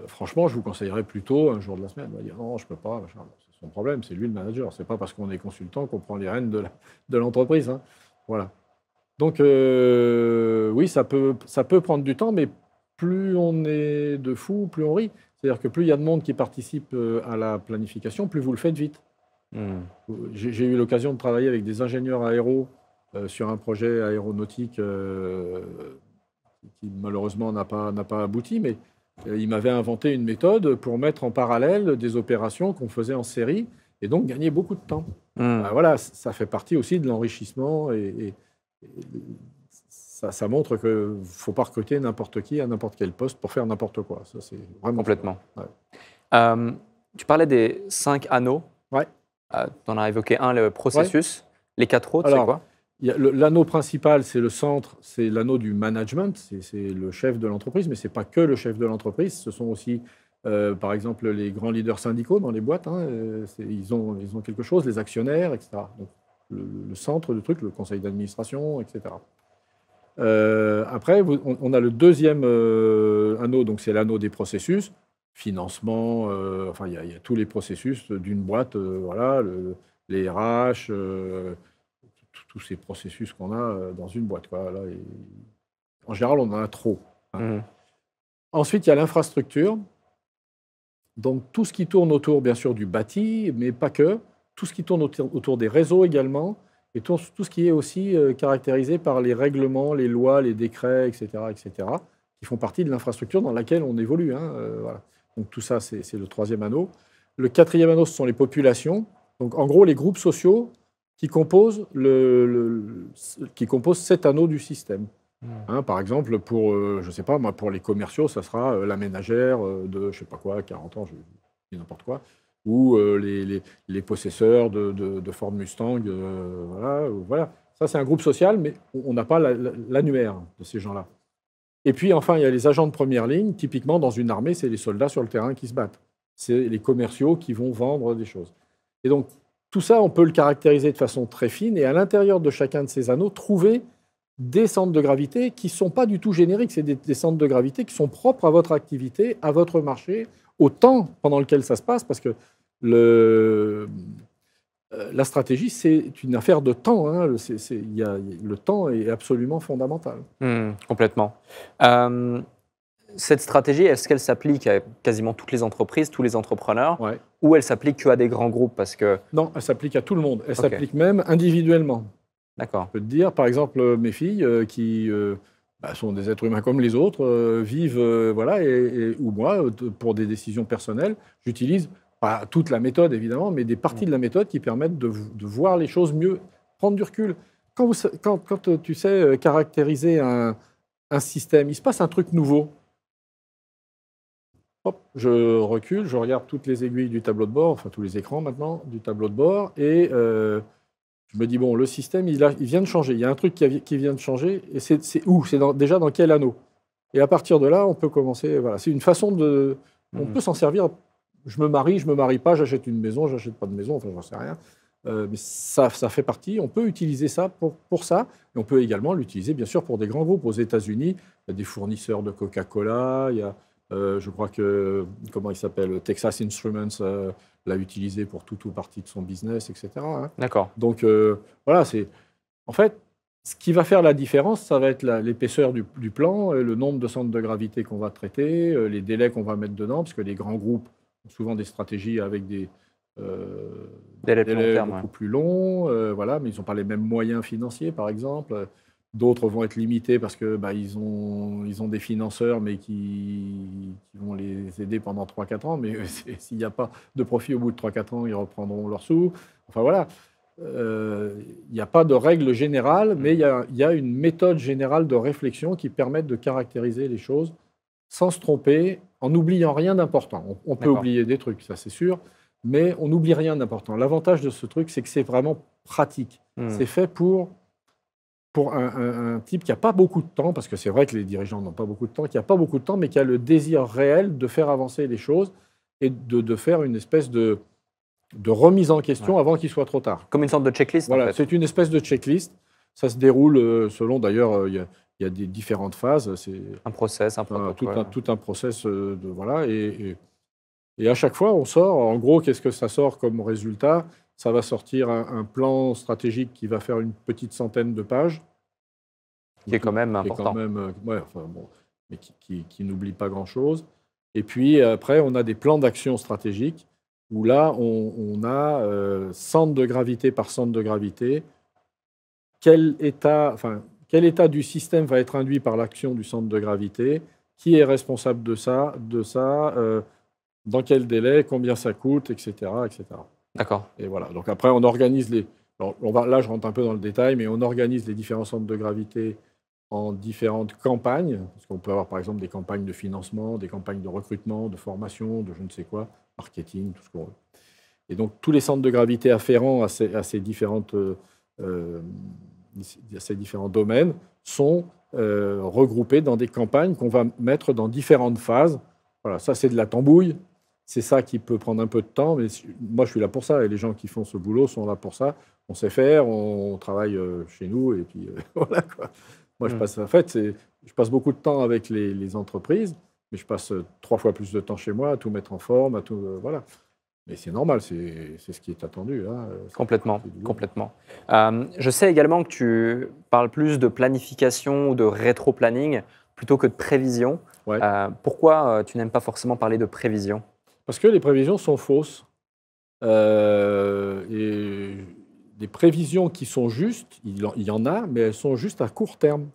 franchement, je vous conseillerais plutôt un jour de la semaine. Il va dire, non, je ne peux pas. C'est son problème, c'est lui le manager. Ce n'est pas parce qu'on est consultant qu'on prend les rênes de l'entreprise, hein. Voilà. Donc, oui, ça peut prendre du temps, mais plus on est de fous, plus on rit. C'est-à-dire que plus il y a de monde qui participe à la planification, plus vous le faites vite. J'ai eu l'occasion de travailler avec des ingénieurs aéros sur un projet aéronautique qui malheureusement n'a pas abouti, mais ils m'avaient inventé une méthode pour mettre en parallèle des opérations qu'on faisait en série et donc gagner beaucoup de temps. Voilà, ça fait partie aussi de l'enrichissement et ça montre qu'il ne faut pas recruter n'importe qui à n'importe quel poste pour faire n'importe quoi. Ça, c'est vraiment complètement. Ouais. Tu parlais des 5 anneaux. Ouais. Tu en as évoqué un, le processus. Ouais. Les 4 autres, c'est quoi? L'anneau principal, c'est le centre, c'est l'anneau du management, c'est le chef de l'entreprise, mais ce n'est pas que le chef de l'entreprise, ce sont aussi, par exemple, les grands leaders syndicaux dans les boîtes, hein, ils ont quelque chose, les actionnaires, etc. Donc, le centre du truc, le conseil d'administration, etc. Après, on a le deuxième anneau, donc c'est l'anneau des processus, financement, enfin il y a tous les processus d'une boîte, voilà, les RH, tous ces processus qu'on a dans une boîte, quoi. Là, en général, on en a trop, hein. Ensuite, il y a l'infrastructure, donc tout ce qui tourne autour, bien sûr, du bâti, mais pas que, tout ce qui tourne autour des réseaux également, et tout ce qui est aussi caractérisé par les règlements, les lois, les décrets, etc., qui font partie de l'infrastructure dans laquelle on évolue, hein, voilà. Donc tout ça, c'est le troisième anneau. Le quatrième anneau, ce sont les populations. Donc en gros, les groupes sociaux qui composent cet anneau du système. Hein, par exemple, pour, je sais pas, moi, pour les commerciaux, ça sera la ménagère de, je sais pas quoi, 40 ans, je dis n'importe quoi, ou les possesseurs de Ford Mustang, voilà. Ça, c'est un groupe social, mais on n'a pas l'annuaire de ces gens-là. Et puis, enfin, il y a les agents de première ligne. Typiquement, dans une armée, c'est les soldats sur le terrain qui se battent. C'est les commerciaux qui vont vendre des choses. Et donc, tout ça, on peut le caractériser de façon très fine et à l'intérieur de chacun de ces anneaux, trouver des centres de gravité qui ne sont pas du tout génériques. C'est des centres de gravité qui sont propres à votre activité, à votre marché, au temps pendant lequel ça se passe, parce que la stratégie, c'est une affaire de temps. Hein. Le temps est absolument fondamental. Complètement. Cette stratégie, est-ce qu'elle s'applique à quasiment toutes les entreprises, tous les entrepreneurs, Ouais. ou elle s'applique qu'à des grands groupes parce que... Non, elle s'applique à tout le monde. Elle s'applique même individuellement. D'accord. Je peux te dire, par exemple, mes filles qui sont des êtres humains comme les autres, vivent, voilà, ou moi, pour des décisions personnelles, j'utilise pas toute la méthode évidemment, mais des parties de la méthode qui permettent de voir les choses mieux, prendre du recul. Quand tu sais caractériser un système, il se passe un truc nouveau. Hop, je recule, je regarde toutes les aiguilles du tableau de bord, enfin tous les écrans maintenant du tableau de bord, et je me dis, bon, le système, il vient de changer. Il y a un truc qui vient de changer, et c'est où? C'est déjà dans quel anneau? Et à partir de là, on peut commencer. Voilà, c'est une façon de. On peut s'en servir. Je me marie pas, j'achète une maison, j'achète pas de maison, enfin, j'en sais rien. Mais ça fait partie. On peut utiliser ça pour ça. Et on peut également l'utiliser, bien sûr, pour des grands groupes. Aux États-Unis, il y a des fournisseurs de Coca-Cola, il y a. Je crois que, comment il s'appelle, Texas Instruments l'a utilisé pour toute ou partie de son business, etc. Hein. D'accord. Donc, voilà, c'est... En fait, ce qui va faire la différence, ça va être l'épaisseur du plan, le nombre de centres de gravité qu'on va traiter, les délais qu'on va mettre dedans, parce que les grands groupes ont souvent des stratégies avec des délais beaucoup plus longs, voilà, mais ils n'ont pas les mêmes moyens financiers, par exemple. D'autres vont être limités parce que ils ont des financeurs, mais qui vont les aider pendant 3-4 ans. Mais s'il n'y a pas de profit au bout de 3-4 ans, ils reprendront leurs sous. Enfin voilà, il n'y a pas de règle générale, mais il y a une méthode générale de réflexion qui permet de caractériser les choses sans se tromper, en n'oubliant rien d'important. On peut oublier des trucs, ça c'est sûr, mais on n'oublie rien d'important. L'avantage de ce truc, c'est que c'est vraiment pratique. C'est fait pour un type qui n'a pas beaucoup de temps, parce que c'est vrai que les dirigeants n'ont pas beaucoup de temps, qui n'a pas beaucoup de temps, mais qui a le désir réel de faire avancer les choses et de faire une espèce de remise en question avant qu'il soit trop tard. Comme une sorte de checklist, voilà, en fait. C'est une espèce de checklist. Ça se déroule selon, d'ailleurs, il y a des différentes phases. C'est un process, un protocole. Tout un process voilà. Et à chaque fois, on sort. En gros, qu'est-ce que ça sort comme résultat? Ça va sortir un plan stratégique qui va faire une petite centaine de pages. Qui est quand même important. Mais qui n'oublie pas grand-chose. Et puis après, on a des plans d'action stratégiques où là, on a centre de gravité par centre de gravité. Quel état du système va être induit par l'action du centre de gravité? Qui est responsable de ça? Dans quel délai? Combien ça coûte? Etc. etc. D'accord. Et voilà. Donc après, on organise les... Alors, là, je rentre un peu dans le détail, mais on organise les différents centres de gravité en différentes campagnes. Parce qu'on peut avoir, par exemple, des campagnes de financement, des campagnes de recrutement, de formation, de je ne sais quoi, marketing, tout ce qu'on veut. Et donc, tous les centres de gravité afférents à ces différents domaines sont regroupés dans des campagnes qu'on va mettre dans différentes phases. Voilà, ça, c'est de la tambouille. C'est ça qui peut prendre un peu de temps, mais moi, je suis là pour ça. Et les gens qui font ce boulot sont là pour ça. On sait faire, on travaille chez nous, et puis voilà, quoi. Moi, je passe beaucoup de temps avec les entreprises, mais je passe 3 fois plus de temps chez moi à tout mettre en forme, à tout, voilà. Mais c'est normal, c'est ce qui est attendu. Hein. Complètement, complètement. Je sais également que tu parles plus de planification ou de rétro-planning plutôt que de prévision. Ouais. Pourquoi tu n'aimes pas forcément parler de prévision? Parce que les prévisions sont fausses. Et des prévisions qui sont justes, il y en a, mais elles sont juste à court terme.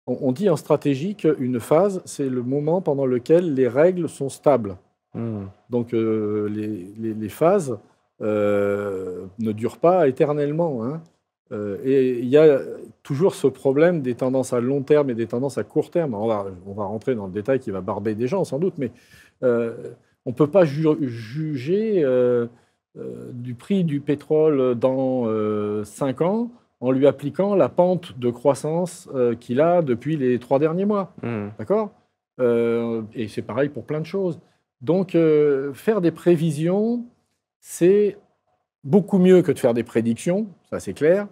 On dit en stratégie qu'une phase, c'est le moment pendant lequel les règles sont stables. Donc les phases ne durent pas éternellement. Hein. Et il y a toujours ce problème des tendances à long terme et des tendances à court terme. On va rentrer dans le détail qui va barber des gens sans doute, mais on ne peut pas juger du prix du pétrole dans 5 ans en lui appliquant la pente de croissance qu'il a depuis les 3 derniers mois. D'accord ? Et c'est pareil pour plein de choses. Donc, faire des prévisions, c'est beaucoup mieux que de faire des prédictions, ça c'est clair.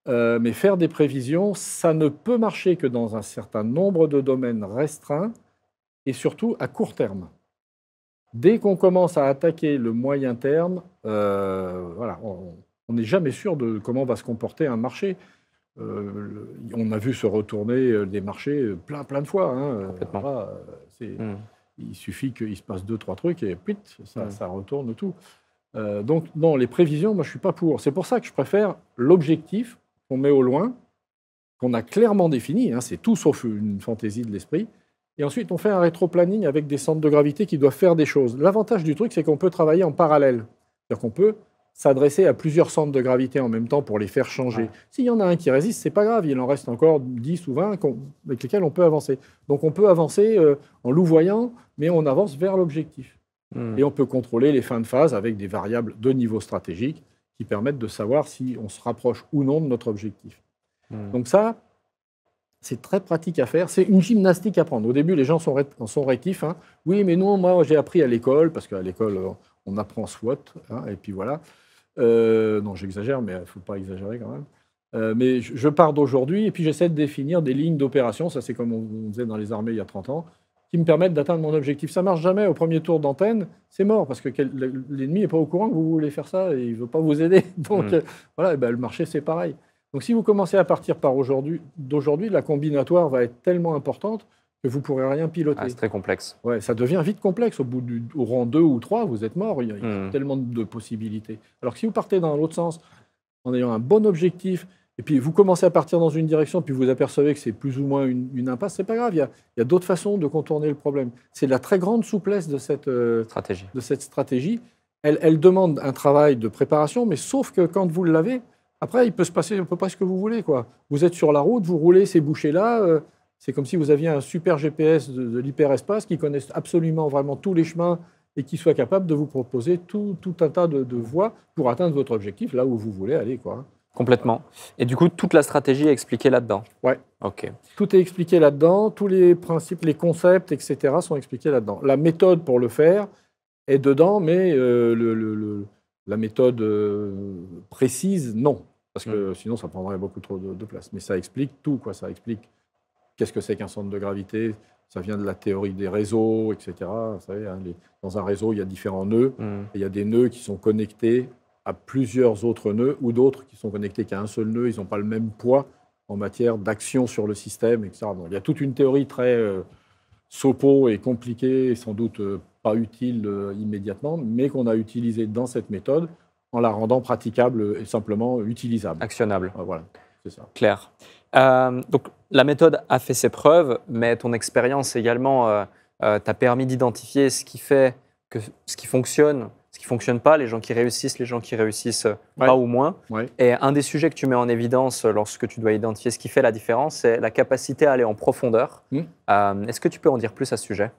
Mais faire des prévisions, ça ne peut marcher que dans un certain nombre de domaines restreints et surtout à court terme. Dès qu'on commence à attaquer le moyen terme, voilà, on n'est jamais sûr de comment va se comporter un marché. On a vu se retourner des marchés plein de fois. Hein. Voilà, il suffit qu'il se passe 2-3 trucs et puis ça retourne tout. Donc non, les prévisions, moi je ne suis pas pour. C'est pour ça que je préfère l'objectif qu'on met au loin, qu'on a clairement défini, hein, c'est tout sauf une fantaisie de l'esprit. Et ensuite, on fait un rétro-planning avec des centres de gravité qui doivent faire des choses. L'avantage du truc, c'est qu'on peut travailler en parallèle. C'est-à-dire qu'on peut s'adresser à plusieurs centres de gravité en même temps pour les faire changer. Ouais. S'il y en a un qui résiste, c'est pas grave, il en reste encore 10 ou 20 avec lesquels on peut avancer. Donc on peut avancer en louvoyant, mais on avance vers l'objectif. Et on peut contrôler les fins de phase avec des variables de niveau stratégique qui permettent de savoir si on se rapproche ou non de notre objectif. Donc ça, c'est très pratique à faire. C'est une gymnastique à prendre. Au début, les gens sont rétifs. Hein. Oui, mais non, moi, j'ai appris à l'école, parce qu'à l'école, on apprend SWOT, hein, et puis voilà. Non, j'exagère, mais il ne faut pas exagérer quand même. Mais je pars d'aujourd'hui, et puis j'essaie de définir des lignes d'opération, ça c'est comme on faisait dans les armées il y a 30 ans, qui me permettent d'atteindre mon objectif. Ça ne marche jamais au premier tour d'antenne, c'est mort, parce que l'ennemi n'est pas au courant que vous voulez faire ça, et il ne veut pas vous aider. Donc voilà, et ben, le marché, c'est pareil. Donc si vous commencez à partir d'aujourd'hui, la combinatoire va être tellement importante que vous ne pourrez rien piloter. C'est très complexe. Ouais, ça devient vite complexe. Au rang 2 ou 3, vous êtes mort. Il y a tellement de possibilités. Alors que si vous partez dans l'autre sens, en ayant un bon objectif, et puis vous commencez à partir dans une direction, puis vous apercevez que c'est plus ou moins une impasse, c'est pas grave. Il y a d'autres façons de contourner le problème. C'est la très grande souplesse de cette stratégie. Elle demande un travail de préparation, mais sauf que quand vous l'avez, après, il peut se passer à peu près ce que vous voulez, quoi. Vous êtes sur la route, vous roulez ces bouchées-là. C'est comme si vous aviez un super GPS de l'hyperespace qui connaisse absolument vraiment tous les chemins et qui soit capable de vous proposer tout un tas de voies pour atteindre votre objectif là où vous voulez aller, quoi. Complètement. Et du coup, toute la stratégie est expliquée là-dedans. Ouais. Ok. Tout est expliqué là-dedans. Tous les principes, les concepts, etc. sont expliqués là-dedans. La méthode pour le faire est dedans, mais la méthode précise, non. Parce que sinon, ça prendrait beaucoup trop de place. Mais ça explique tout, quoi. Ça explique qu'est-ce que c'est qu'un centre de gravité. Ça vient de la théorie des réseaux, etc. Vous savez, hein, dans un réseau, il y a différents nœuds. Et il y a des nœuds qui sont connectés à plusieurs autres nœuds ou d'autres qui sont connectés qu'à un seul nœud. Ils n'ont pas le même poids en matière d'action sur le système, etc. Donc, il y a toute une théorie très sopo et compliquée, et sans doute pas utile immédiatement, mais qu'on a utilisée dans cette méthode en la rendant praticable et simplement utilisable. Actionnable. Voilà, c'est ça. Clair. Donc, la méthode a fait ses preuves, mais ton expérience également t'a permis d'identifier ce qui fait que ce qui fonctionne, ce qui ne fonctionne pas, les gens qui réussissent pas ou moins. Ouais. Et un des sujets que tu mets en évidence lorsque tu dois identifier ce qui fait la différence, c'est la capacité à aller en profondeur. Est-ce que tu peux en dire plus à ce sujet ?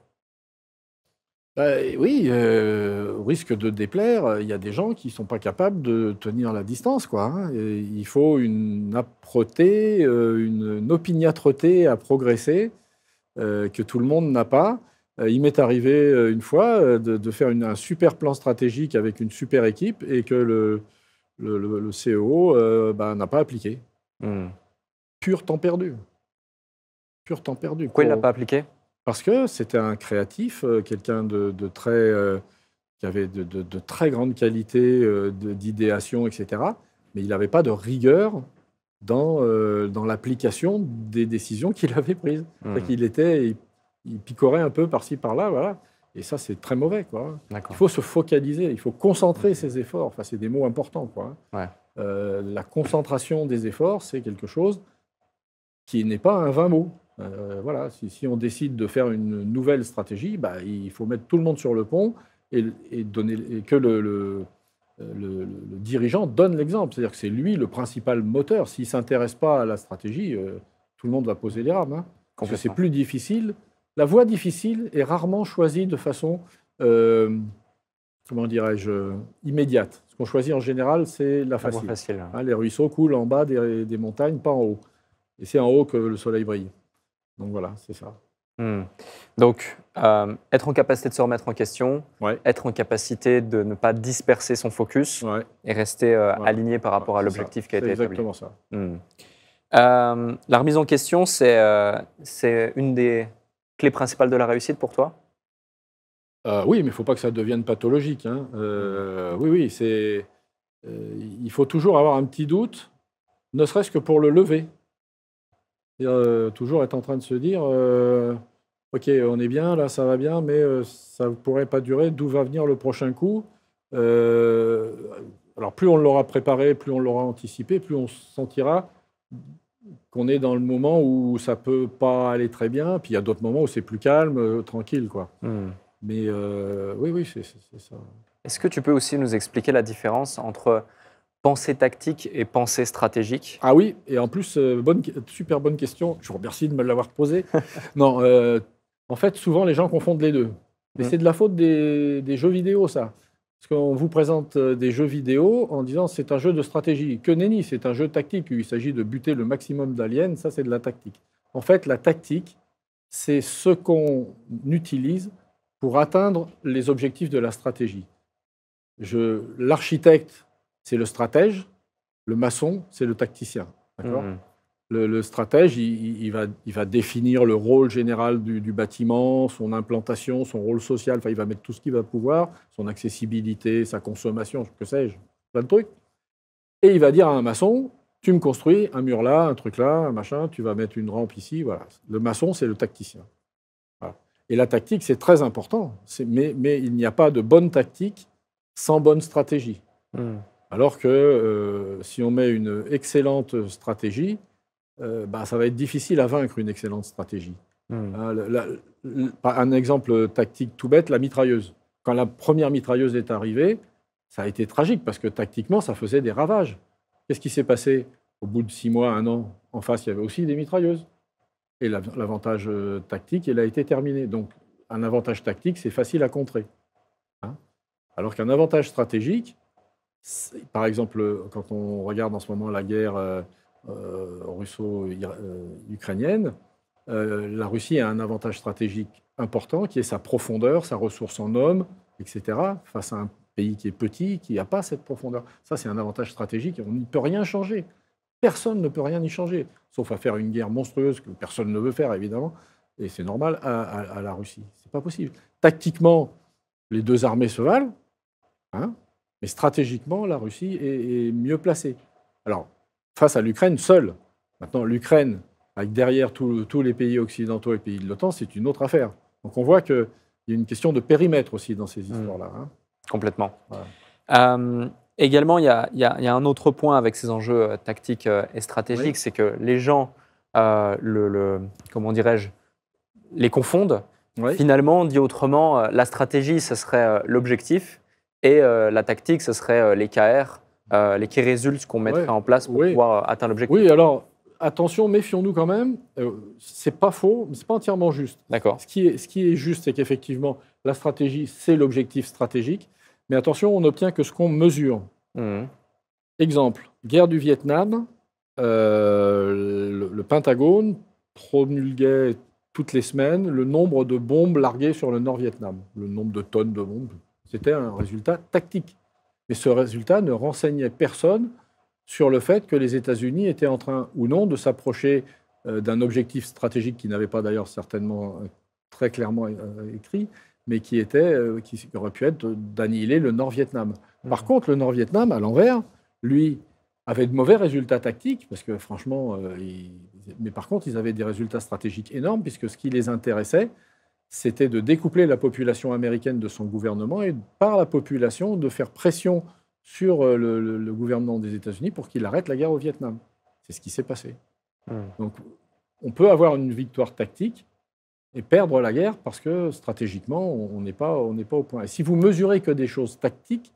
Oui, au risque de déplaire, il y a des gens qui ne sont pas capables de tenir la distance, quoi, hein. Il faut une âpreté, une opiniâtreté à progresser que tout le monde n'a pas. Il m'est arrivé une fois de faire un super plan stratégique avec une super équipe et que le CEO n'a pas appliqué. Pur temps perdu. Pur temps perdu. Pourquoi il ne l'a pas appliqué ? Parce que c'était un créatif, quelqu'un qui avait de très grandes qualités d'idéation, etc. Mais il n'avait pas de rigueur dans l'application des décisions qu'il avait prises. Il picorait un peu par-ci, par-là, voilà. Et ça, c'est très mauvais, quoi. Il faut se focaliser, il faut concentrer ses efforts. Enfin, c'est des mots importants, quoi. Ouais. La concentration des efforts, c'est quelque chose qui n'est pas un vain mot. Voilà, si on décide de faire une nouvelle stratégie, il faut mettre tout le monde sur le pont et que le dirigeant donne l'exemple. C'est-à-dire que c'est lui le principal moteur. S'il ne s'intéresse pas à la stratégie, tout le monde va poser les rames. Hein, parce que c'est plus difficile. La voie difficile est rarement choisie de façon, comment dirais-je, immédiate. Ce qu'on choisit en général, c'est la facile. Hein, les ruisseaux coulent en bas des montagnes, pas en haut. Et c'est en haut que le soleil brille. Donc voilà, c'est ça. Donc, être en capacité de se remettre en question, être en capacité de ne pas disperser son focus et rester aligné par rapport à l'objectif qui a été établi. C'est exactement ça. La remise en question, c'est une des clés principales de la réussite pour toi? Oui, mais il ne faut pas que ça devienne pathologique. Hein. Oui, il faut toujours avoir un petit doute, ne serait-ce que pour le lever. Toujours être en train de se dire ok, on est bien, là, ça va bien, mais ça ne pourrait pas durer. D'où va venir le prochain coup Alors, plus on l'aura préparé, plus on l'aura anticipé, plus on sentira qu'on est dans le moment où ça ne peut pas aller très bien. Puis il y a d'autres moments où c'est plus calme, tranquille, quoi. Mais oui, c'est ça. Est-ce que tu peux aussi nous expliquer la différence entre pensée tactique et pensée stratégique? Ah oui, et en plus, super bonne question. Je vous remercie de me l'avoir posée. Non, en fait, souvent, les gens confondent les deux. Mais c'est de la faute des jeux vidéo, ça. Parce qu'on vous présente des jeux vidéo en disant c'est un jeu de stratégie. Que nenni, c'est un jeu tactique. Il s'agit de buter le maximum d'aliens. Ça, c'est de la tactique. En fait, la tactique, c'est ce qu'on utilise pour atteindre les objectifs de la stratégie. L'architecte, c'est le stratège. Le maçon, c'est le tacticien. D'accord ? Le stratège, il va définir le rôle général du bâtiment, son implantation, son rôle social. Enfin, il va mettre tout ce qu'il va pouvoir, son accessibilité, sa consommation, que sais-je, plein de trucs. Et il va dire à un maçon, tu me construis un mur là, un truc là, un machin, tu vas mettre une rampe ici. Voilà. Le maçon, c'est le tacticien. Voilà. Et la tactique, c'est très important. Mais il n'y a pas de bonne tactique sans bonne stratégie. Alors que si on met une excellente stratégie, ça va être difficile à vaincre une excellente stratégie. Un exemple tactique tout bête, la mitrailleuse. Quand la première mitrailleuse est arrivée, ça a été tragique parce que tactiquement, ça faisait des ravages. Qu'est-ce qui s'est passé? Au bout de 6 mois, 1 an, en face, il y avait aussi des mitrailleuses. Et l'avantage tactique, il a été terminé. Donc, un avantage tactique, c'est facile à contrer. Alors qu'un avantage stratégique, par exemple, quand on regarde en ce moment la guerre russo-ukrainienne, la Russie a un avantage stratégique important qui est sa profondeur, sa ressource en hommes, etc., face à un pays qui est petit, qui n'a pas cette profondeur. Ça, c'est un avantage stratégique et on n'y peut rien changer. Personne ne peut rien y changer, sauf à faire une guerre monstrueuse que personne ne veut faire, évidemment, et c'est normal à la Russie. C'est pas possible. Tactiquement, les deux armées se valent, mais stratégiquement, la Russie est mieux placée. Alors, face à l'Ukraine seule. Maintenant, l'Ukraine, avec derrière tous les pays occidentaux et les pays de l'OTAN, c'est une autre affaire. Donc on voit qu'il y a une question de périmètre aussi dans ces histoires-là. Complètement. Voilà. Également, il y a un autre point avec ces enjeux tactiques et stratégiques, c'est que les gens, comment dirais-je, les confondent. Finalement, dit autrement, la stratégie, ce serait l'objectif et la tactique, ce serait les KR. Les key results qu'on mettrait en place pour pouvoir atteindre l'objectif. Oui, alors attention, méfions-nous quand même. C'est pas faux, mais c'est pas entièrement juste. D'accord. Ce qui est juste, c'est qu'effectivement, la stratégie, c'est l'objectif stratégique. Mais attention, on n'obtient que ce qu'on mesure. Exemple, guerre du Vietnam, le Pentagone promulguait toutes les semaines le nombre de bombes larguées sur le Nord-Vietnam, le nombre de tonnes de bombes. C'était un résultat tactique. Mais ce résultat ne renseignait personne sur le fait que les États-Unis étaient en train ou non de s'approcher d'un objectif stratégique qui n'avait pas d'ailleurs certainement très clairement écrit, mais qui aurait pu être d'annihiler le Nord-Vietnam. Par contre, le Nord-Vietnam, à l'envers, lui, avait de mauvais résultats tactiques, parce que franchement, mais par contre, ils avaient des résultats stratégiques énormes, puisque ce qui les intéressait, c'était de découpler la population américaine de son gouvernement et par la population de faire pression sur le gouvernement des États-Unis pour qu'il arrête la guerre au Vietnam. C'est ce qui s'est passé. Donc, on peut avoir une victoire tactique et perdre la guerre parce que stratégiquement, on n'est pas au point. Et si vous mesurez que des choses tactiques,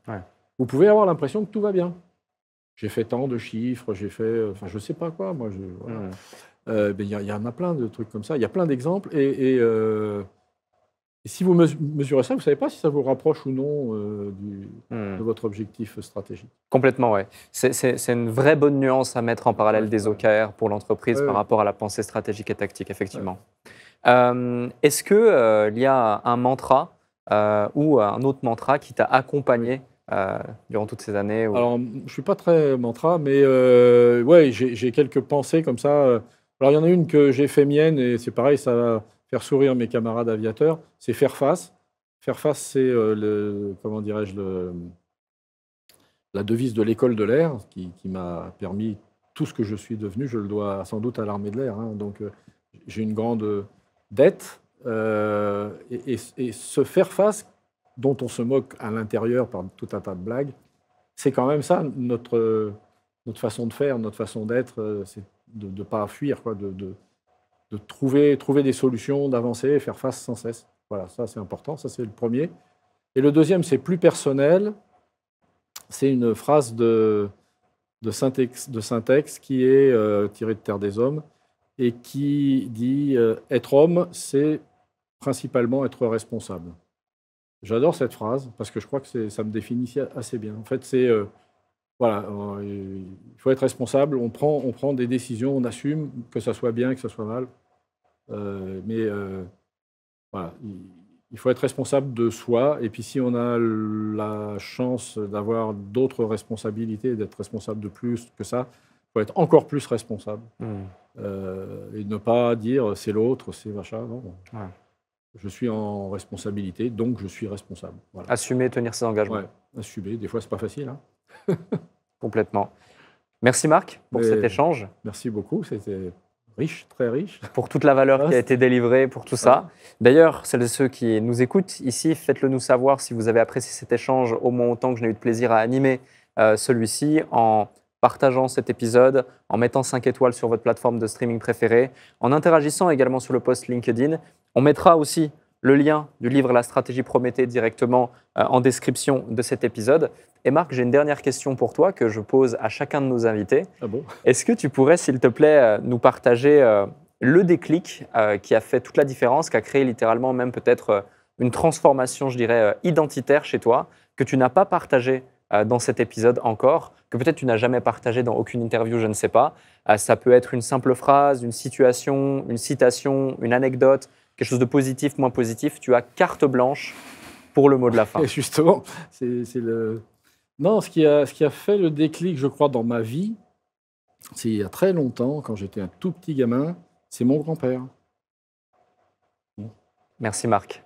vous pouvez avoir l'impression que tout va bien. J'ai fait tant de chiffres, j'ai fait... Enfin, je ne sais pas quoi, moi. Il y en a plein de trucs comme ça. Il y a plein d'exemples. Et si vous mesurez ça, vous ne savez pas si ça vous rapproche ou non de votre objectif stratégique. Complètement, oui. C'est une vraie bonne nuance à mettre en parallèle des OKR pour l'entreprise par rapport à la pensée stratégique et tactique, effectivement. Est-ce qu'il y a un mantra ou un autre mantra qui t'a accompagné durant toutes ces années Alors, je ne suis pas très mantra, mais ouais, j'ai quelques pensées comme ça. Alors, il y en a une que j'ai fait mienne, et c'est pareil, ça va faire sourire mes camarades aviateurs, c'est faire face. Faire face, c'est comment dirais-je, la devise de l'école de l'air, qui m'a permis tout ce que je suis devenu. Je le dois sans doute à l'armée de l'air, hein. Donc, j'ai une grande dette. Et se faire face, dont on se moque à l'intérieur par tout un tas de blagues, c'est quand même ça, notre façon de faire, notre façon d'être, c'est de ne pas fuir, quoi, de trouver des solutions, d'avancer, faire face sans cesse. Voilà, ça c'est important, ça c'est le premier. Et le deuxième, c'est plus personnel. C'est une phrase de Saint-Ex qui est tirée de Terre des Hommes et qui dit être homme, c'est principalement être responsable. J'adore cette phrase parce que je crois que ça me définit assez bien. En fait, c'est voilà, il faut être responsable. On prend des décisions, on assume que ça soit bien, que ça soit mal. Mais voilà, il faut être responsable de soi. Et puis, si on a la chance d'avoir d'autres responsabilités, d'être responsable de plus que ça, il faut être encore plus responsable. Et ne pas dire c'est l'autre, c'est machin. Non. Ouais. Je suis en responsabilité, donc je suis responsable. Voilà. Assumer, tenir ses engagements. Ouais, assumer. Des fois, c'est pas facile. Hein. Complètement. Merci Marc pour cet échange. Merci beaucoup. C'était riche, très riche. Pour toute la valeur qui a été délivrée, pour tout ça. D'ailleurs, celles et ceux qui nous écoutent ici, faites-le nous savoir si vous avez apprécié cet échange au moins autant que je n'ai eu de plaisir à animer celui-ci en partageant cet épisode, en mettant 5 étoiles sur votre plateforme de streaming préférée, en interagissant également sur le post LinkedIn. On mettra aussi le lien du livre La stratégie Prométhée directement en description de cet épisode. Et Marc, j'ai une dernière question pour toi que je pose à chacun de nos invités. Ah bon ? Est-ce que tu pourrais, s'il te plaît, nous partager le déclic qui a fait toute la différence, qui a créé littéralement même peut-être une transformation, je dirais, identitaire chez toi, que tu n'as pas partagé dans cet épisode encore, que peut-être tu n'as jamais partagé dans aucune interview, je ne sais pas. Ça peut être une simple phrase, une situation, une citation, une anecdote, quelque chose de positif, moins positif. Tu as carte blanche pour le mot de la fin. Et justement, c'est le... Non, ce qui a fait le déclic, je crois, dans ma vie, c'est il y a très longtemps, quand j'étais un tout petit gamin, c'est mon grand-père. Merci Marc.